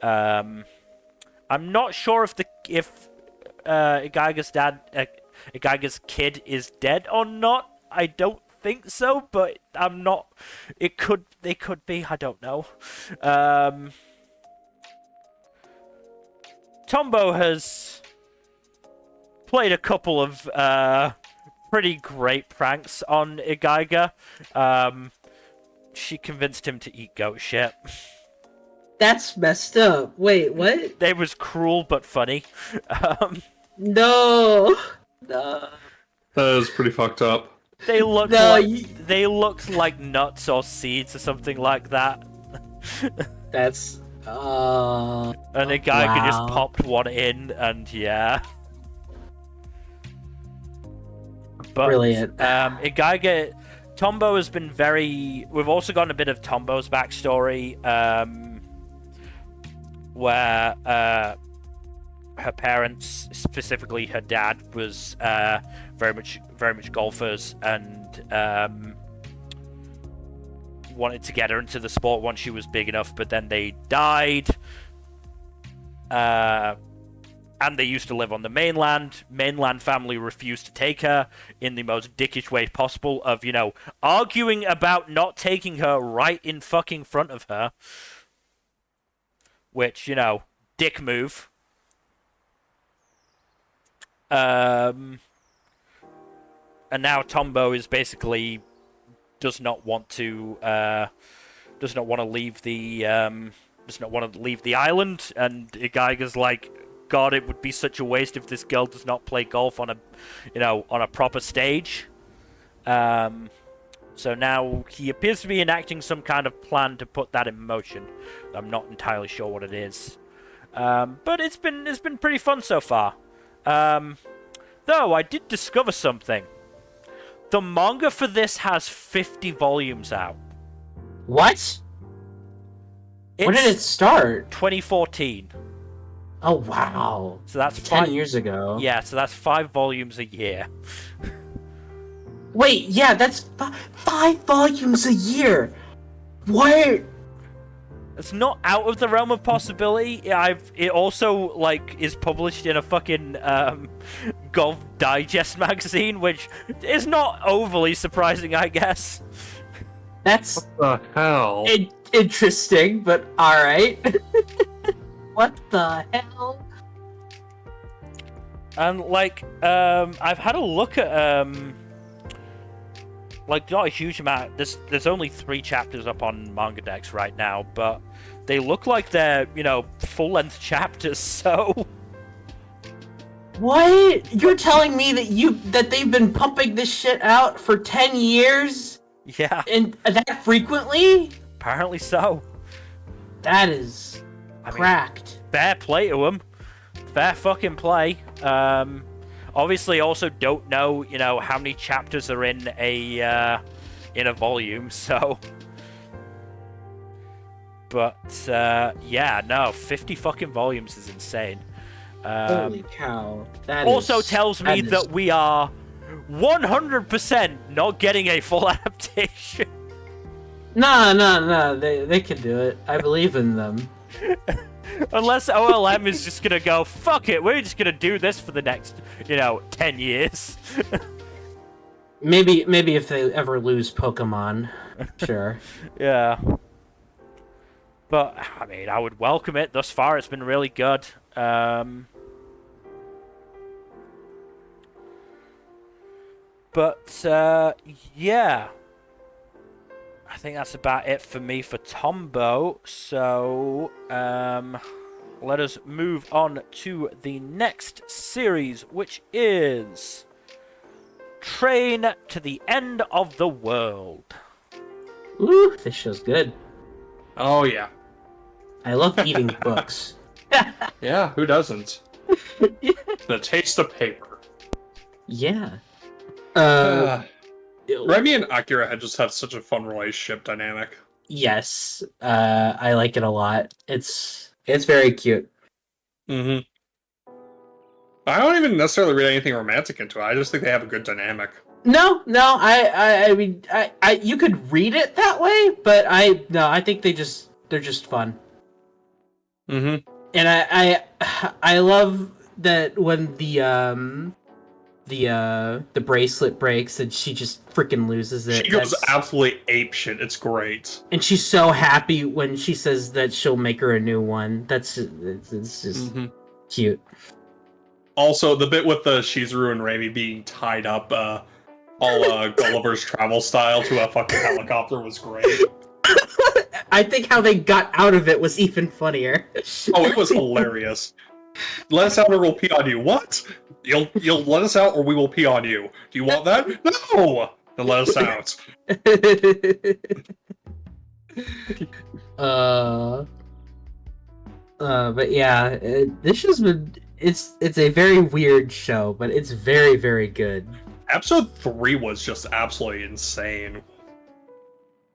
I'm not sure if Igaiga's kid is dead or not. I don't think so, but I'm not. They could be. I don't know. Tonbo has played a couple of pretty great pranks on Igaiga. She convinced him to eat goat shit. That's messed up. Wait, what? They was cruel but funny. No. No. That is pretty fucked up. They look No, they looked like nuts or seeds or something like that. That's. And a guy could just popped one in, and yeah. But Brilliant. Tonbo has been very. We've also gotten a bit of Tombo's backstory, where her parents, specifically her dad, was very much golfers and wanted to get her into the sport once she was big enough, but then they died. And they used to live on the mainland. Mainland family refused to take her in the most dickish way possible of, arguing about not taking her right in fucking front of her. Which, dick move. And now Tonbo is basically does not want to leave the island, and Igaiga's like, God, it would be such a waste if this girl does not play golf on a proper stage. So now he appears to be enacting some kind of plan to put that in motion. I'm not entirely sure what it is, but it's been pretty fun so far. Though I did discover something. The manga for this has 50 volumes out. What? When did it start? 2014. Oh, wow. So that's 10 years ago. Yeah, so that's 5 volumes a year. Wait, yeah, that's 5 volumes a year. What? It's not out of the realm of possibility. It also is published in a fucking Golf Digest magazine, which is not overly surprising, I guess. That's What the hell? interesting, but all right. What the hell? And I've had a look at not a huge amount. There's only 3 chapters up on MangaDex right now, but they look like they're full-length chapters. So What? You're telling me that they've been pumping this shit out for 10 years? yeah, And that frequently? apparently so. That is cracked. Fair play to them. Fair fucking play. Obviously, also don't know, how many chapters are in a volume. So, but yeah, no, 50 fucking volumes is insane. Holy cow! Also tells me that we are 100% not getting a full adaptation. No. They can do it. I believe in them. Unless OLM is just gonna go, fuck it, we're just gonna do this for the next, 10 years. Maybe if they ever lose Pokemon, sure. Yeah. But, I mean, I would welcome it. Thus far, it's been really good. But, yeah. I think that's about it for me for Tonbo. So, let us move on to the next series, which is Train to the End of the World. Ooh, this show's good. Oh yeah. I love eating books. Yeah, who doesn't? The taste of paper. Yeah. Remy and Akira had just have such a fun relationship dynamic. Yes, I like it a lot. It's very cute. Mm-hmm. I don't even necessarily read anything romantic into it. I just think they have a good dynamic. No, I mean, you could read it that way, but I think they're just fun. Mm-hmm. And I love that when the bracelet breaks and she just freaking loses it. She goes absolutely apeshit. It's great. And she's so happy when she says that she'll make her a new one. It's just cute. Also, the bit with the Shizuru and Remy being tied up, all Gulliver's Travel style to a fucking helicopter was great. I think how they got out of it was even funnier. Oh, it was hilarious. Let us out or we'll pee on you. What? You'll let us out or we will pee on you. Do you want that? No! Then let us out. But yeah, this show's been, it's a very weird show, but it's very, very good. Episode 3 was just absolutely insane.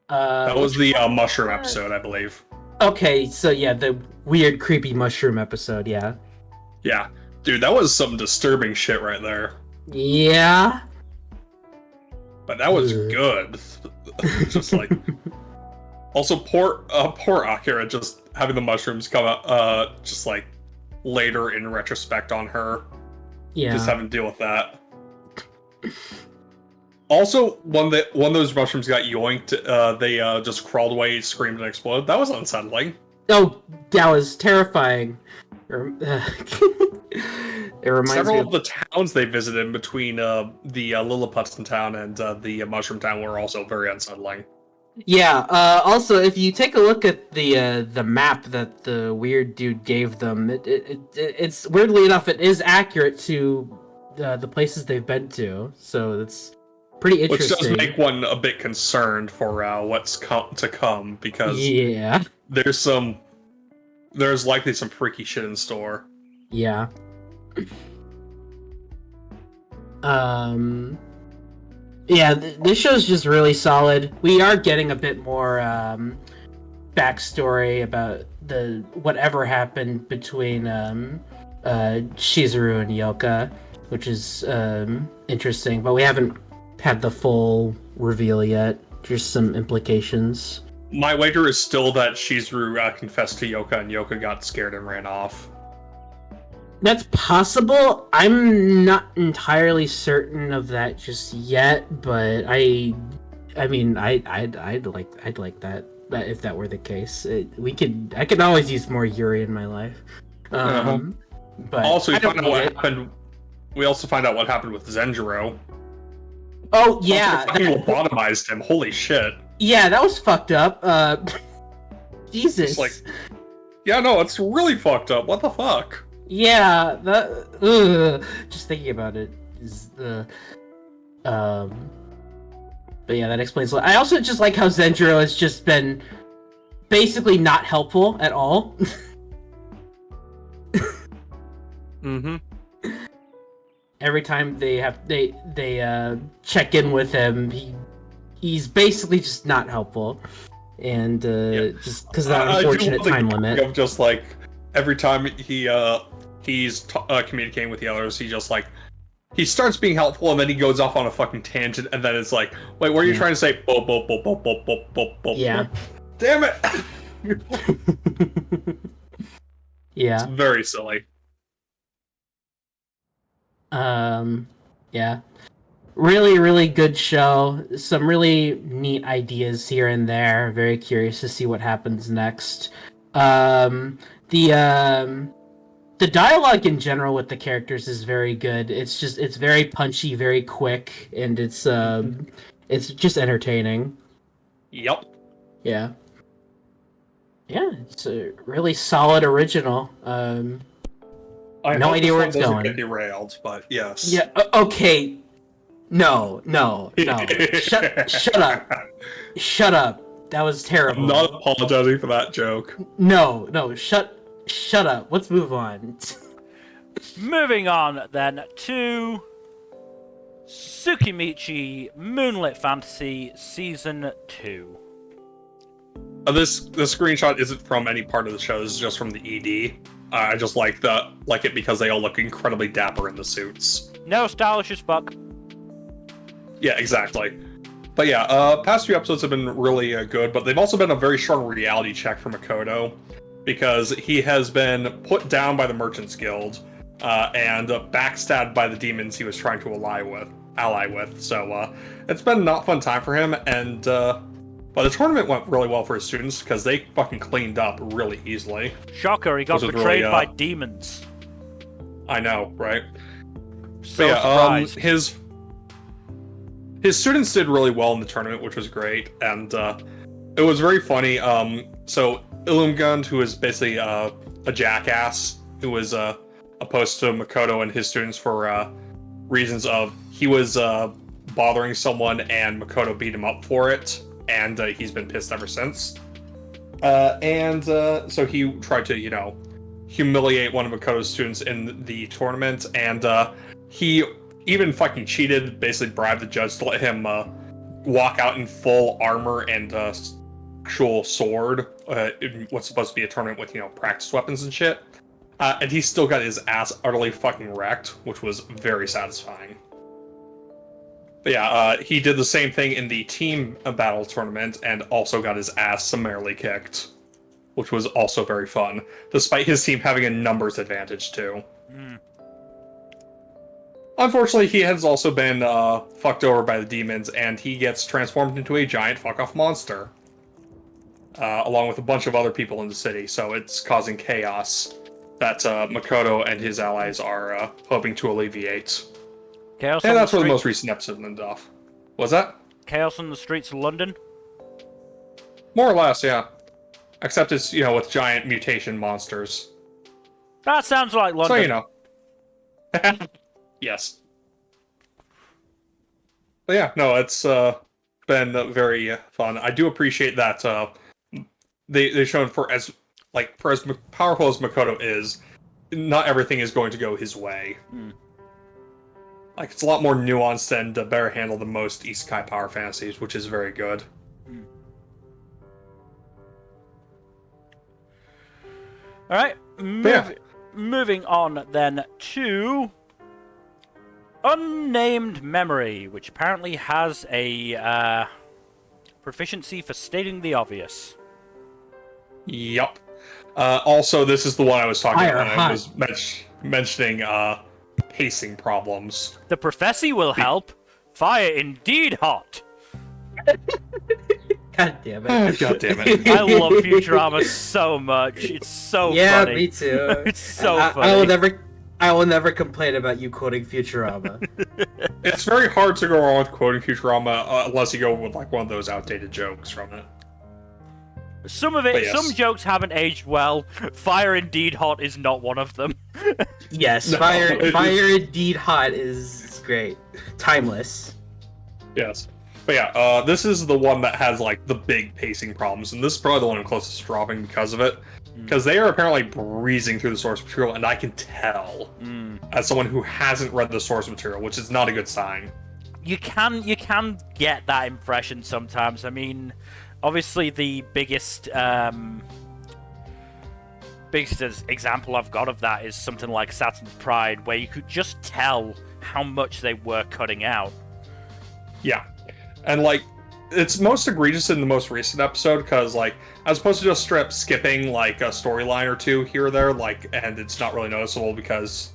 That was the mushroom episode, I believe. Okay, so yeah, the weird, creepy mushroom episode, yeah. Yeah. Dude, that was some disturbing shit right there. Yeah. But that was good. Just like... Also, poor Akira just having the mushrooms come out, just like, later in retrospect on her. Yeah. Just having to deal with that. Also, when those mushrooms got yoinked, they just crawled away, screamed, and exploded. That was unsettling. Oh, that was terrifying. It reminds Several me of the towns they visited in between the Lilliputian town and the Mushroom town were also very unsettling. Yeah. Also, if you take a look at the map that the weird dude gave them, it's weirdly enough it is accurate to the places they've been to. So it's pretty interesting. Which does make one a bit concerned for what's to come, because yeah, there's likely some freaky shit in store. Yeah. Yeah, this show's just really solid. We are getting a bit more backstory about whatever happened between Shizuru and Yoka, which is interesting, but we haven't had the full reveal yet. Just some implications. My wager is still that Shizuru confessed to Yoka and Yoka got scared and ran off. That's possible. I'm not entirely certain of that just yet, but I'd like that if that were the case. I could always use more Yuri in my life. But also, we also find out what happened with Zenjiro. Oh yeah, Fucking lobotomized him. Holy shit. Yeah, that was fucked up. Jesus. It's like, yeah, no, it's really fucked up. What the fuck? Yeah, just thinking about it is but yeah, that explains a lot. I also just like how Zenjiro has just been basically not helpful at all. Mm-hmm. Every time they check in with him, he's basically just not helpful, and just because of that unfortunate time limit. Of just like every time he's communicating with the others, he starts being helpful, and then he goes off on a fucking tangent, and then it's like, wait, what are you trying to say? Bo, bo, bo, bo, bo, bo, bo, bo. Yeah. Damn it. Yeah. It's very silly. Yeah. Really, really good show. Some really neat ideas here and there. Very curious to see what happens next. The dialogue in general with the characters is very good. It's very punchy, very quick, and it's just entertaining. Yep. Yeah. Yeah, it's a really solid original. No idea where it's going. Get derailed, but yes. Yeah. Okay. No. Shut up. Shut up. That was terrible. I'm not apologizing for that joke. No. Shut up. Let's move on. Moving on then to Tsukimichi Moonlit Fantasy Season 2. This screenshot isn't from any part of the show. This is just from the ED. I just like it because they all look incredibly dapper in the suits. No, stylish as fuck. Yeah, exactly. But yeah, past few episodes have been really good, but they've also been a very strong reality check for Makoto, because he has been put down by the Merchants Guild and backstabbed by the demons he was trying to ally with. So it's been a not fun time for him, and but the tournament went really well for his students because they fucking cleaned up really easily. Shocker, he got betrayed by demons. I know, right? So surprised. His students did really well in the tournament, which was great, and it was very funny. So Illumgund, who is basically a jackass, who was opposed to Makoto and his students for reasons of he was bothering someone and Makoto beat him up for it, and he's been pissed ever since. So he tried to, humiliate one of Makoto's students in the tournament, and he even fucking cheated, basically bribed the judge to let him walk out in full armor and actual sword in what's supposed to be a tournament with, practice weapons and shit. And he still got his ass utterly fucking wrecked, which was very satisfying. But yeah, he did the same thing in the team battle tournament and also got his ass summarily kicked, which was also very fun, despite his team having a numbers advantage too. Mm. Unfortunately, he has also been fucked over by the demons, and he gets transformed into a giant fuck-off monster, along with a bunch of other people in the city, so it's causing chaos that Makoto and his allies are hoping to alleviate. Chaos and that's where the most recent episode ended off. Was that? Chaos on the streets of London? More or less, yeah. Except it's, with giant mutation monsters. That sounds like London. So, yes. But yeah, no, it's been very fun. I do appreciate that they've shown for as powerful as Makoto is, not everything is going to go his way. Mm. Like, it's a lot more nuanced and better handle than most isekai power fantasies, which is very good. Mm. Alright, moving on then to Unnamed Memory, which apparently has a proficiency for stating the obvious. Yup. Also, this is the one I was talking about when I was mentioning pacing problems. The prophecy will help. Fire indeed hot. God damn it. God damn it. I love Futurama so much. It's so funny. Yeah, me too. It's so funny. I will never complain about you quoting Futurama. It's very hard to go wrong with quoting Futurama unless you go with one of those outdated jokes from it. Some of it, yes. Some jokes haven't aged well. Fire indeed hot is not one of them. Yes, No, Fire indeed hot is great. Timeless. Yes. But yeah, this is the one that has the big pacing problems, and this is probably the one I'm closest to dropping because of it. Because they are apparently breezing through the source material, and I can tell as someone who hasn't read the source material, which is not a good sign. You can get that impression sometimes. I mean, obviously the biggest example I've got of that is something like Saturn's Pride, where you could just tell how much they were cutting out. Yeah. And it's most egregious in the most recent episode, because as opposed to just straight up skipping a storyline or two here or there, and it's not really noticeable because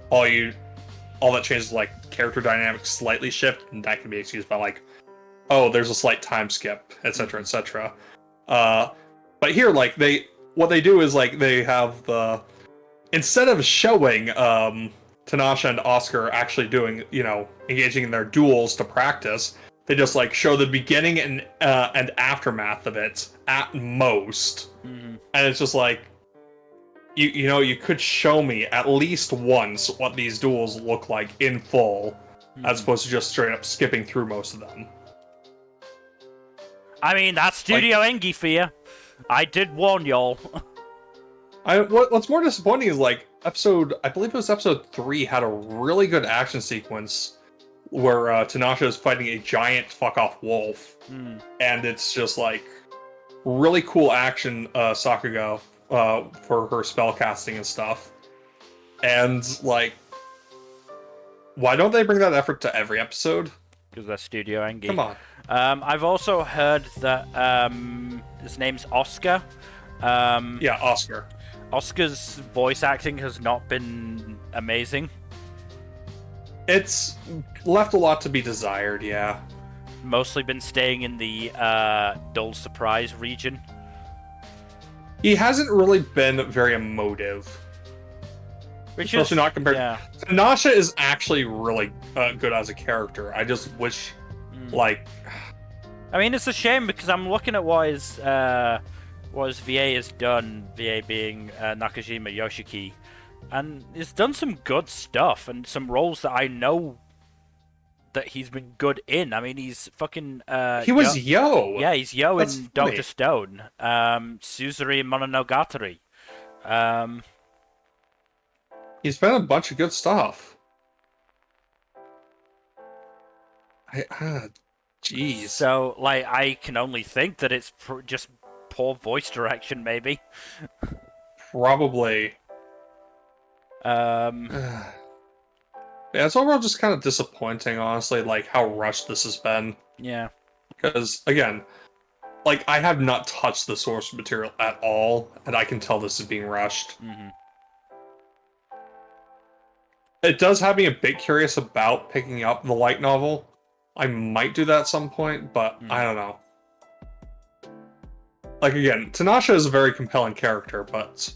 all that changes is character dynamics slightly shift, and that can be excused by oh, there's a slight time skip, etc., etc. But here, what they do is they have instead of showing Tanasha and Oscar actually doing, engaging in their duels to practice, they just show the beginning and aftermath of it at most, and it's just you could show me at least once what these duels look like in full, as opposed to just straight up skipping through most of them. I mean, that's Studio Engi for you. I did warn y'all. What's more disappointing is I believe it was episode 3 had a really good action sequence where Tanasha is fighting a giant fuck-off wolf. And it's just really cool action, Sakuga, for her spellcasting and stuff. And why don't they bring that effort to every episode? Because they're Studio Engi. Come on. I've also heard that his name's Oscar. Yeah, Oscar. Oscar's voice acting has not been amazing. It's left a lot to be desired, yeah. Mostly been staying in the dull surprise region. He hasn't really been very emotive. Which Especially is not compared. Yeah. Tanasha is actually really good as a character. I just wish, I mean, it's a shame because I'm looking at what his VA has done. VA being Nakajima Yoshiki, and he's done some good stuff and some roles that I know that he's been good in. I mean, he's fucking. He was Yo. Yeah, he's Yo That's in funny. Doctor Stone. Suzuri in Mononogatari. He's been in a bunch of good stuff. Jeez. So, like, I can only think that it's just poor voice direction, maybe. Probably. Um. Yeah, it's overall just kind of disappointing, honestly, like, how rushed this has been. Yeah. Because, again, like, I have not touched the source material at all, and I can tell this is being rushed. Mm-hmm. It does have me a bit curious about picking up the light novel. I might do that at some point, but I don't know. Like, again, Tanasha is a very compelling character, but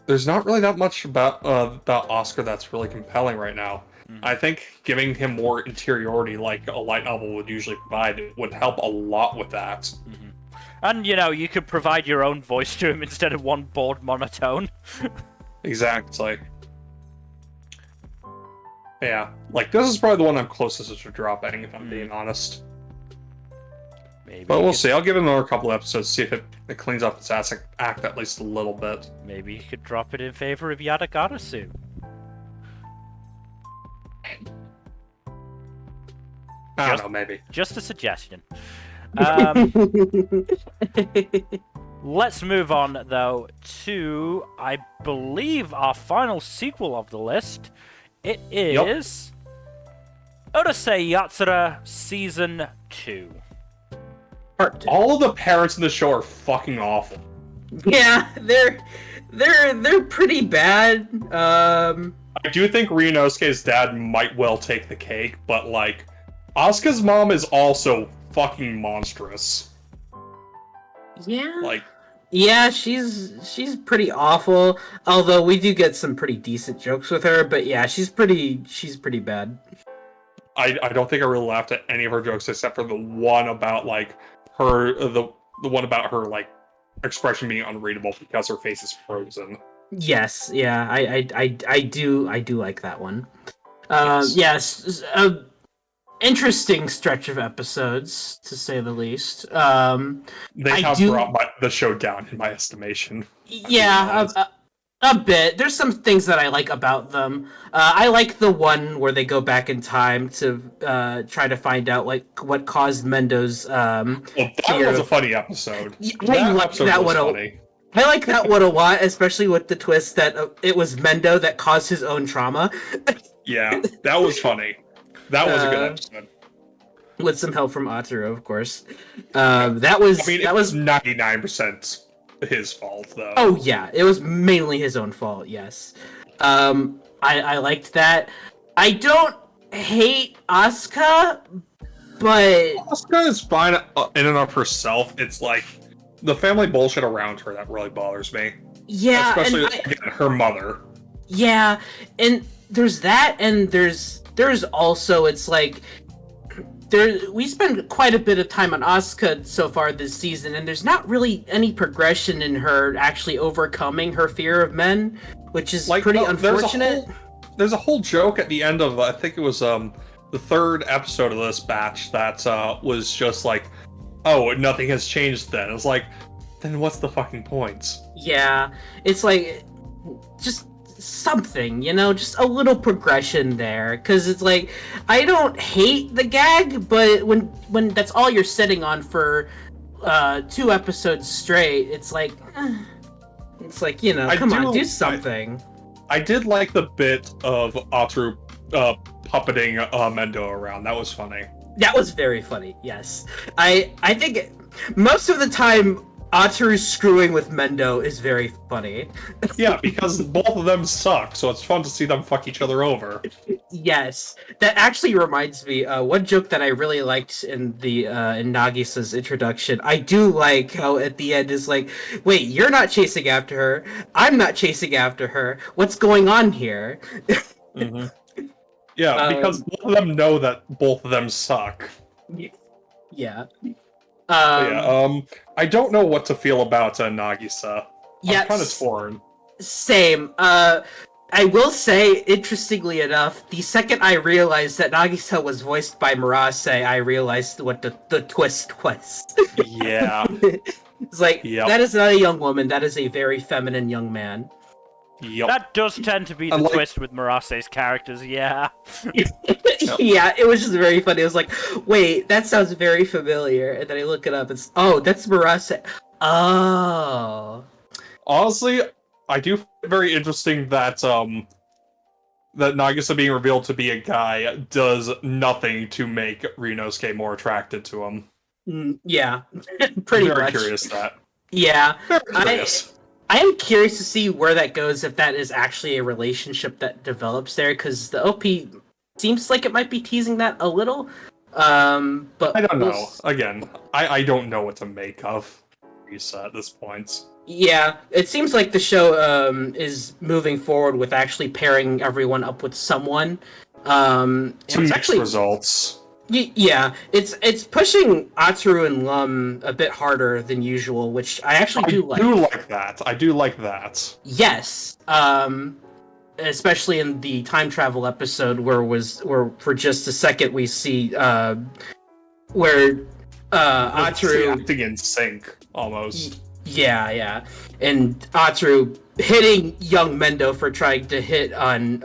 there's not really that much about Oscar that's really compelling right now. I think giving him more interiority, like a light novel would usually provide, would help a lot with that. And, you know, you could provide your own voice to him instead of one bored monotone. Exactly. Yeah, like, this is probably the one I'm closest to dropping, if I'm being honest. Maybe. But we'll see. I'll give it another couple episodes, see if it cleans up its act at least a little bit. Maybe you could drop it in favor of Yatagarasu. I don't know, maybe. Just a suggestion. Let's move on, though, to, I believe, our final sequel of the list. It is Urusei Yatsura Season 2. Part 2. All of the parents in the show are fucking awful. Yeah, they're pretty bad. I do think Ryunosuke's dad might well take the cake, but, like, Asuka's mom is also fucking monstrous. Yeah. Like, yeah, she's pretty awful. Although we do get some pretty decent jokes with her, but yeah, she's pretty bad. I don't think I really laughed at any of her jokes except for the one about, like, her the one about her, like, expression being unreadable because her face is frozen. Yes, yeah, I do like that one. Yes. Yes, interesting stretch of episodes, to say the least. They have brought the show down, in my estimation. Yeah, a bit. There's some things that I like about them. I like the one where they go back in time to try to find out, like, what caused Mendo's. Well, that was a funny episode. I like that one. Funny. I like that one a lot, especially with the twist that it was Mendo that caused his own trauma. Yeah, that was funny. That was a good episode. With some help from Atsuro, of course. That was 99% his fault, though. Oh yeah, it was mainly his own fault. Yes, I liked that. I don't hate Asuka, but Asuka is fine in and of herself. It's like the family bullshit around her that really bothers me. Yeah, especially again, her mother. Yeah, and there's that, and there's also, it's like, we spend quite a bit of time on Asuka so far this season, and there's not really any progression in her actually overcoming her fear of men, which is like, pretty unfortunate. There's a whole joke at the end of, I think it was the third episode of this batch that was just like, oh, nothing has changed then. It's like, then what's the fucking point? Yeah, it's like, just something, you know, just a little progression there, because it's like, I don't hate the gag, but when that's all you're sitting on for 2 episodes straight, it's like, you know, come on, do something. I did like the bit of Atsuru puppeting Mendo around. That was funny. That was very funny, yes. I think most of the time Atsuru's screwing with Mendo is very funny. Yeah, because both of them suck, so it's fun to see them fuck each other over. Yes. That actually reminds me, one joke that I really liked in the in Nagisa's introduction. I do like how at the end is like, wait, you're not chasing after her, I'm not chasing after her, what's going on here? Mm-hmm. Yeah, because both of them know that both of them suck. Yeah. I don't know what to feel about Nagisa. Yeah, I'm kind of torn. Same. I will say, interestingly enough, the second I realized that Nagisa was voiced by Murase, I realized what the twist was. Yeah. It's like, Yep. that is not a young woman, that is a very feminine young man. Yep. That does tend to be the twist with Murase's characters, yeah. Yeah, it was just very funny. It was like, wait, that sounds very familiar. And then I look it up, it's, oh, that's Murase. Oh. Honestly, I do find it very interesting that that Nagisa being revealed to be a guy does nothing to make Ryunosuke more attracted to him. Yeah, pretty very much. Curious that. Yeah, Very curious. I am curious to see where that goes, if that is actually a relationship that develops there, because the OP seems like it might be teasing that a little. But I don't know. Again, I don't know what to make of Risa at this point. Yeah, it seems like the show is moving forward with actually pairing everyone up with someone. Some it's mixed actually results. Yeah, it's pushing Atsuru and Lum a bit harder than usual, which I actually do like. I do like that. I do like that. Yes, especially in the time travel episode where for just a second we see where Atsuru acting in sync almost. Yeah, and Atsuru hitting young Mendo for trying to hit on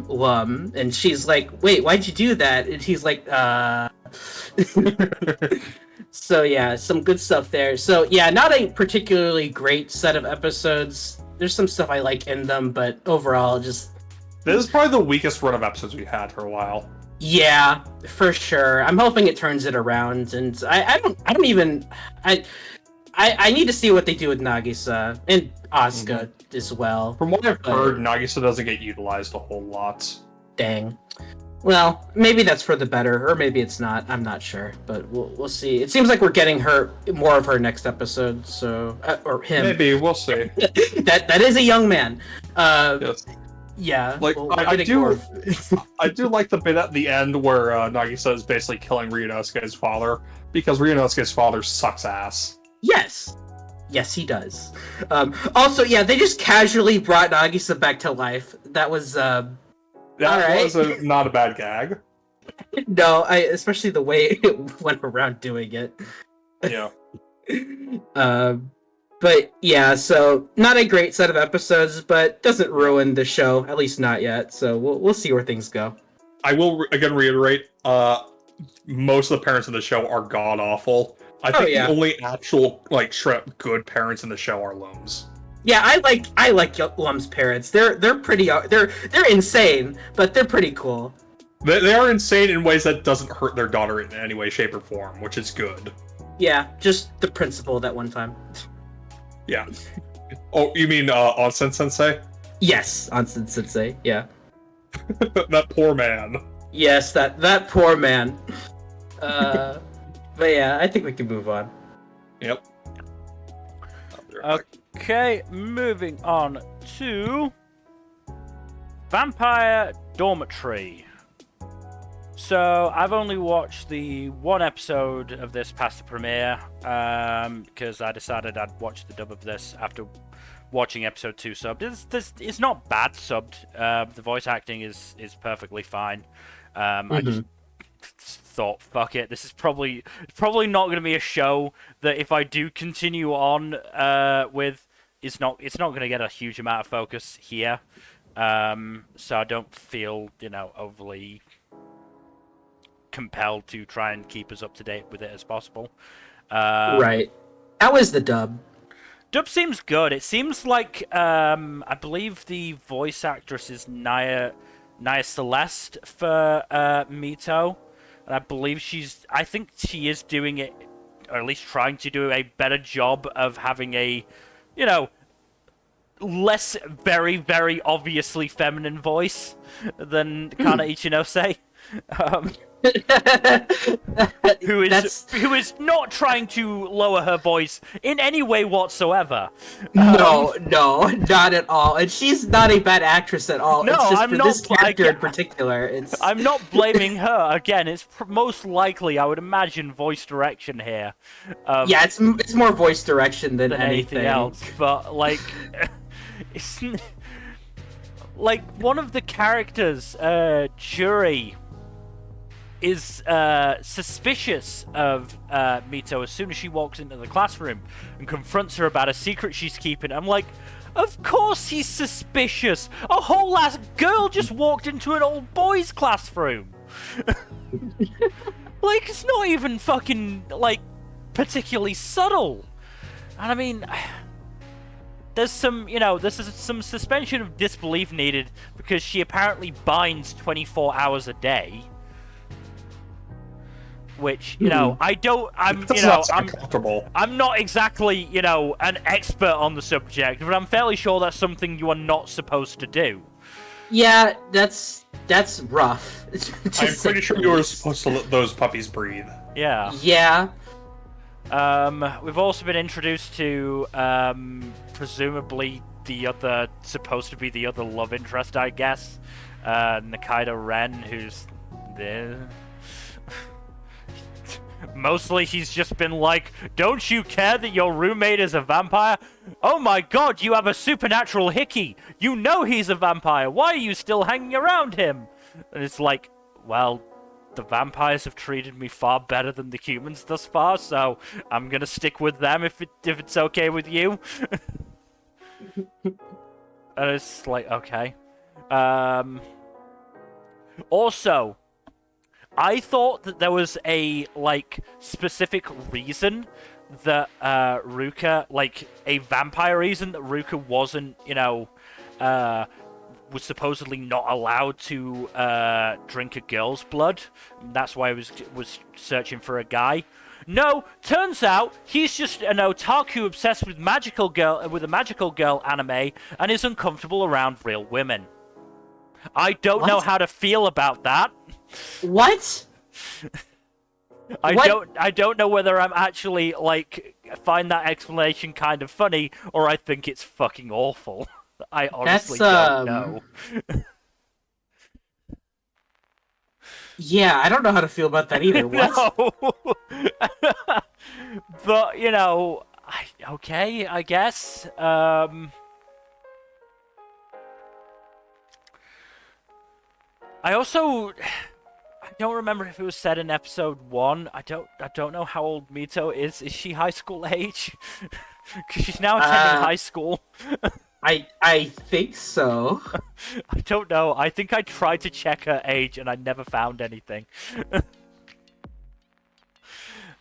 Lum, and she's like, "Wait, why'd you do that?" And he's like, So yeah, some good stuff there. So yeah, not a particularly great set of episodes. There's some stuff I like in them, but overall, just this is probably the weakest run of episodes we had for a while. Yeah, for sure. I'm hoping it turns it around, and I need to see what they do with Nagisa and Asuka as well. From what I've heard, Nagisa doesn't get utilized a whole lot. Dang. Well, maybe that's for the better, or maybe it's not. I'm not sure, but we'll see. It seems like we're getting more of her next episode, so or him. Maybe we'll see. that is a young man. Yes. Yeah. Like I do like the bit at the end where Nagisa is basically killing Ryunosuke's father because Ryunosuke's father sucks ass. Yes, he does. Also, yeah, they just casually brought Nagisa back to life. That was was not a bad gag. No, especially the way it went around doing it. Yeah. But yeah, so not a great set of episodes, but doesn't ruin the show, at least not yet. So we'll see where things go. I will again reiterate, most of the parents of the show are god awful. I think the only actual straight good parents in the show are Lum's. Yeah, I like Lum's parents. They're pretty they're insane, but they're pretty cool. They are insane in ways that doesn't hurt their daughter in any way, shape, or form, which is good. Yeah, just the principal that one time. Yeah. Oh, you mean Onsen Sensei? Yes, Onsen Sensei. Yeah. That poor man. Yes, that poor man. But yeah, I think we can move on. Yep. Okay, moving on to Vampire Dormitory. So I've only watched the one episode of this past the premiere because I decided I'd watch the dub of this after watching episode 2 subbed. It's not bad subbed. The voice acting is perfectly fine. I just thought, fuck it, this is probably not going to be a show that if I do continue on with, it's not going to get a huge amount of focus here. So I don't feel overly compelled to try and keep us up to date with it as possible. Right. How is the dub? Dub seems good. It seems like I believe the voice actress is Naya Celeste for Mito, and I believe I think she is doing it, or at least trying to do a better job of having a, less very, very obviously feminine voice than Kana Ichinose. Who is not trying to lower her voice in any way whatsoever. No, not at all. And she's not a bad actress at all. No, it's just I'm for not. This character in particular. I'm not blaming her. Again, it's most likely, I would imagine, voice direction here. Yeah, it's more voice direction than anything else. But like, one of the characters, Juri, is suspicious of Mito as soon as she walks into the classroom and confronts her about a secret she's keeping. I'm like, of course he's suspicious. A whole ass girl just walked into an old boys' classroom. Like, it's not even fucking, like, particularly subtle. And I mean, there's some, there's some suspension of disbelief needed because she apparently binds 24 hours a day. Which, I'm not exactly, an expert on the subject, but I'm fairly sure that's something you are not supposed to do. Yeah, that's rough. I'm pretty sure you were supposed to let those puppies breathe. Yeah. Yeah. We've also been introduced to, presumably supposed to be the other love interest, I guess. Nikaido Ren, who's there. Mostly he's just been like, don't you care that your roommate is a vampire? Oh my god, you have a supernatural hickey! You know he's a vampire! Why are you still hanging around him? And it's like, well, the vampires have treated me far better than the humans thus far, so I'm gonna stick with them if it's okay with you. And it's like, okay. Also, I thought that there was a, specific reason that, Ruka, a vampire reason that Ruka wasn't, was supposedly not allowed to, drink a girl's blood. That's why he was searching for a guy. No, turns out he's just an otaku obsessed with a magical girl anime and is uncomfortable around real women. I don't know how to feel about that. What? I don't know whether I'm actually, find that explanation kind of funny, or I think it's fucking awful. I honestly don't know. Yeah, I don't know how to feel about that either. What? No. But, okay, I guess. I don't remember if it was said in episode 1. I don't know how old Mito is. Is she high school age? Because she's now attending high school. I think so. I don't know. I think I tried to check her age and I never found anything.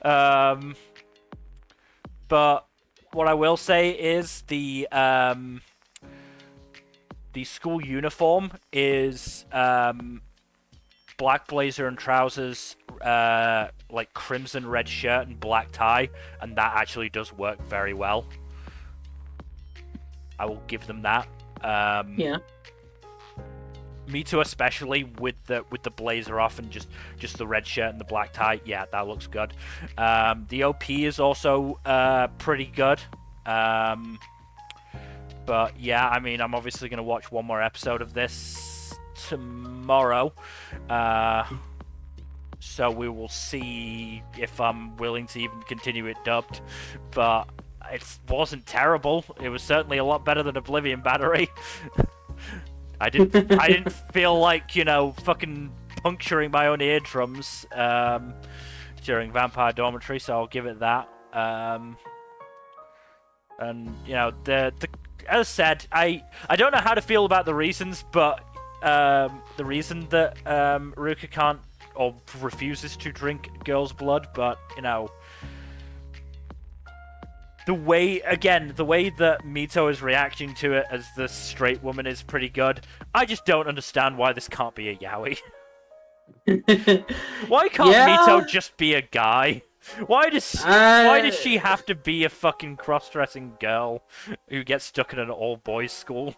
But what I will say is the school uniform is black blazer and trousers, crimson red shirt and black tie, and that actually does work very well. I will give them that. Yeah. Mito especially with the blazer off and just the red shirt and the black tie. Yeah, that looks good. The OP is also pretty good. But yeah, I mean, I'm obviously going to watch one more episode of this tomorrow. So we will see if I'm willing to even continue it dubbed. But it wasn't terrible. It was certainly a lot better than Oblivion Battery. I didn't feel like, fucking puncturing my own eardrums during Vampire Dormitory, so I'll give it that. And as I said, I don't know how to feel about the reasons, but the reason that Ruka can't or refuses to drink girl's blood, but the way that Mito is reacting to it as the straight woman is pretty good. I just don't understand why this can't be a yaoi. Why can't Mito just be a guy? Why does she have to be a fucking cross-dressing girl who gets stuck in an all-boys school?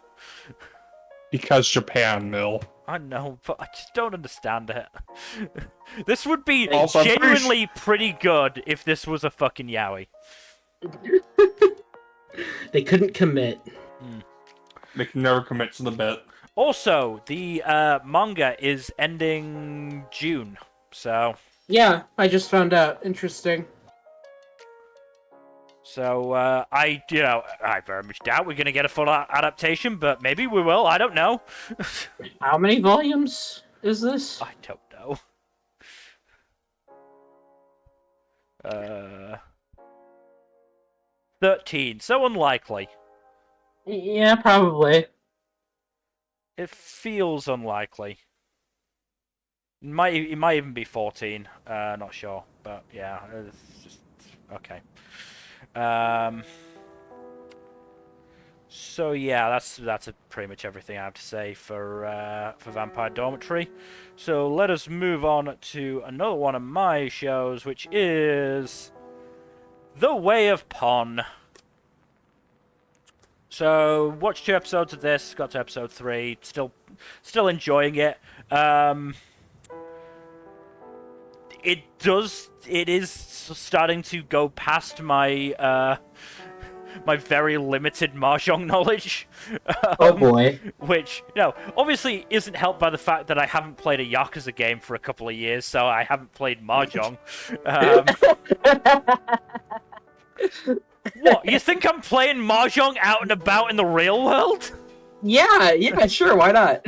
Because Japan, Mill. I know, but I just don't understand it. This would be Also, genuinely pretty good if this was a fucking yaoi. They couldn't commit. They can never commit to the bit. Also, the manga is ending June, so... Yeah, I just found out. Interesting. So I very much doubt we're gonna get a full adaptation, but maybe we will. I don't know. How many volumes is this? I don't know. 13. So unlikely. Yeah, probably. It feels unlikely. It might even be 14. Not sure, but yeah, it's just okay. So yeah, that's pretty much everything I have to say for Vampire Dormitory. So let us move on to another one of my shows, which is The Way of Pon. So watched 2 episodes of this, got to episode 3, still enjoying it. It is starting to go past my my very limited mahjong knowledge. Oh boy. Which, obviously isn't helped by the fact that I haven't played a Yakuza game for a couple of years, so I haven't played mahjong. What, you think I'm playing mahjong out and about in the real world? Yeah, sure, why not?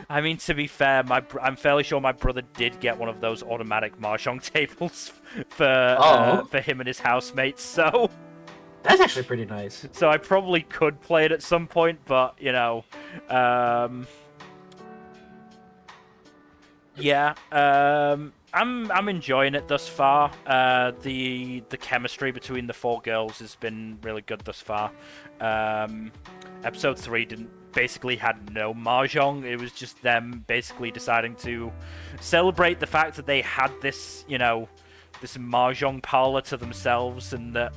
I mean, to be fair, I'm fairly sure my brother did get one of those automatic mahjong tables for him and his housemates, so... That's actually pretty nice. So I probably could play it at some point, but, yeah, I'm enjoying it thus far. The chemistry between the 4 girls has been really good thus far. Episode 3 basically had no mahjong. It was just them basically deciding to celebrate the fact that they had this, this mahjong parlor to themselves, and that,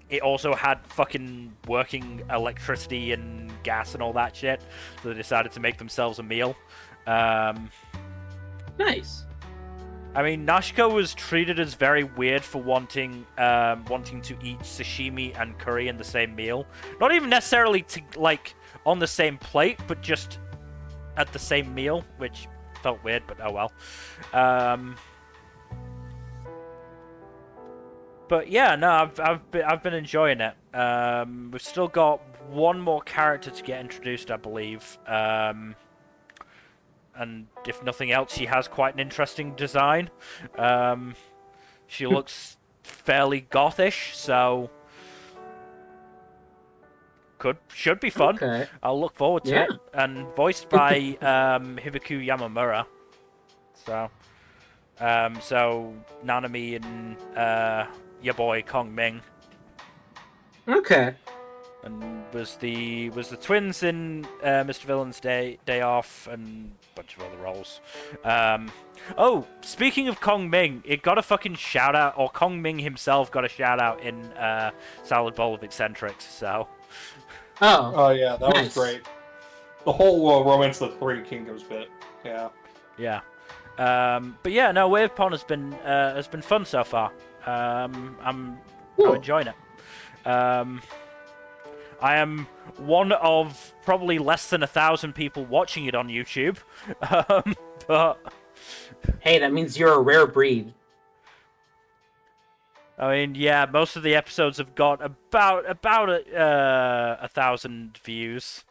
it also had fucking working electricity and gas and all that shit, so they decided to make themselves a meal. Nice. I mean, Nashiko was treated as very weird for wanting to eat sashimi and curry in the same meal. Not even necessarily on the same plate, but just at the same meal, which felt weird, but oh well. But yeah, no, I've been enjoying it. We've still got one more character to get introduced, I believe. And if nothing else, she has quite an interesting design. She looks fairly gothish, so should be fun. Okay. I'll look forward to it. And voiced by Hibiku Yamamura. So Nanami and your boy Kong Ming. Okay. And was the twins in Mr. Villain's Day Off, and a bunch of other roles. Oh, speaking of Kong Ming, it got a fucking shout out, or Kong Ming himself got a shout out in Salad Bowl of Eccentrics. So. Oh yeah, that nice. was great. The whole Romance of the Three Kingdoms bit. Yeah. Yeah. But yeah, no, Way of Pon has been fun so far. I'm enjoying it. I am one of probably less than 1,000 people watching it on YouTube, but hey, that means you're a rare breed. I mean, yeah, most of the episodes have got about 1,000 views.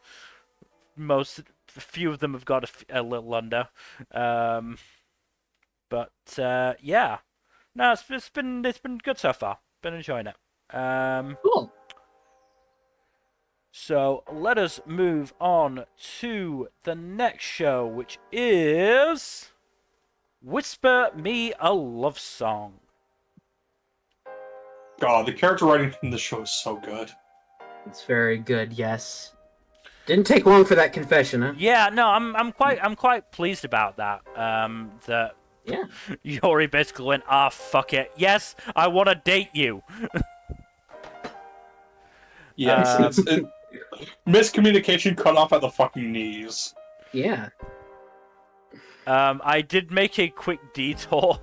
A few of them have got a little under. But yeah, no, it's been good so far. Been enjoying it. Cool. So let us move on to the next show, which is Whisper Me a Love Song. God, the character writing in the show is so good. It's very good. Yes. Didn't take long for that confession, huh? Yeah, no, I'm quite pleased about that. That yeah, Yori basically went, fuck it. Yes, I want to date you. Yeah, miscommunication cut off at the fucking knees. Yeah. I did make a quick detour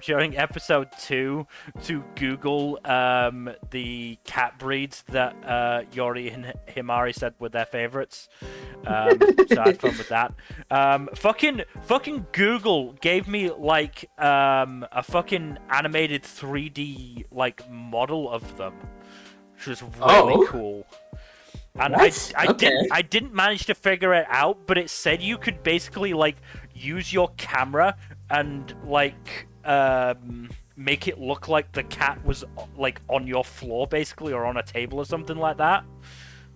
during episode 2 to Google the cat breeds that Yori and Himari said were their favorites. So I had fun with that. Fucking Google gave me like a fucking animated 3D like model of them, which was really cool. And I didn't manage to figure it out, but it said you could basically like use your camera and like make it look like the cat was like on your floor basically, or on a table or something like that.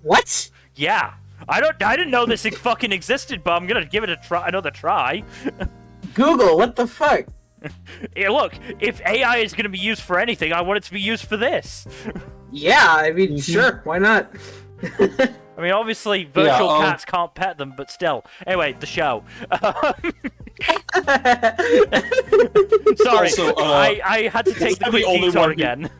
What? Yeah. I didn't know this fucking existed, but I'm gonna give it another try. Google, what the fuck? Yeah, look, if AI is gonna be used for anything, I want it to be used for this. Yeah, I mean, sure, why not? I mean, obviously, virtual cats can't pet them, but still. Anyway, the show. Sorry, Also, I had to take the quick detour again.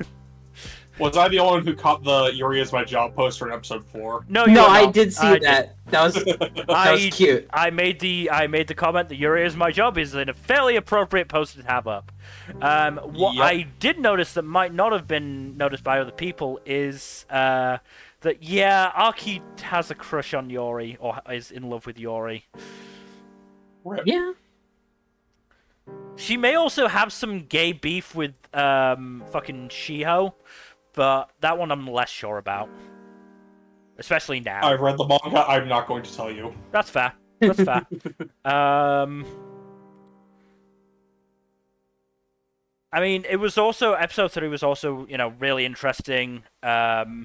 Was I the only one who caught the Yuri is my job poster in episode 4? No, I did see that. That was cute. I made the comment that Yuri is my job is a fairly appropriate poster to have up. What I did notice that might not have been noticed by other people is that Aki has a crush on Yori, or is in love with Yori. Yeah. She may also have some gay beef with fucking Shiho, but that one I'm less sure about. Especially now. I've read the manga, I'm not going to tell you. That's fair. That's fair. I mean, it was also, episode 3 was also, really interesting. Not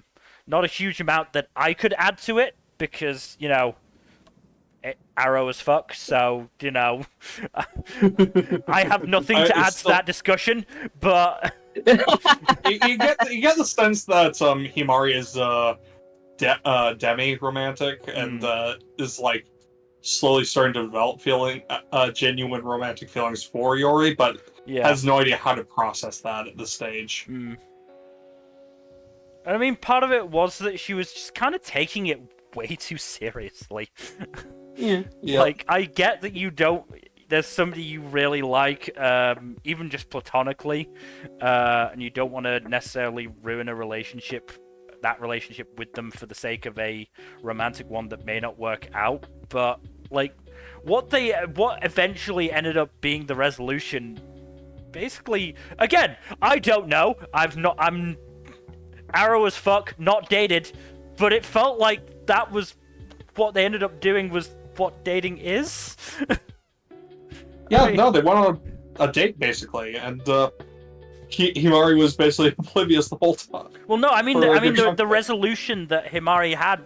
a huge amount that I could add to it, because, Arrow as fuck, so, I have nothing to add to that discussion, but... you get the sense that Himari is demi-romantic, and is, like, slowly starting to develop genuine romantic feelings for Yori, but has no idea how to process that at this stage. I mean, part of it was that she was just kind of taking it way too seriously. Yeah. Like, I get that there's somebody you really like, even just platonically, and you don't want to necessarily ruin that relationship with them for the sake of a romantic one that may not work out. But, like, what eventually ended up being the resolution, basically, again, I don't know. I'm Arrow as fuck, not dated, but it felt like that was what they ended up doing was what dating is. They went on a date, basically, and Himari was basically oblivious the whole time. Well, no, I mean the resolution that Himari had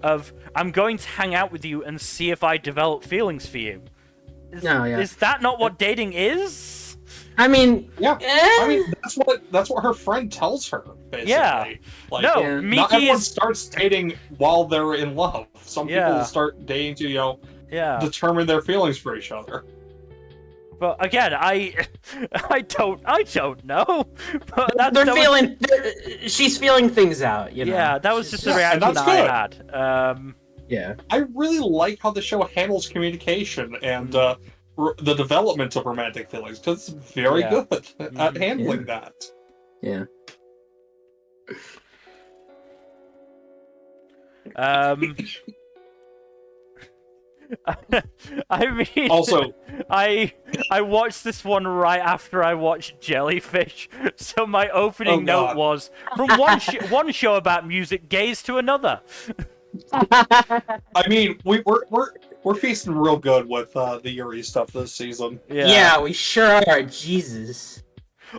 of I'm going to hang out with you and see if I develop feelings for you. Is that not what dating is? I mean, I mean that's what her friend tells her, basically. Yeah. Like, no, not everyone starts dating while they're in love. Some people start dating to, determine their feelings for each other. But again, I don't know. But she's feeling things out, Yeah, that was just the reaction that I had. I really like how the show handles communication and the development of romantic feelings, because it's very good at handling that. Yeah. I mean, also, I watched this one right after I watched Jellyfish, so my opening note was from one show about music gaze to another. I mean, we're feasting real good with the Yuri stuff this season. Yeah, we sure are. Jesus.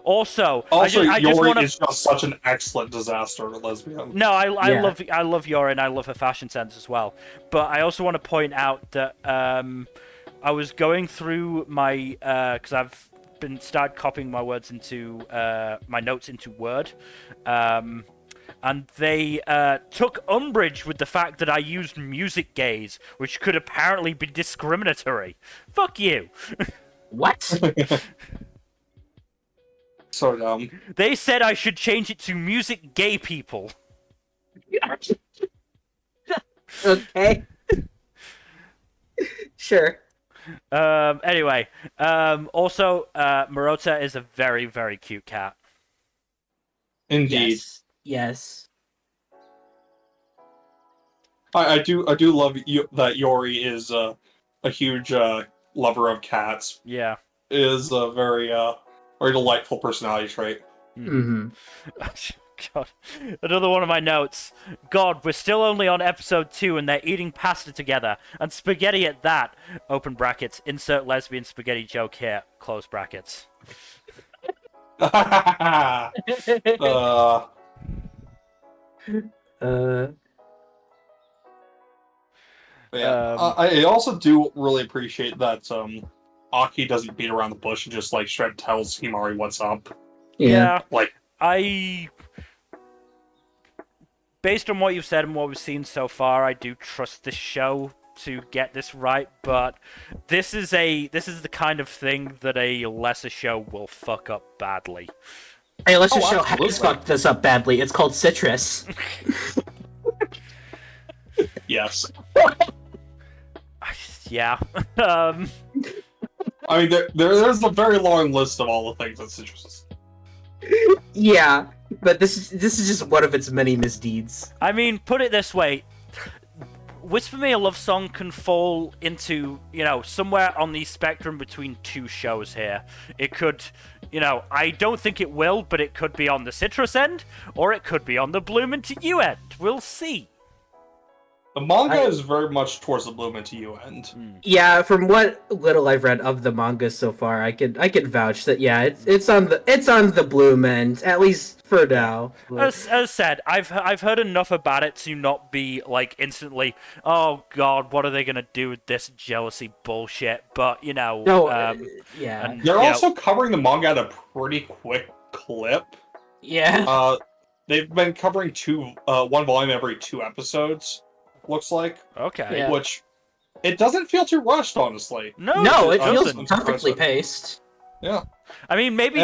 Also, Yori is just such an excellent disaster lesbian. No, I love Yori, and I love her fashion sense as well. But I also want to point out that I was going through my because I've started copying my words into my notes into Word, and they took umbrage with the fact that I used music gaze, which could apparently be discriminatory. Fuck you. What? So dumb. They said I should change it to music gay people. Okay. Sure. Anyway, also, Morota is a very, very cute cat. Indeed. Yes. I do love that Yori is a huge lover of cats. Yeah. Is a very delightful personality trait. Mm-hmm. God, another one of my notes. God, we're still only on episode 2 and they're eating pasta together. And spaghetti at that. Open brackets. Insert lesbian spaghetti joke here. Close brackets. uh, yeah. I also do really appreciate that Aki doesn't beat around the bush and just like straight tells Himari what's up. Yeah. Like, based on what you've said and what we've seen so far, I do trust this show to get this right, but this is the kind of thing that a lesser show will fuck up badly. Hey, let's just show absolutely. has fucked this up badly. It's called Citrus. yes. Yeah. I mean, there's a very long list of all the things that Citrus is. Yeah, but this is just one of its many misdeeds. I mean, put it this way. Whisper Me a Love Song can fall into, somewhere on the spectrum between two shows here. It could, I don't think it will, but it could be on the Citrus end, or it could be on the Bloom into You end. We'll see. The manga is very much towards the Bloom into You end. Yeah, from what little I've read of the manga so far, I could vouch that it's on the Bloom end, at least for now. As said, I've heard enough about it to not be like instantly, oh god, what are they gonna do with this jealousy bullshit? But yeah, and, they're also covering the manga at a pretty quick clip. Yeah. They've been covering one volume every 2 episodes. Looks like. Okay. Yeah. Which it doesn't feel too rushed, honestly. No, it feels doesn't. perfectly paced. Yeah. I mean, maybe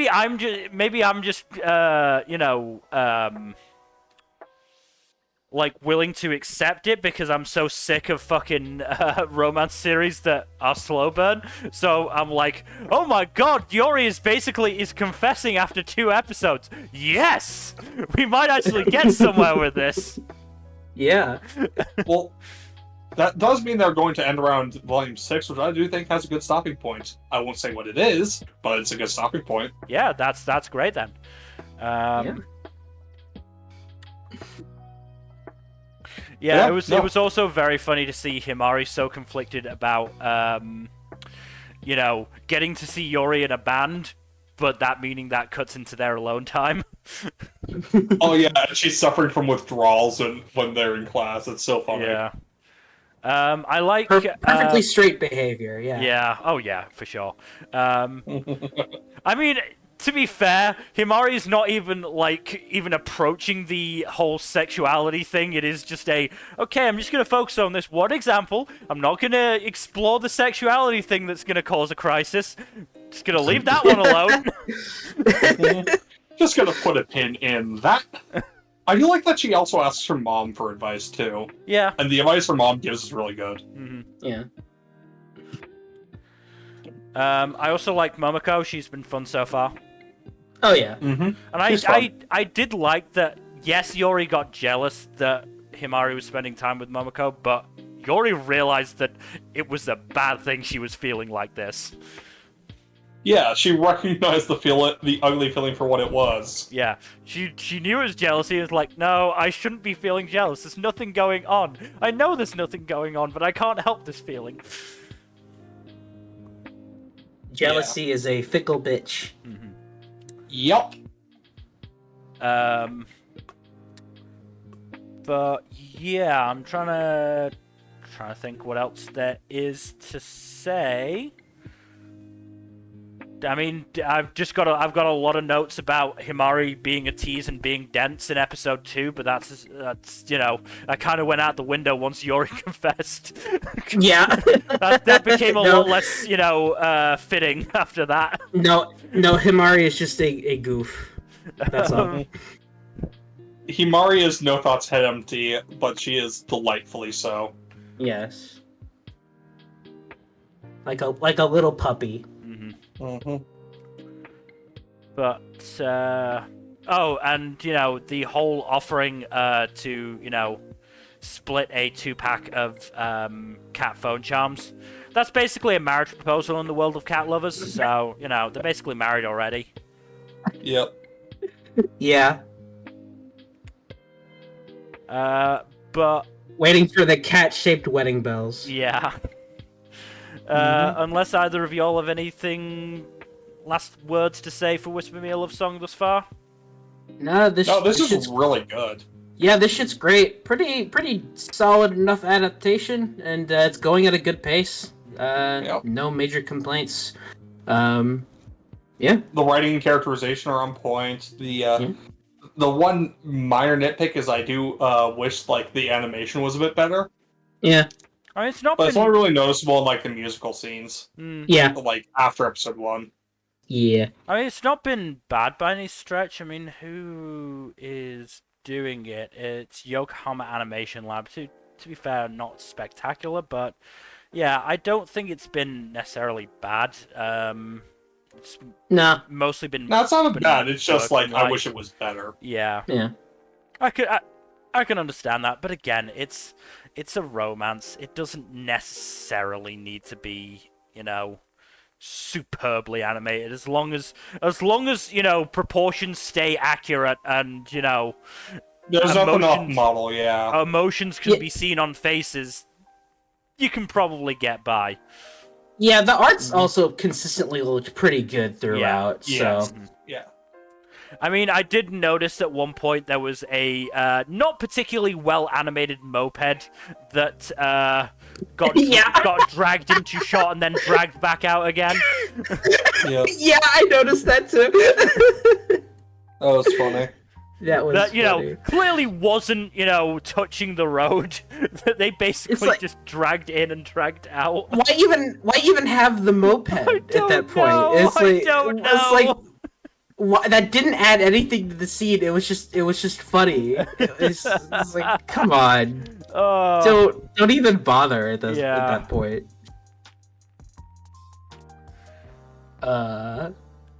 I'm just like willing to accept it because I'm so sick of fucking romance series that are slow burn. So I'm like, oh my god, Yori is confessing after 2 episodes. Yes, we might actually get somewhere with this. Yeah. Well, that does mean they're going to end around volume 6, which I do think has a good stopping point. I won't say what it is, but it's a good stopping point. Yeah, that's great then. Yeah, it was also very funny to see Himari so conflicted about getting to see Yori in a band, but that meaning that cuts into their alone time. Oh yeah, she's suffering from withdrawals when they're in class. It's so funny. Yeah. I like perfectly straight behavior. Yeah. Yeah. Oh yeah, for sure. I mean, to be fair, Himari's not even approaching the whole sexuality thing. It is just okay, I'm just gonna focus on this one example. I'm not gonna explore the sexuality thing that's gonna cause a crisis. Just gonna leave that one alone. Just gonna put a pin in that. I do like that she also asks her mom for advice too. Yeah. And the advice her mom gives is really good. Mm-hmm. Yeah. I also like Momoko. She's been fun so far. Oh yeah. Mm-hmm. And I did like that. Yes, Yori got jealous that Himari was spending time with Momoko, but Yori realized that it was a bad thing she was feeling like this. Yeah, she recognized the ugly feeling for what it was. Yeah, she knew it was jealousy. It was like, no, I shouldn't be feeling jealous. There's nothing going on. I know there's nothing going on, but I can't help this feeling. Jealousy is a fickle bitch. Mm-hmm. Yup. But yeah, I'm trying to think what else there is to say. I mean, I've got a lot of notes about Himari being a tease and being dense in episode 2, but that's I kind of went out the window once Yori confessed. Yeah. that became a lot less fitting after that. No, Himari is just a goof. That's all. Himari is no thoughts head empty, but she is delightfully so. Yes. like a little puppy. Mm-hmm. But oh, and the whole offering to split a 2-pack of cat phone charms. That's basically a marriage proposal in the world of cat lovers. So they're basically married already. Yep. Yeah. But Waiting for the cat-shaped wedding bells. yeah. Unless either of y'all have anything last words to say for Whisper Me a Love Song thus far? No, this is shit's really good. Yeah, this shit's great. Pretty solid enough adaptation, and it's going at a good pace. No major complaints. Yeah. The writing and characterization are on point. The one minor nitpick is I do wish like the animation was a bit better. Yeah. I mean, it's only really noticeable in like the musical scenes. Yeah. Like after episode 1. Yeah. I mean, it's not been bad by any stretch. I mean, who is doing it? It's Yokohama Animation Lab. To be fair, not spectacular, but yeah, I don't think it's been necessarily bad. It's mostly been. No, it's not bad. It's just like I wish it was better. Yeah. Yeah. I can understand that, but again, it's a romance. It doesn't necessarily need to be, superbly animated. As long as proportions stay accurate and there's nothing off model. Yeah. Emotions can be seen on faces. You can probably get by. Yeah, the art's also consistently looked pretty good throughout. Yeah. So. Yeah. I mean, I did notice at one point there was a not particularly well animated moped that got dragged into shot and then dragged back out again. Yep. Yeah, I noticed that too. That was funny. That was funny. Clearly wasn't touching the road. They basically just dragged in and dragged out. Why even have the moped at that point? I don't know. It's like. That didn't add anything to the scene. It was just funny. It's like, come on, don't even bother at that point.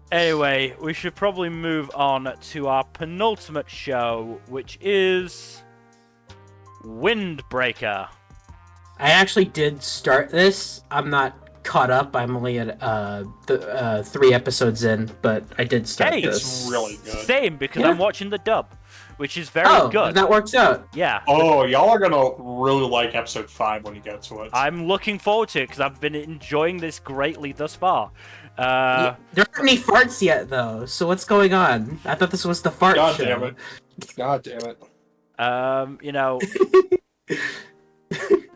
Anyway, we should probably move on to our penultimate show, which is Windbreaker. I actually did start this. I'm not caught up. I'm only at 3 episodes in, but I did start this. It's really good. Same, because I'm watching the dub, which is very good. That works out. Yeah. Oh, y'all are gonna really like episode 5 when you get to it. I'm looking forward to it because I've been enjoying this greatly thus far. There aren't any farts yet, though. So what's going on? I thought this was the fart show. God damn it.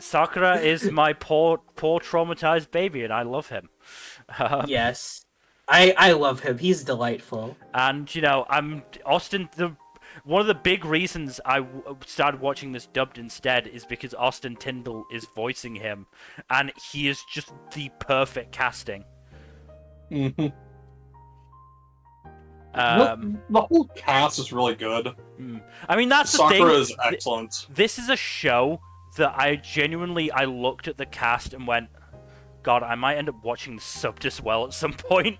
Sakura is my poor traumatized baby, and I love him. Yes, I love him. He's delightful. And I'm Austin. One of the big reasons I started watching this dubbed instead is because Austin Tyndall is voicing him, and he is just the perfect casting. Mm-hmm. The whole cast is really good. I mean, that's the thing. Sakura is excellent. This is a show that I looked at the cast and went, God, I might end up watching the subbed as well at some point.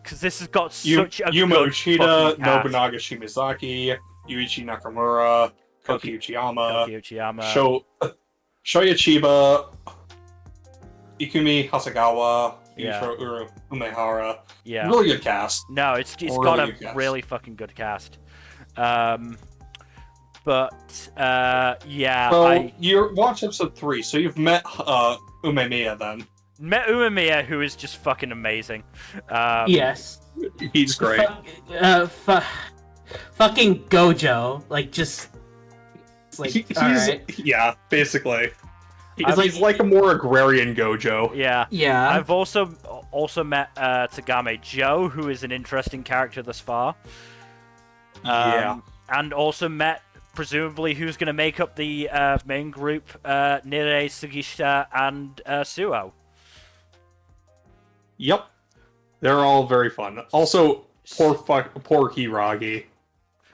Because this has got such a Yuma good Uchida, fucking cast. Nobunaga Shimazaki, Yuichi Nakamura, Koki Uchiyama, Shoya Chiba, Ikumi Hasegawa, Yusho Umehara. Yeah. Really good cast. No, it's really got a cast. really fucking good cast. Yeah. So you watched episode 3, so you've met Umemiya then. Met Umemiya, who is just fucking amazing. Yes. He's great. Fucking Gojo, Yeah, basically. He's like a more agrarian Gojo. Yeah. Yeah. I've also met Tagame Joe, who is an interesting character thus far. Yeah. And also met, presumably, who's going to make up the main group, Nire, Sugishita, and Suo. Yep. They're all very fun. Also, poor Hiragi.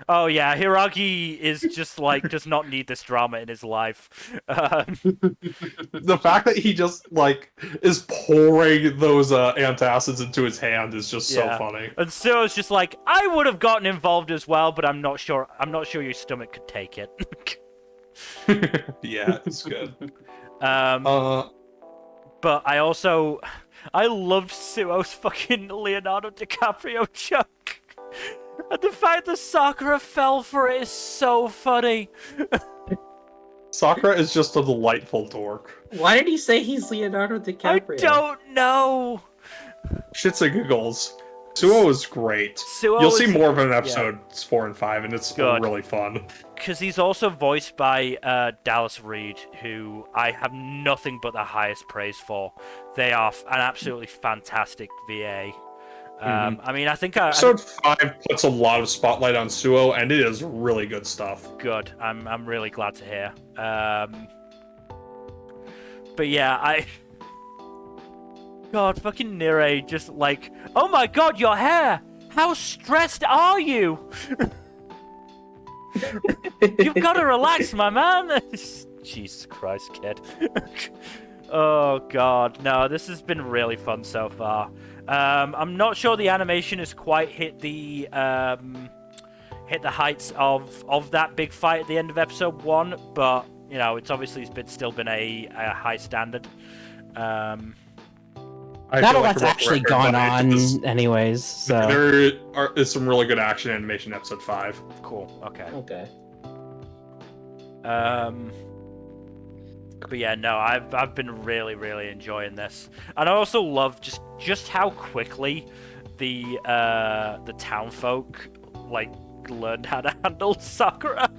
Oh yeah, Hiragi is just like does not need this drama in his life. The fact that he just like is pouring those antacids into his hand is just so Yeah. funny. And Suo's just like, I would have gotten involved as well, but I'm not sure. I'm not sure your stomach could take it. Yeah, it's good. But I loved Suo's fucking Leonardo DiCaprio joke. And the fact that Sakura fell for it is so funny. Sakura is just a delightful dork. Why did he say he's Leonardo DiCaprio? I don't know. Shits and giggles. Suo is great. Suo You'll see is- more of it in episodes 4 and 5, and it's Good. really fun. Because he's also voiced by Dallas Reed, who I have nothing but the highest praise for. They are an absolutely fantastic VA. I mean, I think Episode 5 puts a lot of spotlight on Suo, and it is really good stuff. Good. I'm really glad to hear. But yeah, God, fucking Nire just like, oh my God, your hair! How stressed are you? You've got to relax, my man. Jesus Christ, kid. Oh God, no, this has been really fun so far. I'm not sure the animation has quite hit the heights of that big fight at the end of episode 1, but you know, it's obviously still been a high standard. I Not feel a like lot's a actually record, gone but it on, is- anyways. So There is some really good action animation in episode 5. Cool. Okay. Okay. But yeah, no, I've been really enjoying this, and I also love just how quickly the townfolk like learned how to handle Sakura.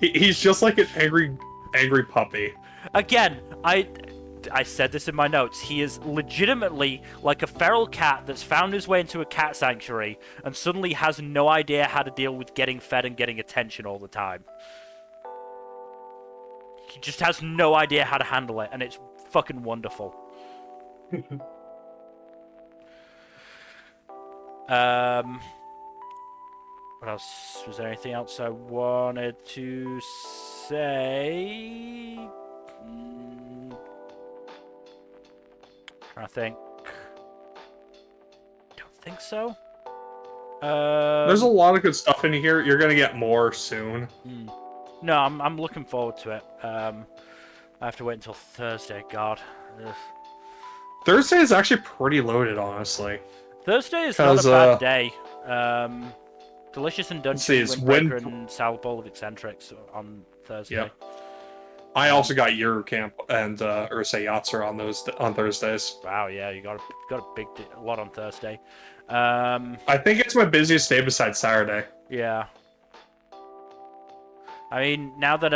He's just like an angry puppy. Again, I said this in my notes. He is legitimately like a feral cat that's found his way into a cat sanctuary and suddenly has no idea how to deal with getting fed and getting attention all the time. He just has no idea how to handle it, and it's fucking wonderful. What else? Was there anything else I wanted to say? I think. Don't think so. There's a lot of good stuff in here. You're gonna get more soon. No, I'm looking forward to it. I have to wait until Thursday. God. Ugh. Thursday is actually pretty loaded, honestly. Thursday is not a 'Cause, bad day. Delicious and Let's see, Dungeon, it's Windbreaker, Wind- and Salad Bowl of Eccentrics on Thursday. Yep. I also got Yuru Camp and Urusei Yatsura on Thursdays. Wow, yeah, you got a lot on Thursday. I think it's my busiest day besides Saturday. Yeah. I mean, now that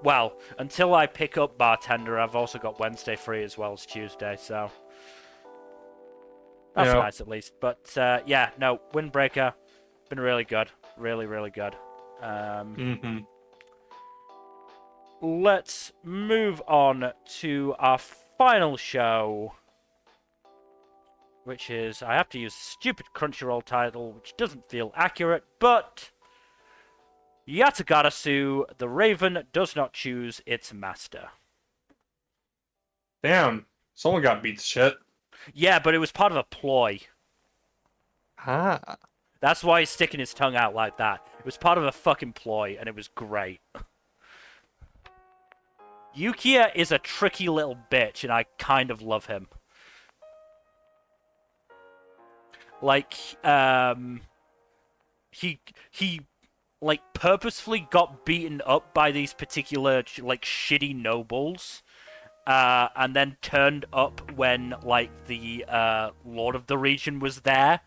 well, until I pick up Bartender, I've also got Wednesday free as well as Tuesday, so that's Yeah. nice at least. But yeah, no, Windbreaker, been really good, really good. Let's move on to our final show, which is, I have to use a stupid Crunchyroll title, which doesn't feel accurate, but Yatagarasu, the Raven does not choose its master. Damn, someone got beat to shit. Yeah, but it was part of a ploy. Ah. That's why he's sticking his tongue out like that. It was part of a fucking ploy, and it was great. Yukiya is a tricky little bitch, and I kind of love him. Like, he like purposefully got beaten up by these particular like shitty nobles, and then turned up when like the lord of the region was there.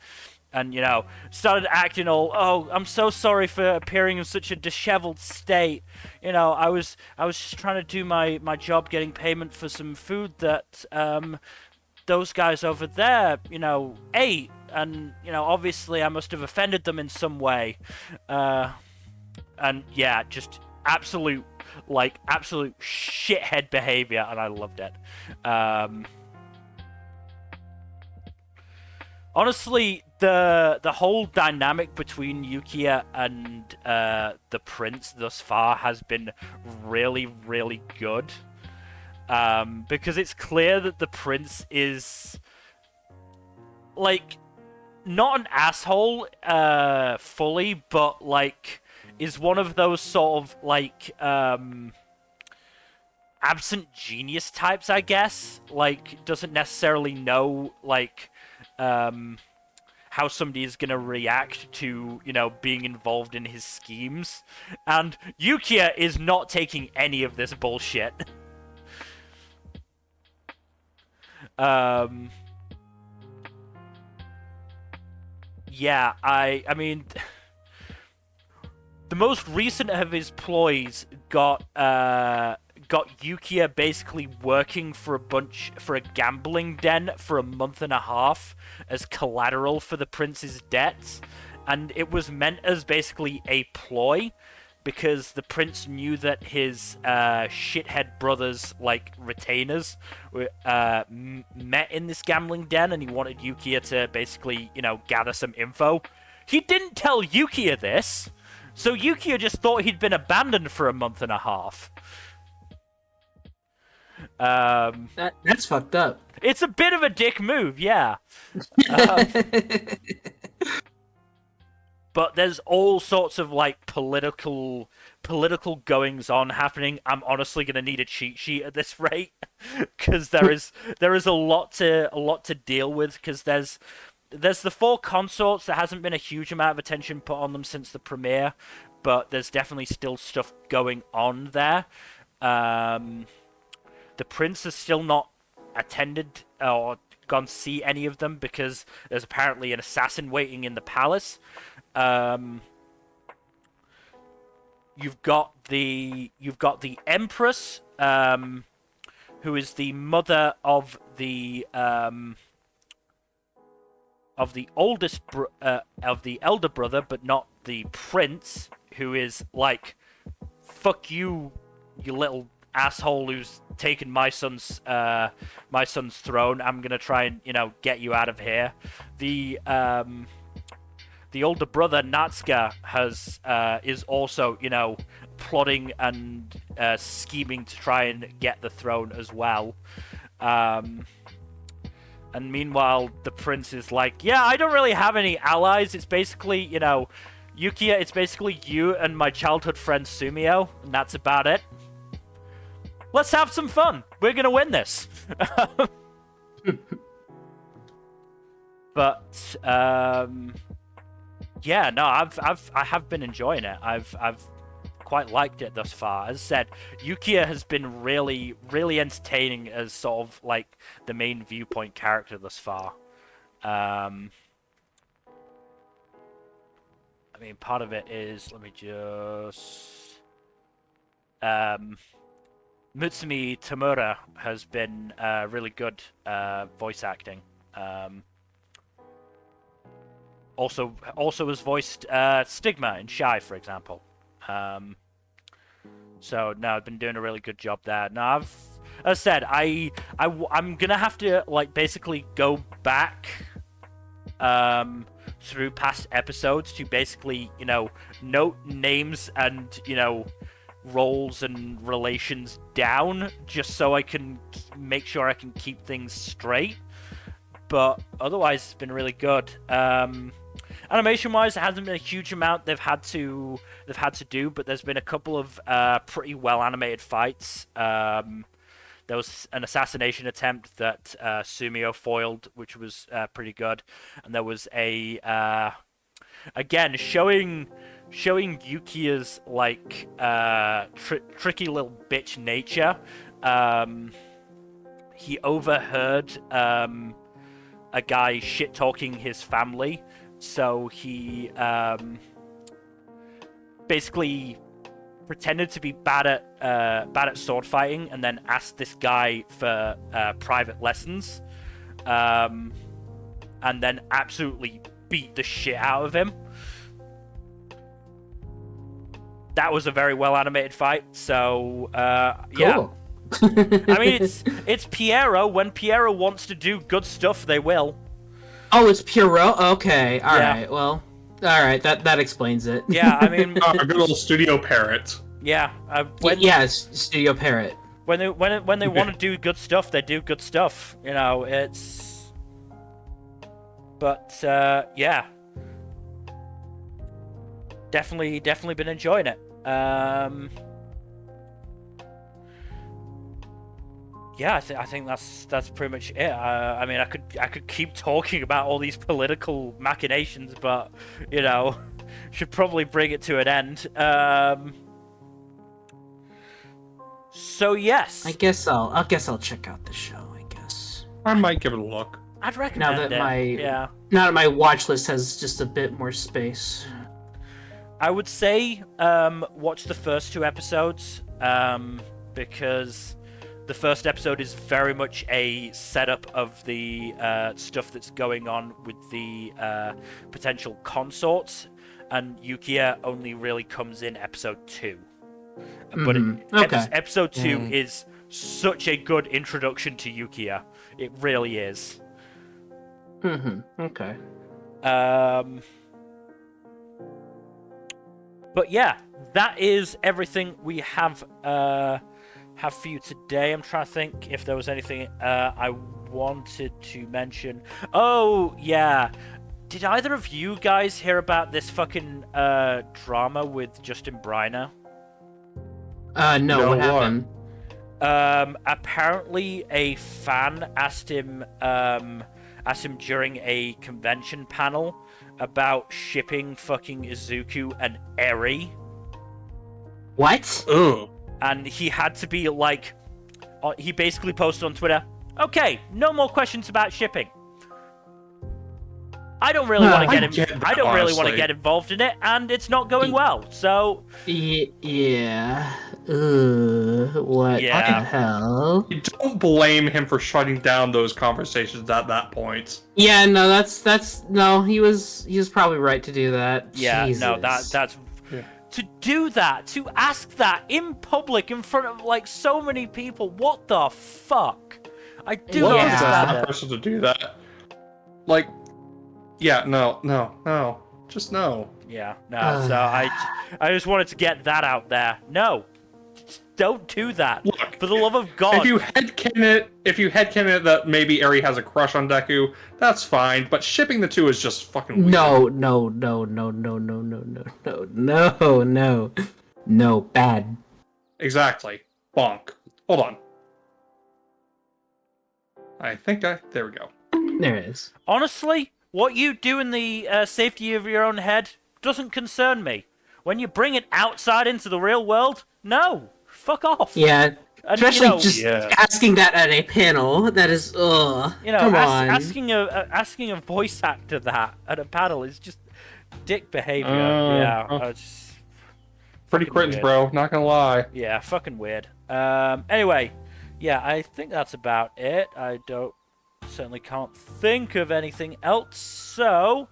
And, you know, started acting all, oh, I'm so sorry for appearing in such a disheveled state. You know, I was just trying to do my job getting payment for some food that those guys over there, you know, ate. And, you know, obviously I must have offended them in some way. And, yeah, just absolute shithead behavior, and I loved it. Honestly, the whole dynamic between Yukiya and the prince thus far has been really, really good. Because it's clear that the prince is, like, not an asshole fully, but, like, is one of those sort of, like, absent genius types, I guess. Like, doesn't necessarily know, like, how somebody is going to react to, you know, being involved in his schemes. And Yukiya is not taking any of this bullshit. Yeah, I mean, the most recent of his ploys got Yukiya basically working for a gambling den for a month and a half as collateral for the prince's debts, and it was meant as basically a ploy because the prince knew that his shithead brothers, like retainers, met in this gambling den, and he wanted Yukiya to basically, you know, gather some info. He didn't tell Yukiya this, so Yukiya just thought he'd been abandoned for a month and a half. That's fucked up. It's a bit of a dick move, yeah. But there's all sorts of, like, political goings on happening. I'm honestly gonna need a cheat sheet at this rate, because there is a lot to deal with. Because there's the 4 consorts. There hasn't been a huge amount of attention put on them since the premiere, but there's definitely still stuff going on there. The prince has still not attended or gone to see any of them because there's apparently an assassin waiting in the palace. You've got the Empress, who is the mother of the elder brother, but not the prince, who is like, fuck you, you little asshole who's taken my son's throne. I'm gonna try and, you know, get you out of here. The older brother, Natsuka, is also, you know, plotting and scheming to try and get the throne as well. And meanwhile, the prince is like, yeah, I don't really have any allies. It's basically, you know, Yukiya, it's basically you and my childhood friend Sumio, and that's about it. Let's have some fun. We're gonna win this. But yeah, no, I have been enjoying it. I've quite liked it thus far. As I said, Yukiya has been really, really entertaining as sort of like the main viewpoint character thus far. I mean, part of it is, let me just Mutsumi Tamura has been really good voice acting. Also has voiced Stigma in Shy, for example. So no, I've been doing a really good job there. Now, as I said, I'm gonna have to, like, basically go back through past episodes to basically, you know, note names and, you know, roles and relations down, just so I can make sure I can keep things straight. But otherwise, it's been really good. Animation-wise, it hasn't been a huge amount they've had to do, but there's been a couple of pretty well-animated fights. There was an assassination attempt that Sumio foiled, which was pretty good, and there was a again showing Yukiya's, like, tricky little bitch nature. He overheard a guy shit-talking his family, so he basically pretended to be bad at sword fighting, and then asked this guy for private lessons, and then absolutely beat the shit out of him. That was a very well animated fight. So yeah. I mean, it's Piero. When Piero wants to do good stuff, they will. Oh, it's pure. Okay, all Yeah. right. Well, all right. That explains it. Yeah, I mean, A good old studio parrot. yeah. Studio Parrot. When they want to do good stuff, they do good stuff. You know, it's. But yeah, definitely been enjoying it. Yeah, I think that's pretty much it. I mean, I could keep talking about all these political machinations, but you know, should probably bring it to an end. So yes, I guess I'll check out the show. I guess I might give it a look. I'd recommend now that it. now that my watch list has just a bit more space. I would say watch the first 2 episodes because the first episode is very much a setup of the stuff that's going on with the potential consorts, and Yukiya only really comes in episode 2. But episode 2 is such a good introduction to Yukiya. It really is. Okay. But yeah, that is everything we have for you today. I'm trying to think if there was anything I wanted to mention. Oh yeah, did either of you guys hear about this fucking drama with Justin Briner? No, what happened? Apparently a fan asked him during a convention panel about shipping fucking Izuku and Eri. What? Ugh. And he had to be like, he basically posted on Twitter, okay, no more questions about shipping. I don't really want to get involved in it, and it's not going well. So yeah. What the hell? You don't blame him for shutting down those conversations at that point. Yeah, no, that's no. He was probably right to do that. Yeah, Jesus. no, that's to do that, to ask that in public in front of like so many people. What the fuck? I do not understand that person to do that. Like, yeah, no, just no. Yeah, no. So I just wanted to get that out there. No. Don't do that. Look, for the love of God. If you headcanon it that maybe Eri has a crush on Deku, that's fine. But shipping the two is just fucking weird. No, bad. Exactly. Bonk. Hold on. I think there we go. There it is. Honestly, what you do in the safety of your own head doesn't concern me. When you bring it outside into the real world, no. Fuck off. Yeah, and, especially asking that at a panel. That is, come on. Asking a voice actor that at a panel is just dick behavior. It's pretty cringe, bro. Not gonna lie. Yeah, fucking weird. Anyway, yeah, I think that's about it. I certainly can't think of anything else. So,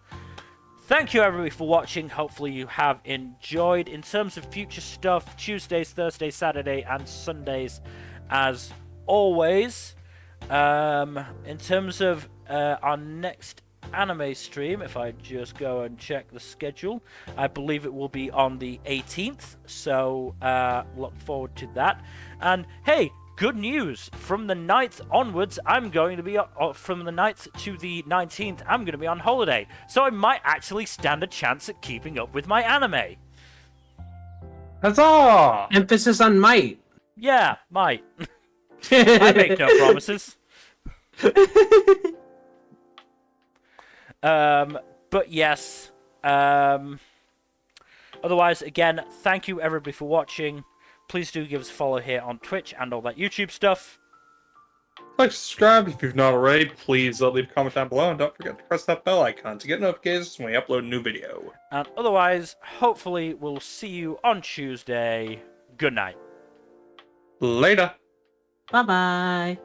thank you everybody for watching. Hopefully you have enjoyed. In terms of future stuff, Tuesdays, Thursdays, Saturday, and Sundays, as always. In terms of our next anime stream, if I just go and check the schedule, I believe it will be on the 18th. So look forward to that. And hey, good news! From the 9th onwards, I'm going to be from the 9th to the 19th. I'm going to be on holiday, so I might actually stand a chance at keeping up with my anime. Huzzah! Emphasis on might. Yeah, might. I make no promises. But yes. Otherwise, again, thank you everybody for watching. Please do give us a follow here on Twitch and all that YouTube stuff. Like, subscribe if you've not already. Please leave a comment down below, and don't forget to press that bell icon to get notifications when we upload a new video. And otherwise, hopefully, we'll see you on Tuesday. Good night. Later. Bye-bye.